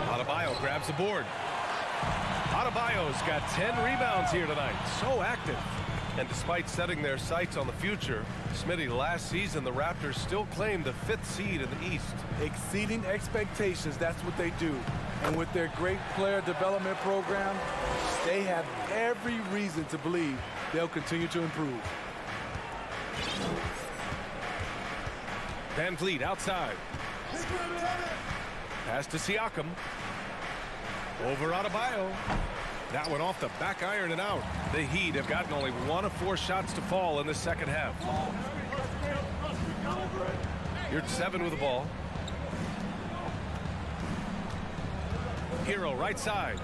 Adebayo grabs the board. Adebayo's got 10 rebounds here tonight. So active. And despite setting their sights on the future, Smitty, last season the Raptors still claimed the 5th seed in the East. Exceeding expectations, that's what they do. And with their great player development program, they have every reason to believe they'll continue to improve. Van Vliet outside. Pass to Siakam. Over Adebayo. That one off the back iron and out. The Heat have gotten only 1 of 4 shots to fall in the second half. You're at 7 with the ball. Hero right side.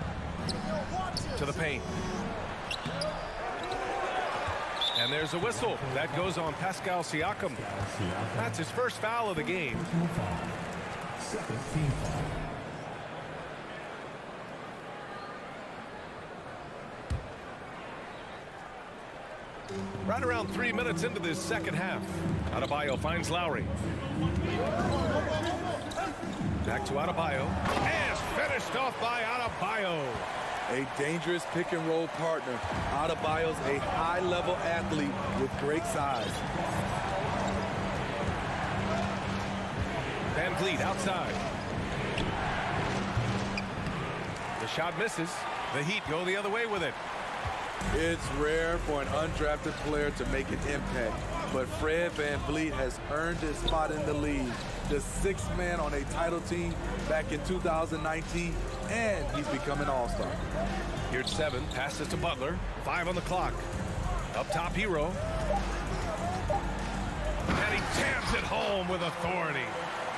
To the paint. And there's a whistle. That goes on Pascal Siakam. That's his first foul of the game. Second team foul. Right around 3 minutes into this second half. Adebayo finds Lowry. Back to Adebayo. And finished off by Adebayo. A dangerous pick-and-roll partner. Adebayo's a high-level athlete with great size. Van Vliet outside. The shot misses. The Heat go the other way with it. It's rare for an undrafted player to make an impact, but Fred Van Vliet has earned his spot in the league. The 6th man on a title team back in 2019, and he's become an all-star. Here's 7, passes to Butler, 5 on the clock. Up top, Hero. And he jams it home with authority.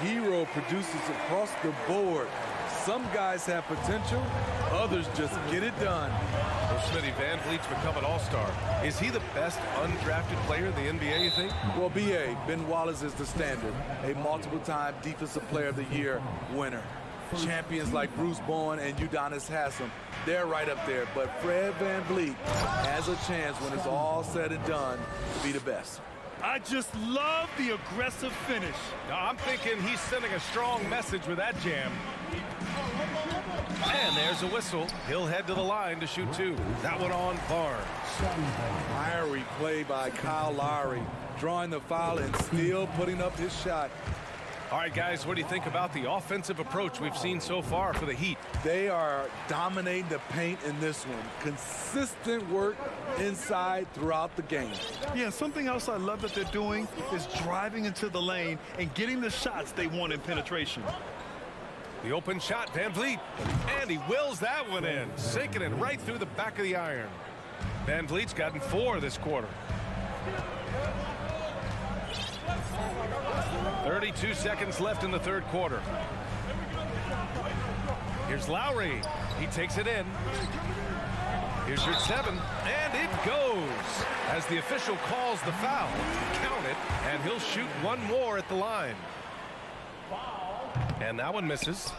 Hero produces across the board. Some guys have potential, others just get it done. Well, Smitty, Van Vliet's become an all-star. Is he the best undrafted player in the NBA, you think? Well, Ben Wallace is the standard. A multiple-time Defensive Player of the Year winner. Champions like Bruce Bowen and Udonis Haslem, they're right up there. But Fred Van Vliet has a chance when it's all said and done to be the best. I just love the aggressive finish. Now, I'm thinking he's sending a strong message with that jam. And there's a whistle. He'll head to the line to shoot 2. That one on Barnes. Fiery play by Kyle Lowry, drawing the foul and still putting up his shot. All right, guys, what do you think about the offensive approach we've seen so far for the Heat? They are dominating the paint in this one. Consistent work inside throughout the game. Yeah, something else I love that they're doing is driving into the lane and getting the shots they want in penetration. The open shot, Van Vliet. And he wills that one in, sinking it right through the back of the iron. Van Vliet's gotten 4 this quarter. 32 seconds left in the third quarter. Here's Lowry. He takes it in. Here's your 7, and it goes. As the official calls the foul, count it, and he'll shoot 1 more at the line. And that one misses.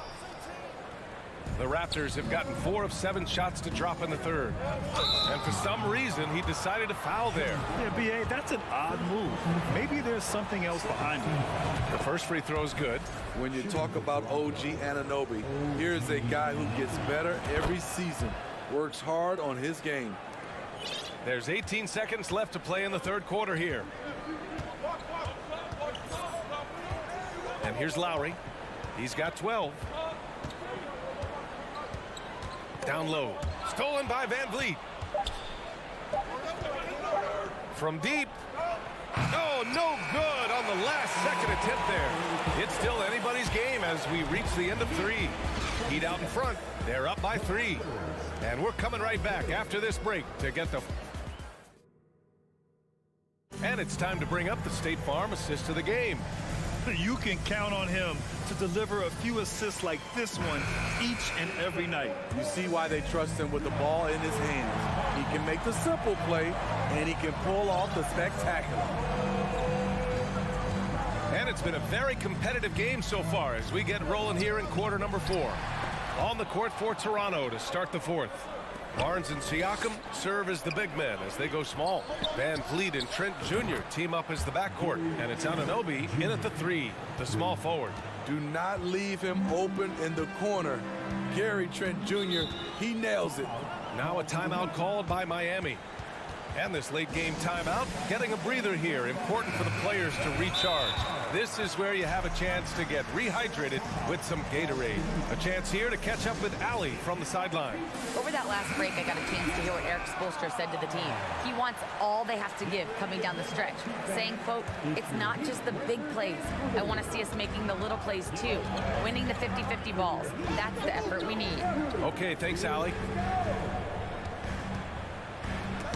The Raptors have gotten 4 of 7 shots to drop in the third. And for some reason, he decided to foul there. Yeah, B.A., that's an odd move. Maybe there's something else behind it. The first free throw is good. When you talk about OG Anunoby, here's a guy who gets better every season, works hard on his game. There's 18 seconds left to play in the third quarter here. And here's Lowry. He's got 12. Down low. Stolen by Van Vliet. From deep. Oh, no good on the last second attempt there. It's still anybody's game as we reach the end of 3. Heat out in front. They're up by 3. And we're coming right back after this break to get the... And it's time to bring up the State Farm assist of the game. You can count on him to deliver a few assists like this one each and every night. You see why they trust him with the ball in his hands. He can make the simple play, and he can pull off the spectacular. And it's been a very competitive game so far as we get rolling here in quarter number 4. On the court for Toronto to start the 4th. Barnes and Siakam serve as the big men as they go small. Van Vliet and Trent Jr. team up as the backcourt. And it's Anunoby in at the 3, the small forward. Do not leave him open in the corner. Gary Trent Jr., he nails it. Now a timeout called by Miami. And this late game timeout, getting a breather here. Important for the players to recharge. This is where you have a chance to get rehydrated with some Gatorade. A chance here to catch up with Allie from the sideline. Over that last break, I got a chance to hear what Eric Spoelstra said to the team. He wants all they have to give coming down the stretch, saying, quote, it's not just the big plays. I want to see us making the little plays too, winning the 50-50 balls. That's the effort we need. Okay, thanks, Allie.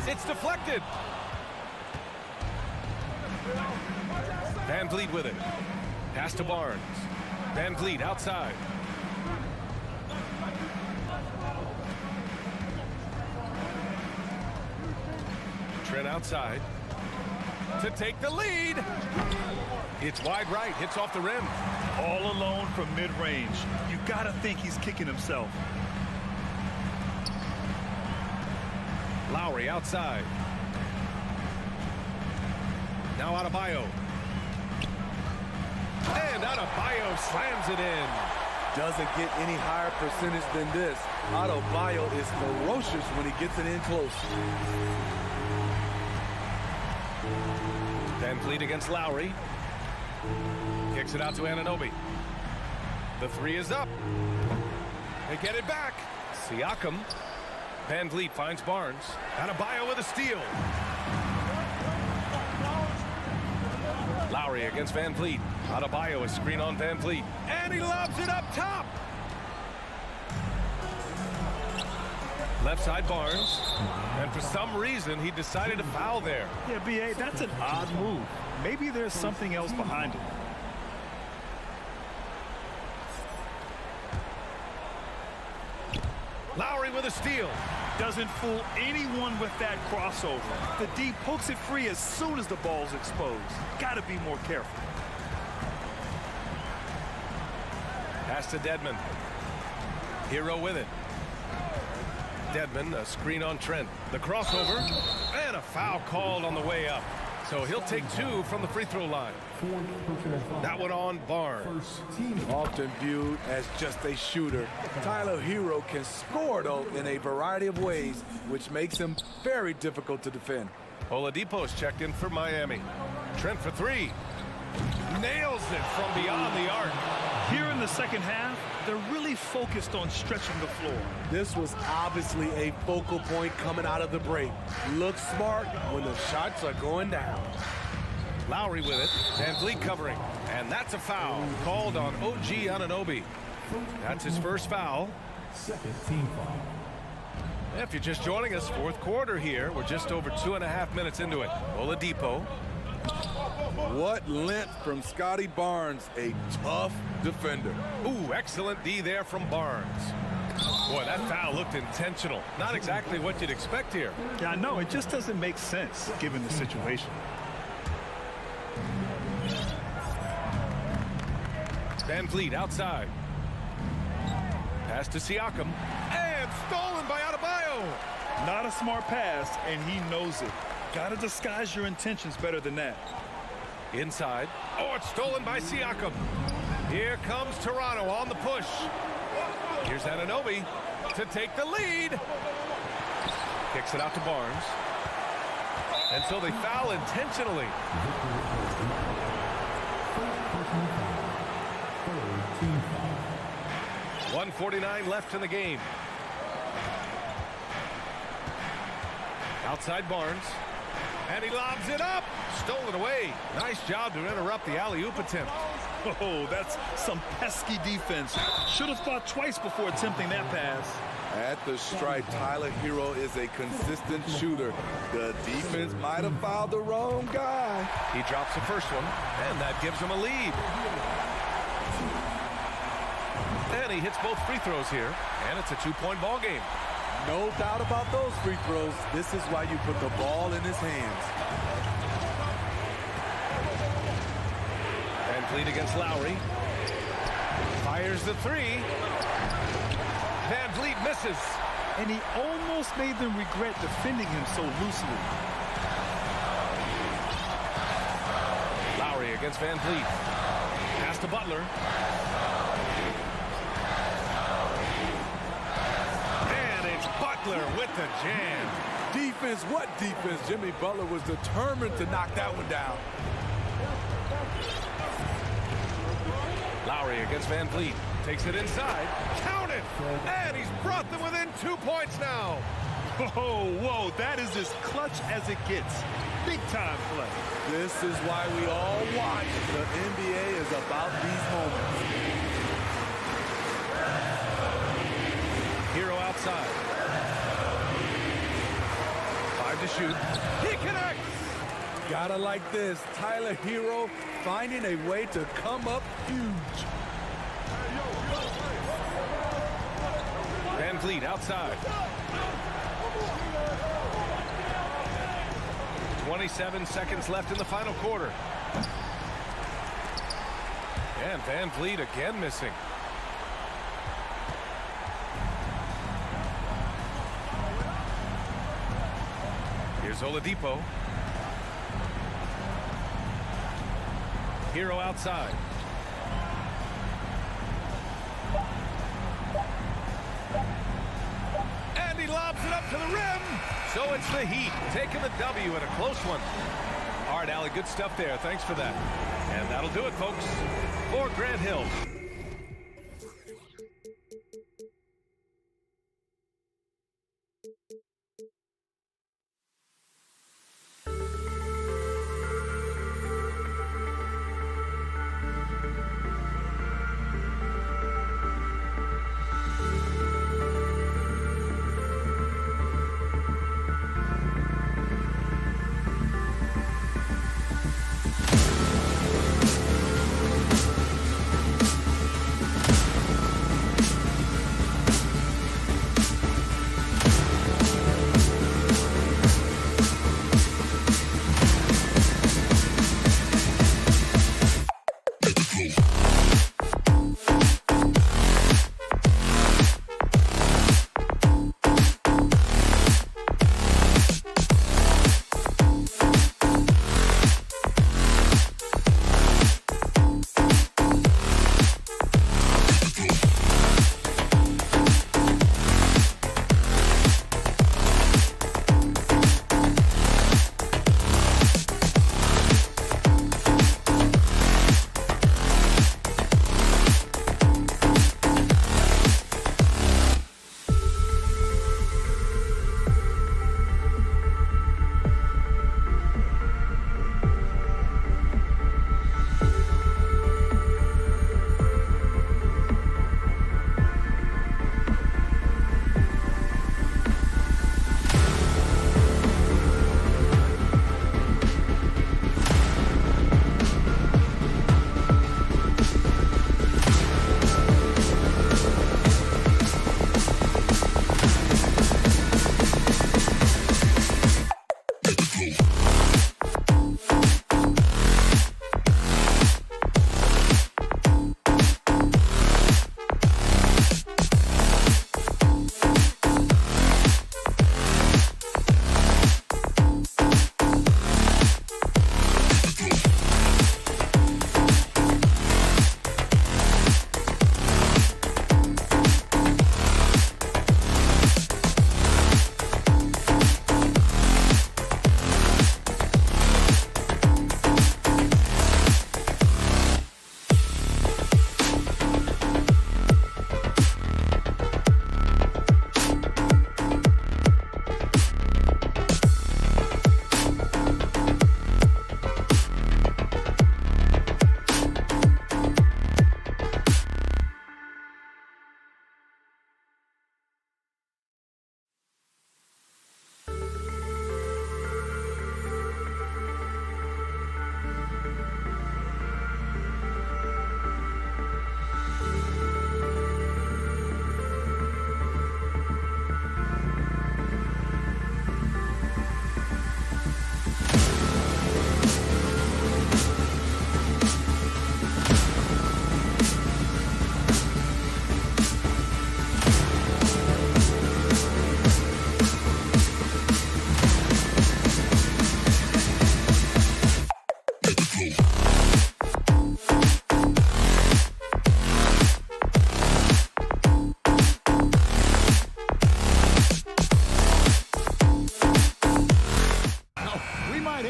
It's deflected. Van Vliet with it. Pass to Barnes. Van Vliet outside. Trent outside to take the lead. It's wide right, hits off the rim. All alone from mid-range. You gotta think he's kicking himself. Lowry outside. Now Adebayo. And Adebayo slams it in. Doesn't get any higher percentage than this. Adebayo is ferocious when he gets it in close. Van Vliet against Lowry. Kicks it out to Anunoby. The three is up. They get it back. Siakam. Van Vliet finds Barnes. Adebayo with a steal. Lowry against Van Vliet. Adebayo, a screen on Van Vliet. And he lobs it up top. Left side Barnes. And for some reason, he decided to foul there. Yeah, B.A., that's an odd move. Maybe there's something else behind it. Lowry with a steal. Doesn't fool anyone with that crossover. The D pokes it free as soon as the ball's exposed. Gotta be more careful. Pass to Dedmon. Hero with it. Dedmon, a screen on Trent. The crossover, and a foul called on the way up. So he'll take two from the free throw line. That one on Barnes. Often viewed as just a shooter, Tyler Hero can score, though, in a variety of ways, which makes him very difficult to defend. Oladipo's checked in for Miami. Trent for three. Nails it from beyond the arc. Here in the second half, they're really focused on stretching the floor. This was obviously a focal point coming out of the break. Look smart when the shots are going down. Lowry with it. Van Vliet covering. And that's a foul called on OG Anunoby. That's his first foul. Second team foul. If you're just joining us, fourth quarter here. We're just over 2.5 minutes into it. Oladipo. What length from Scotty Barnes, a tough defender. Ooh, excellent D there from Barnes. Boy, that foul looked intentional. Not exactly what you'd expect here. Yeah, I know. It just doesn't make sense given the situation. Van Vliet outside. Pass to Siakam. And stolen by Adebayo. Not a smart pass, and he knows it. Gotta disguise your intentions better than that. Inside. Oh, it's stolen by Siakam. Here comes Toronto on the push. Here's Anunoby to take the lead. Kicks it out to Barnes. And so they foul intentionally. 1:49 left in the game. Outside Barnes. And he lobs it up. Stolen away. Nice job to interrupt the alley-oop attempt. Oh, that's some pesky defense. Should have thought twice before attempting that pass. At the stripe, Tyler Hero is a consistent shooter. The defense might have fouled the wrong guy. He drops the first one, and that gives him a lead. And he hits both free throws here, and it's a two-point ball game. No doubt about those free throws. This is why you put the ball in his hands. Van Vliet against Lowry. Fires the three. Van Vliet misses. And he almost made them regret defending him so loosely. Lowry against Van Vliet. Pass to Butler. And it's Butler with the jam. Defense, what defense? Jimmy Butler was determined to knock that one down. Lowry against Van Vliet. Takes it inside. Count it! And he's brought them within 2 points now. Whoa, that is as clutch as it gets. Big time play. This is why we all watch. The NBA is about these moments. Hero outside. 5 to shoot. He connects! Gotta like this. Tyler Hero finding a way to come up huge. Van Vliet outside. 27 seconds left in the final quarter. And Van Vliet again missing. Here's Oladipo. Hero outside. And he lobs it up to the rim. So it's the Heat taking the W in a close one. All right, Allie, good stuff there. Thanks for that. And that'll do it, folks, for Grant Hill.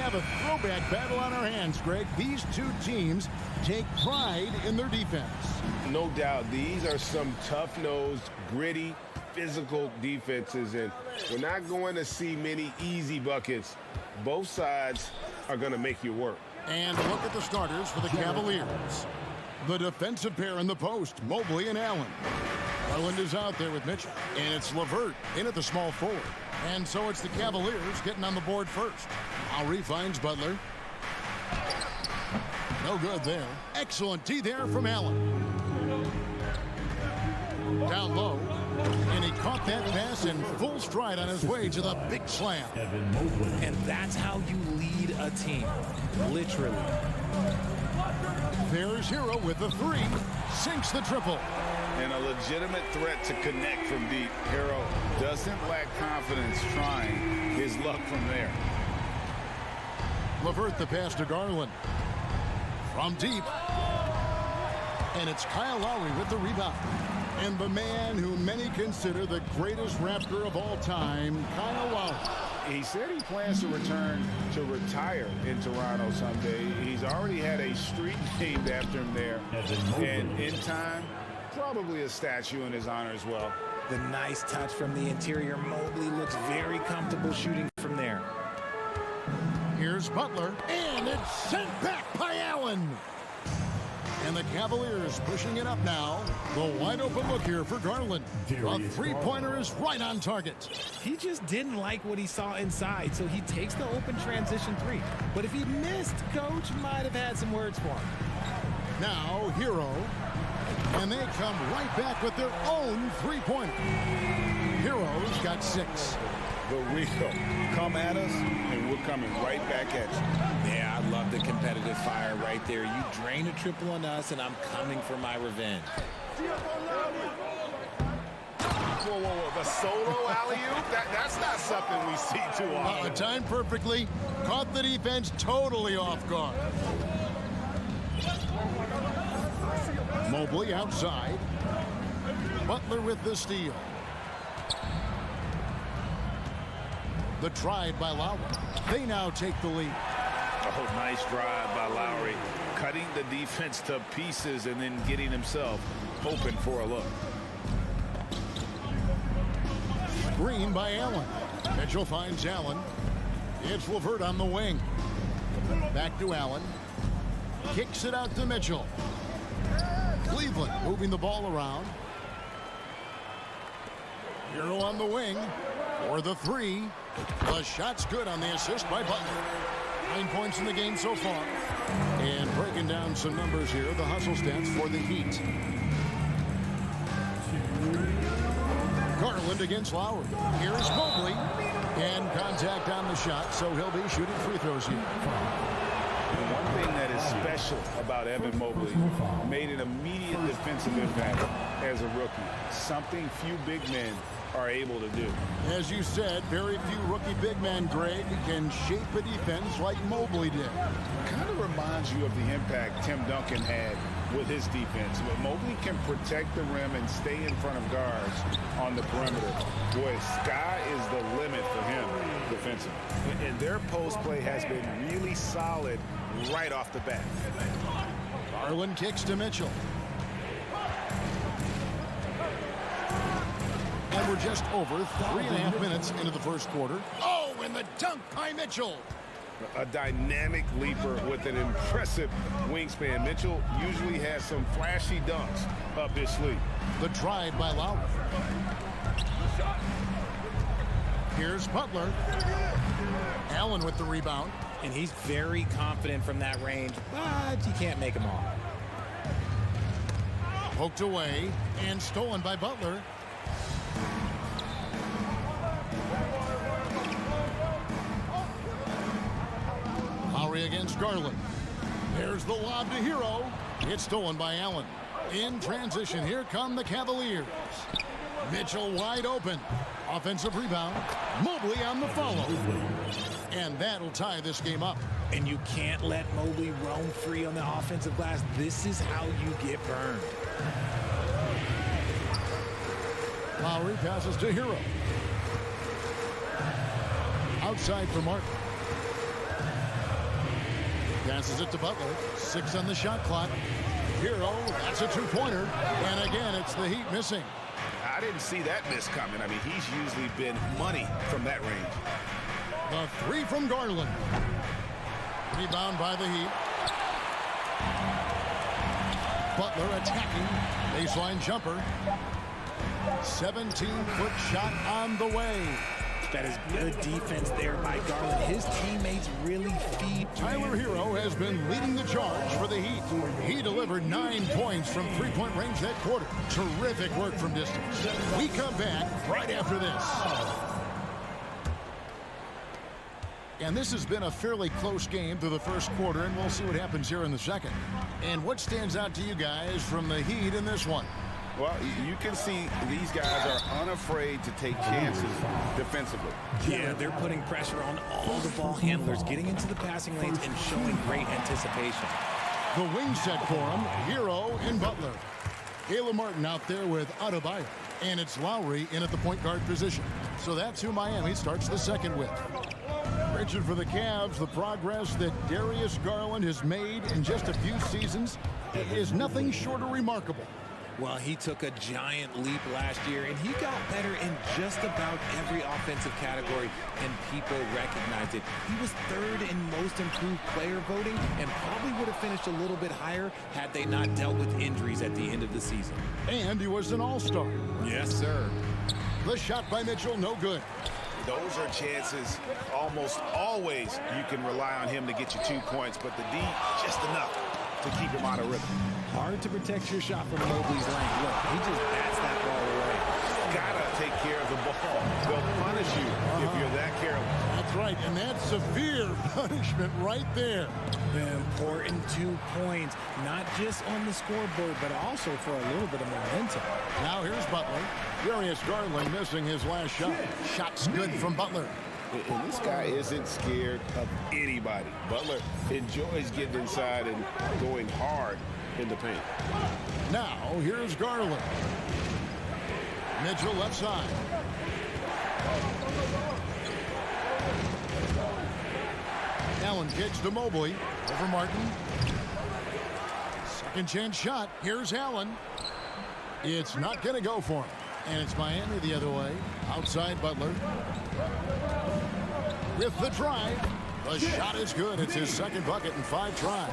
have a throwback battle on our hands, Greg. These two teams take pride in their defense. No doubt, these are some tough-nosed, gritty, physical defenses, and we're not going to see many easy buckets. Both sides are going to make you work. And a look at the starters for the Cavaliers. The defensive pair in the post, Mobley and Allen. Garland is out there with Mitchell, and it's LeVert in at the small forward. And so it's the Cavaliers getting on the board first. Lowry finds Butler. No good there. Excellent D there from Allen. Down low, and he caught that pass in full stride on his way to the big slam. And that's how you lead a team, literally. There's Hero with the three, sinks the triple. And a legitimate threat to connect from deep. Hero doesn't lack confidence trying his luck from there. LeVert the pass to Garland. From deep. And it's Kyle Lowry with the rebound. And the man who many consider the greatest Raptor of all time, Kyle Lowry. He said he plans to return to retire in Toronto someday. He's already had a street named after him there. And in time, probably a statue in his honor as well. The nice touch from the interior. Mobley looks very comfortable shooting from there. Here's Butler, and it's sent back by Allen. And the Cavaliers pushing it up now. The wide open look here for Garland. A three-pointer is right on target. He just didn't like what he saw inside, so he takes the open transition three. But if he missed, Coach might have had some words for him. Now, Hero. And they come right back with their own three-pointer. Hero's got 6. But Rico, come at us, and we're coming right back at you. Yeah, I love the competitive fire right there. You drain a triple on us, and I'm coming for my revenge. Whoa. The solo alley-oop? That's not something we see too often. Timed perfectly. Caught the defense totally off guard. Mobley outside. Butler with the steal. The drive by Lowry. They now take the lead. Oh, nice drive by Lowry. Cutting the defense to pieces and then getting himself open for a look. Screen by Allen. Mitchell finds Allen. It's LeVert on the wing. Back to Allen. Kicks it out to Mitchell. Cleveland moving the ball around. Hero on the wing for the three. The shot's good on the assist by Butler. 9 points in the game so far. And breaking down some numbers here, the hustle stats for the Heat. Garland against Lowry. Here's Mobley. And contact on the shot, so he'll be shooting free throws here. One thing that is special about Evan Mobley, made an immediate defensive impact as a rookie. Something few big men are able to do. As you said, very few rookie big men, Greg, can shape a defense like Mobley did. Kind of reminds you of the impact Tim Duncan had with his defense. But Mobley can protect the rim and stay in front of guards on the perimeter. Boy, sky is the limit for him defensively. And their post play has been really solid right off the bat. Garland kicks to Mitchell. And we're just over 3.5 minutes into the first quarter. Oh, and the dunk by Mitchell. A dynamic leaper with an impressive wingspan. Mitchell usually has some flashy dunks up his sleeve. The drive by Lowry. Here's Butler. Allen with the rebound. And he's very confident from that range, but you can't make him all. Poked away and stolen by Butler. Lowry against Garland. There's the lob to Hero. It's stolen by Allen. In transition, here come the Cavaliers. Mitchell wide open. Offensive rebound. Mobley on the follow. And that'll tie this game up. And you can't let Mobley roam free on the offensive glass. This is how you get burned. Lowry passes to Hero. Outside for Martin. Passes it to Butler. 6 on the shot clock. Hero, that's a two-pointer. And again, it's the Heat missing. I didn't see that miss coming. I mean, he's usually been money from that range. The 3 from Garland. Rebound by the Heat. Butler attacking. Baseline jumper. 17-foot shot on the way. That is good defense there by Garland. His teammates really feed. Tyler Hero has been leading the charge for the Heat. He delivered 9 points from three-point range that quarter. Terrific work from distance. We come back right after this. And this has been a fairly close game through the first quarter, and we'll see what happens here in the second. And what stands out to you guys from the Heat in this one? Well, you can see these guys are unafraid to take chances defensively. Yeah, they're putting pressure on all the ball handlers, getting into the passing lanes and showing great anticipation. The wing set for him, Hero and Butler. Caleb Martin out there with Adebayo, and it's Lowry in at the point guard position. So that's who Miami starts the second with. Richard, for the Cavs, the progress that Darius Garland has made in just a few seasons is nothing short of remarkable. Well, he took a giant leap last year, and he got better in just about every offensive category, and people recognized it. He was 3rd in most improved player voting and probably would have finished a little bit higher had they not dealt with injuries at the end of the season. And he was an all-star. Yes, sir. The shot by Mitchell, no good. Those are chances almost always you can rely on him to get you 2 points, but the D, just enough to keep him out of rhythm. Hard to protect your shot from Mobley's lane. Look, he just bats that ball away. Gotta take care of the ball. They'll punish you if you're that careless. That's right, and that's severe punishment right there. The important 2 points, not just on the scoreboard, but also for a little bit of momentum. Now here's Butler. Darius Garland missing his last shot. Shot's good from Butler. And this guy isn't scared of anybody. Butler enjoys getting inside and going hard in the paint. Now here's Garland. Mitchell left side. Allen kicks to Mobley. Over Martin. Second chance shot. Here's Allen. It's not going to go for him. And it's Miami the other way. Outside Butler. With the drive. The shot is good. It's his second bucket in 5 tries.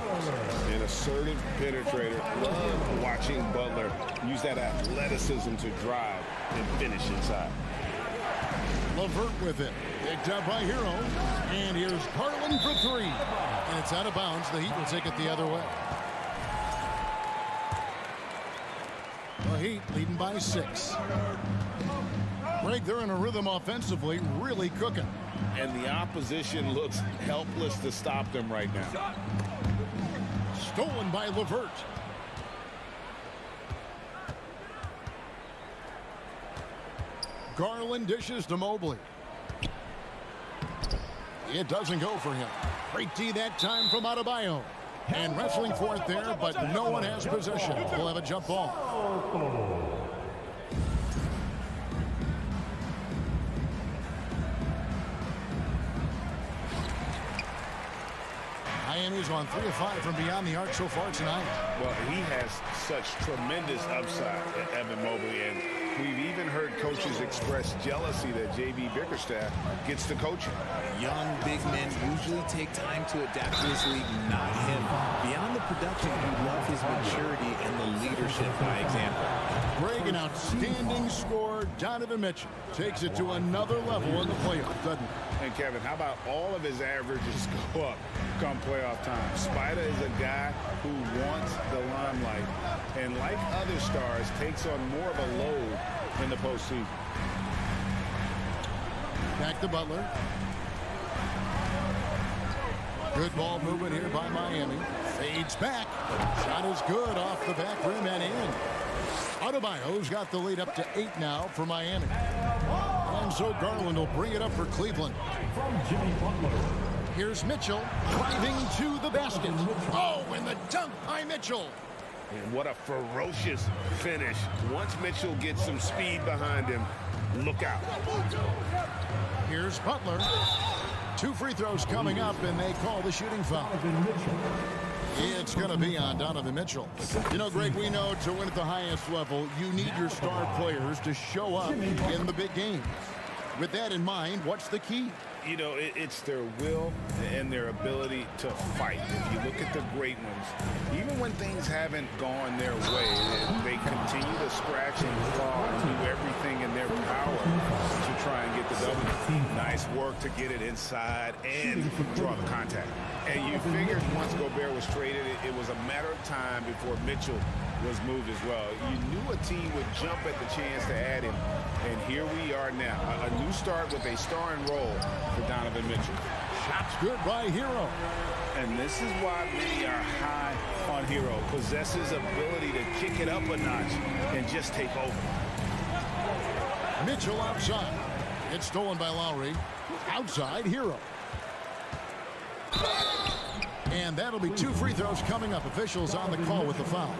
An assertive penetrator. Love watching Butler use that athleticism to drive and finish inside. LeVert with it. Picked up by Hero. And here's Garland for 3. And it's out of bounds. The Heat will take it the other way. The Heat leading by 6. Greg, they're in a rhythm offensively, really cooking. And the opposition looks helpless to stop them right now. Stolen by LeVert. Garland dishes to Mobley. It doesn't go for him. Great D that time from Adebayo. And wrestling for it there, but no one has possession. We'll have a jump ball. Miami's on 3 of 5 from beyond the arc so far tonight. Well, he has such tremendous upside, Evan Mobley, and we've even heard coaches express jealousy that J.B. Bickerstaff gets to coaching. Young big men usually take time to adapt to this league, not him. Beyond the production, we love his maturity and the leadership by example. Greg, an outstanding scorer. Donovan Mitchell takes it to another level in the playoffs, doesn't he? And Kevin, how about all of his averages go up come playoff time? Spider is a guy who wants the limelight, and like other stars, takes on more of a load in the postseason. Back to Butler. Good ball movement here by Miami. Fades back. Shot is good off the back rim and in. Adebayo's got the lead up to 8 now for Miami. And so Garland will bring it up for Cleveland. From Jimmy Butler. Here's Mitchell driving to the basket. Oh, and the dunk by Mitchell. And what a ferocious finish. Once Mitchell gets some speed behind him, look out. Here's Butler. 2 free throws coming up, and they call the shooting foul. It's going to be on Donovan Mitchell. You know, Greg, we know to win at the highest level, you need your star players to show up in the big games. With that in mind, what's the key? You know, it's their will and their ability to fight. If you look at the great ones, even when things haven't gone their way, they continue to scratch and claw and do everything in their power to try and get the W. Nice work to get it inside and draw the contact. And you figured once Gobert was traded, it was a matter of time before Mitchell was moved as well. You knew a team would jump at the chance to add him, and here we are now. A new start with a starring role for Donovan Mitchell. Shots good by Hero. And this is why many are high on Hero. Possesses ability to kick it up a notch and just take over. Mitchell outside. It's stolen by Lowry. Outside, Hero. And that'll be 2 free throws coming up. Officials on the call with the foul.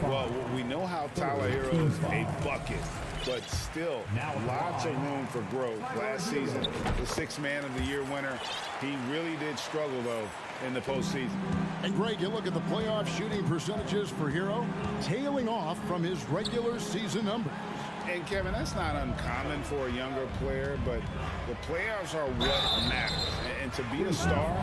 Well, we know how Tyler Hero is a bucket, but still lots of room for growth. Last season, the 6th Man of the Year winner, he really did struggle, though, in the postseason. And, Greg, you look at the playoff shooting percentages for Hero, tailing off from his regular season numbers. And, Kevin, that's not uncommon for a younger player, but the playoffs are what matters. And to be a star,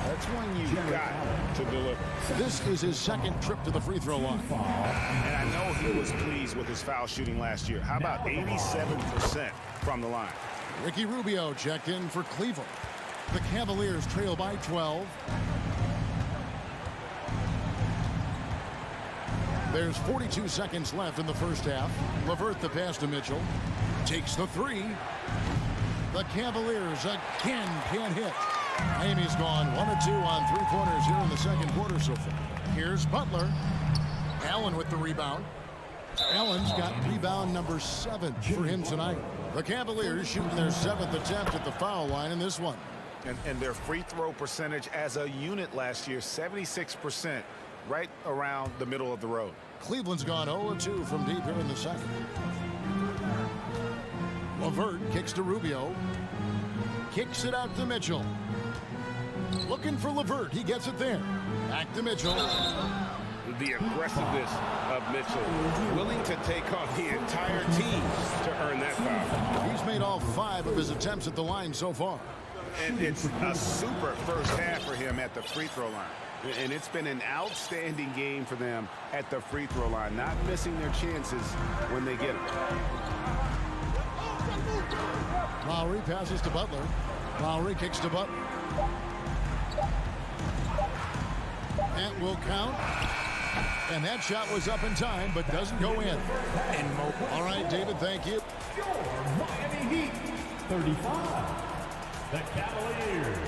that's when you've got to deliver. This is his 2nd trip to the free throw line. And I know he was pleased with his foul shooting last year. How about 87% from the line? Ricky Rubio checked in for Cleveland. The Cavaliers trail by 12. There's 42 seconds left in the first half. LeVert the pass to Mitchell. Takes the 3. The Cavaliers again can't hit. Miami's gone 1 of 2 on 3-pointers here in the second quarter so far. Here's Butler. Allen with the rebound. Allen's got rebound number 7 for him tonight. The Cavaliers shooting their 7th attempt at the foul line in this one. And their free throw percentage as a unit last year, 76%. Right around the middle of the road. Cleveland's gone 0-2 from deep here in the second. LeVert kicks to Rubio. Kicks it out to Mitchell. Looking for LeVert. He gets it there. Back to Mitchell. The aggressiveness of Mitchell, willing to take on the entire team to earn that foul. He's made all 5 of his attempts at the line so far. And it's a super first half for him at the free throw line. And it's been an outstanding game for them at the free throw line, not missing their chances when they get them. Lowry passes to Butler. Lowry kicks to Butler. That will count. And that shot was up in time, but doesn't go in. And all right, David, thank you. Miami Heat, 35. The Cavaliers,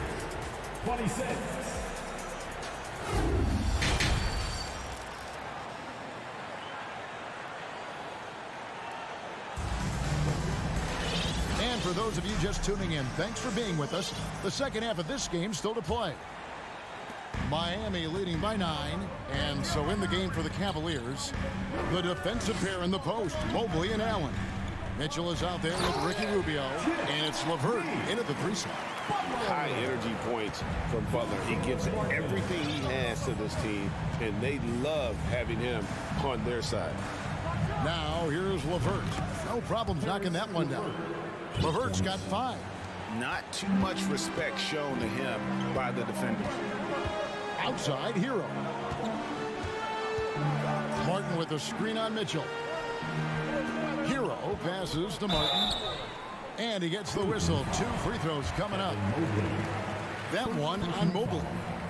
26. And for those of you just tuning in, thanks for being with us. The second half of this game still to play. Miami leading by 9, and so in the game for the Cavaliers, the defensive pair in the post, Mobley and Allen. Mitchell is out there with Ricky Rubio, and it's LeVert in at the 3 spot. High energy points from Butler. He gives everything he has to this team, and they love having him on their side. Now here's LeVert. No problems knocking that one down. LeVert's got 5. Not too much respect shown to him by the defenders. Outside, Hero. Martin with a screen on Mitchell. Hero passes to Martin. And he gets the whistle. 2 free throws coming up. That one on Mobley.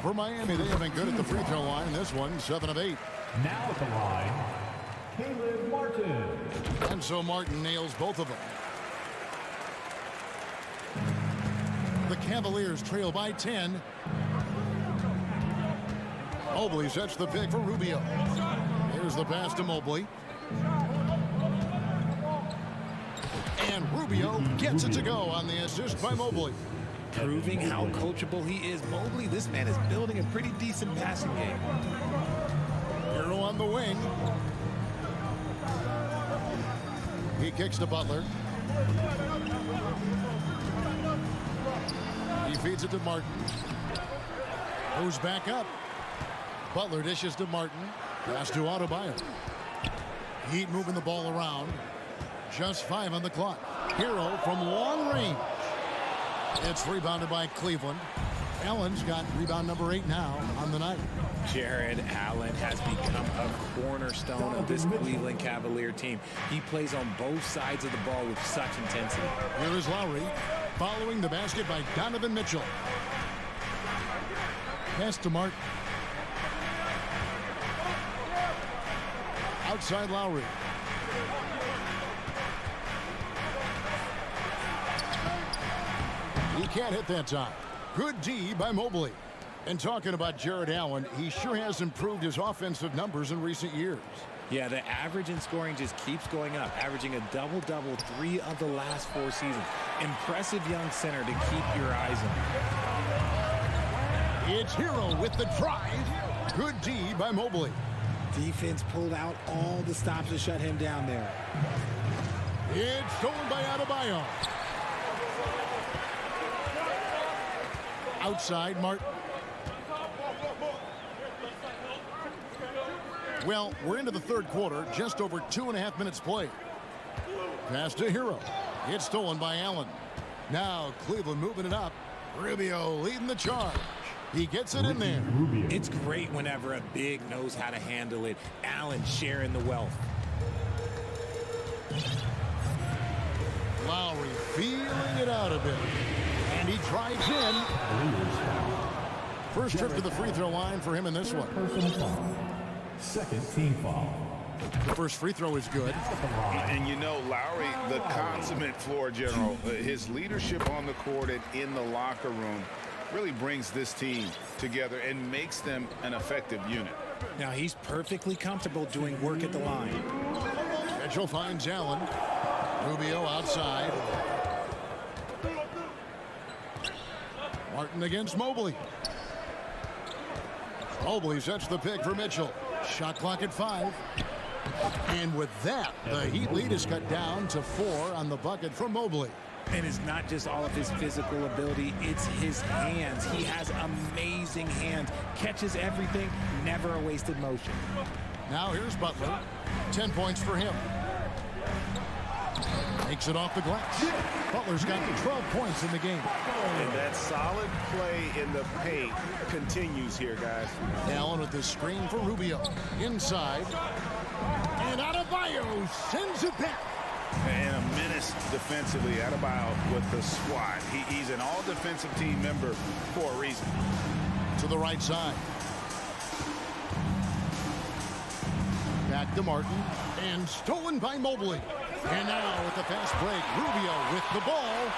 For Miami, they have been good at the free throw line. This one, 7 of 8. Now at the line, Caleb Martin. And so Martin nails both of them. The Cavaliers trail by 10. Mobley sets the pick for Rubio. Here's the pass to Mobley. And Rubio gets it to go on the assist by Mobley. Proving how coachable he is. Mobley, this man is building a pretty decent passing game. Hero on the wing. He kicks to Butler. He feeds it to Martin. Goes back up. Butler dishes to Martin. Pass to Adebayo. Heat moving the ball around. Just 5 on the clock. Hero from long range. It's rebounded by Cleveland. Allen's got rebound number 8 now on the night. Jared Allen has become a cornerstone of this Cleveland Cavalier team. He plays on both sides of the ball with such intensity. Here is Lowry following the basket by Donovan Mitchell. Pass to Martin. Outside Lowry. He can't hit that time. Good D by Mobley. And talking about Jared Allen, he sure has improved his offensive numbers in recent years. Yeah, the average in scoring just keeps going up, averaging a double-double 3 of the last 4 seasons. Impressive young center to keep your eyes on. It's Hero with the drive. Good D by Mobley. Defense pulled out all the stops to shut him down there. It's stolen by Adebayo. Outside Martin. Well, we're into the third quarter, just over 2.5 minutes played. Pass to Hero. It's stolen by Allen. Now Cleveland moving it up. Rubio leading the charge. He gets it in there. It's great whenever a big knows how to handle it. Allen sharing the wealth. Lowry feeling it out a bit. And he drives in. First trip to the free throw line for him in this one. Second team foul. The first free throw is good. And you know, Lowry, the consummate floor general, his leadership on the court and in the locker room really brings this team together and makes them an effective unit. Now he's perfectly comfortable doing work at the line. Mitchell finds Allen. Rubio outside. Martin against Mobley. Mobley sets the pick for Mitchell. Shot clock at 5. And with that, the Heat lead is cut down to 4 on the bucket from Mobley. And it's not just all of his physical ability, it's his hands. He has amazing hands. Catches everything, never a wasted motion. Now here's Butler. 10 points for him. Takes it off the glass. Butler's got 12 points in the game. And that solid play in the paint continues here, guys. Allen with the screen for Rubio. Inside. And Adebayo sends it back. And a menace defensively. Adebayo with the swat. He's an all-defensive team member for a reason. To the right side. Back to Martin. And stolen by Mobley. And now with the fast break, Rubio with the ball.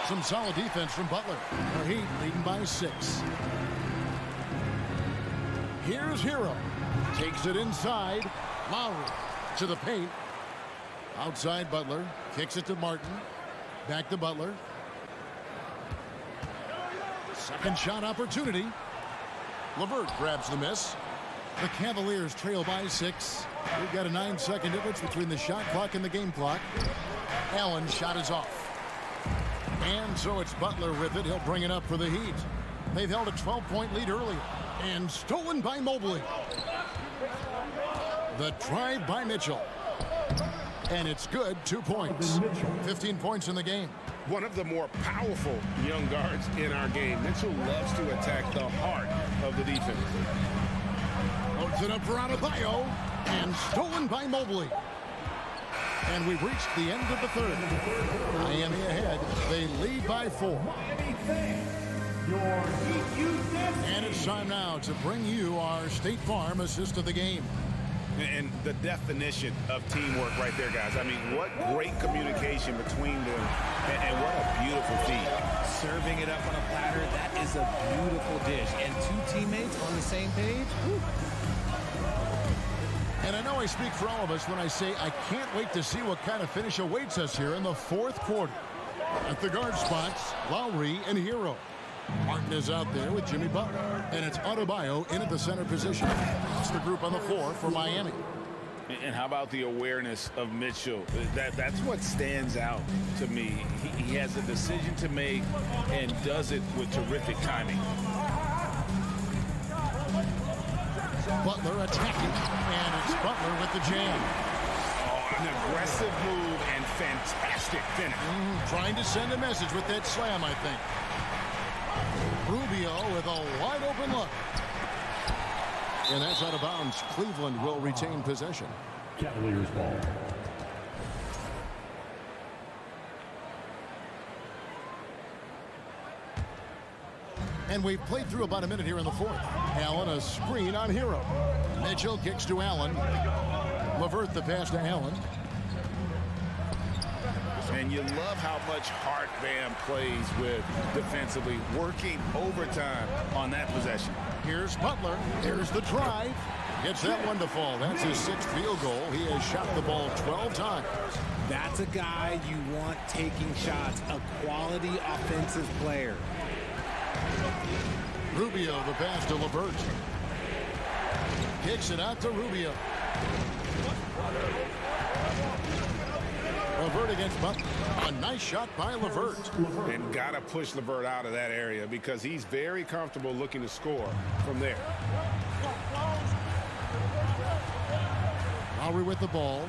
Some solid defense from Butler. The Heat leading by 6. Here's Hero. Takes it inside. Lowry to the paint. Outside Butler. Kicks it to Martin. Back to Butler. Second shot opportunity. LeVert grabs the miss. The Cavaliers trail by 6. We've got a 9-second difference between the shot clock and the game clock. Allen's shot is off. And so it's Butler with it. He'll bring it up for the Heat. They've held a 12-point lead earlier. And stolen by Mobley. The drive by Mitchell. And it's good. 2 points. 15 points in the game. One of the more powerful young guards in our game. Mitchell loves to attack the heart of the defense. Loads it up for Adebayo. And stolen by Mobley. And we've reached the end of the third. Miami ahead. They lead by 4. And it's time now to bring you our State Farm assist of the game. And the definition of teamwork right there, guys. I mean, what great communication between them, and what a beautiful feed. Serving it up on a platter, that is a beautiful dish. And 2 teammates on the same page. Woo. And I know I speak for all of us when I say I can't wait to see what kind of finish awaits us here in the fourth quarter. At the guard spots, Lowry and Hero. Martin is out there with Jimmy Butler. And it's Adebayo in at the center position. It's the group on the floor for Miami. And how about the awareness of Mitchell? That's what stands out to me. He has a decision to make and does it with terrific timing. Butler attacking, and it's Butler with the jam. Oh, an aggressive move and fantastic finish. Trying to send a message with that slam, I think. Rubio with a wide open look. And that's out of bounds. Cleveland will retain possession. Cavaliers ball. And we've played through about a minute here in the fourth. Allen, a screen on Hero. Mitchell kicks to Allen. LeVert the pass to Allen. And you love how much heart Bam plays with defensively, working overtime on that possession. Here's Butler. Here's the drive. Gets that one to fall. That's his 6th field goal. He has shot the ball 12 times. That's a guy you want taking shots, a quality offensive player. Rubio, the pass to LeVert. Kicks it out to Rubio. LeVert against Butler. A nice shot by LeVert. And got to push LeVert out of that area because he's very comfortable looking to score from there. Lowry with the ball.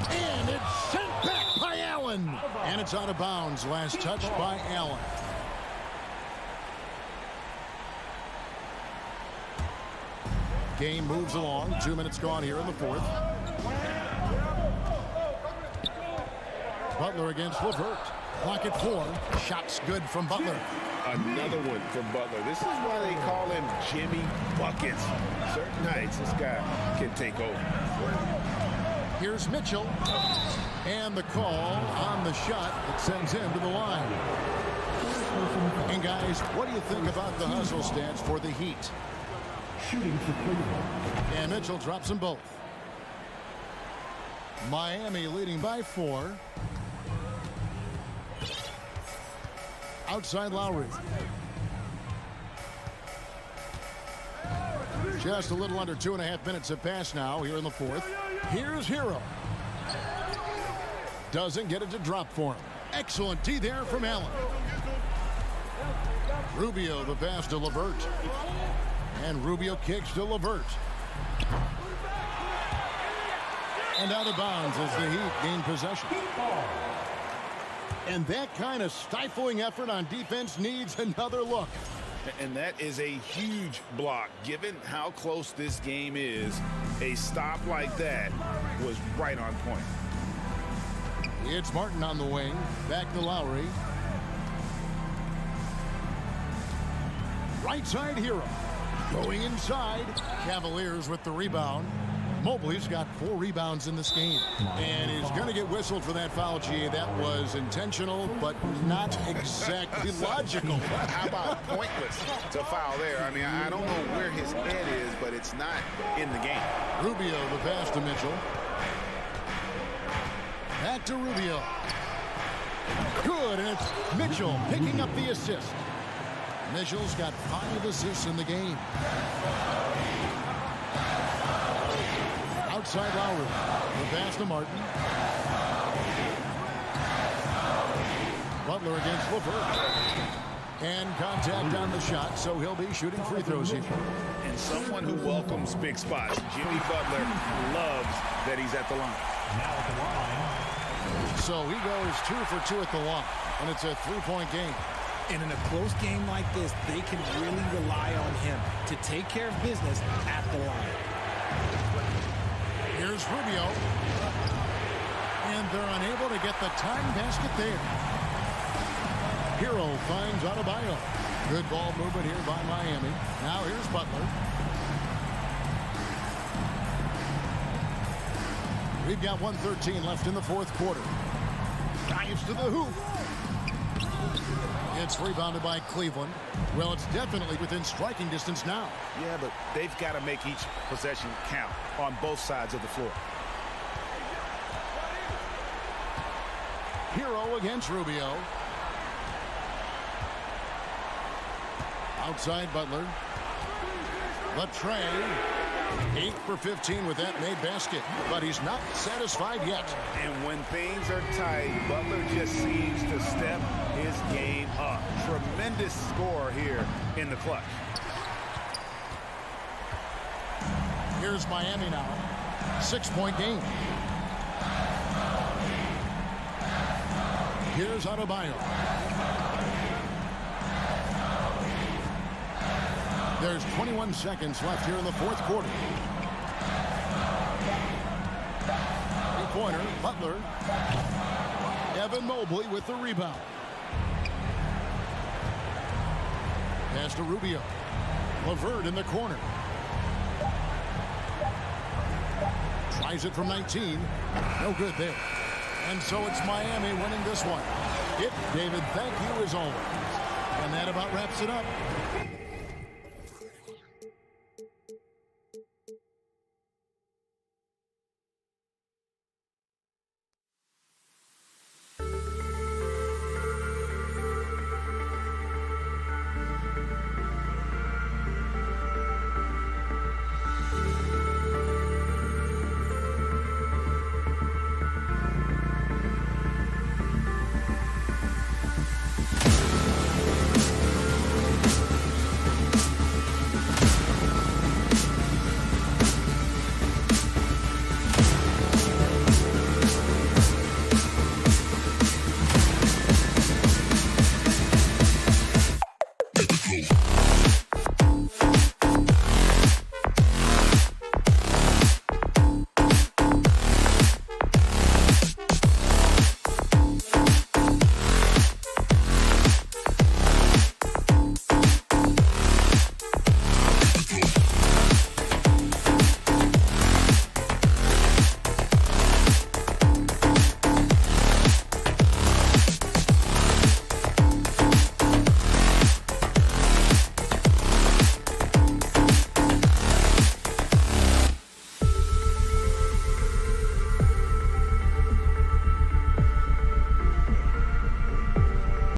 And it's sent back by Allen. And it's out of bounds. Last touch by Allen. Game moves along. 2 minutes gone here in the fourth. Butler against LeVert. Clock at 4. Shots good from Butler. Another one from Butler. This is why they call him Jimmy Buckets. Certain nights, this guy can take over. Here's Mitchell. And the call on the shot that sends him to the line. And guys, what do you think about the hustle stats for the Heat? Shooting for Cleveland. And Mitchell drops them both. Miami leading by 4. Outside Lowry. Just a little under 2.5 minutes have passed now here in the fourth. Here's Hero. Doesn't get it to drop for him. Excellent D there from Allen. Rubio the pass to LeVert. And Rubio kicks to LeVert. And out of bounds as the Heat gain possession. And that kind of stifling effort on defense needs another look. And that is a huge block. Given how close this game is, a stop like that was right on point. It's Martin on the wing. Back to Lowry. Right side Hero. Going inside. Cavaliers with the rebound. Mobley's got 4 rebounds in this game. And he's going to get whistled for that foul, G. That was intentional, but not exactly logical. How about pointless to foul there? I mean, I don't know where his head is, but it's not in the game. Rubio, the pass to Mitchell. Back to Rubio. Good, and it's Mitchell picking up the assist. Mitchell's got 5 assists in the game. Outside Lowry. The pass to Martin. Butler against LeVert. And contact on the shot, so he'll be shooting free throws here. And someone who welcomes big spots. Jimmy Butler loves that he's at the line. Now at the line. So he goes 2 for 2 at the line, and it's a 3-point game. And in a close game like this, they can really rely on him to take care of business at the line. Here's Rubio. And they're unable to get the time basket there. Hero finds Adebayo. Good ball movement here by Miami. Now here's Butler. We've got 1:13 left in the fourth quarter. Dives to the hoop. It's rebounded by Cleveland. Well, it's definitely within striking distance now. Yeah, but they've got to make each possession count on both sides of the floor. Hero against Rubio. Outside Butler. The tray. 8 for 15 with that made basket, but he's not satisfied yet. And when things are tight, Butler just seems to step his game up. Tremendous score here in the clutch. Here's Miami now. 6-point game. Here's Adebayo. There's 21 seconds left here in the fourth quarter. Three-pointer, Butler. Evan Mobley with the rebound. Pass to Rubio. LeVert in the corner. Tries it from 19. No good there. And so it's Miami winning this one. David, thank you as always. And that about wraps it up.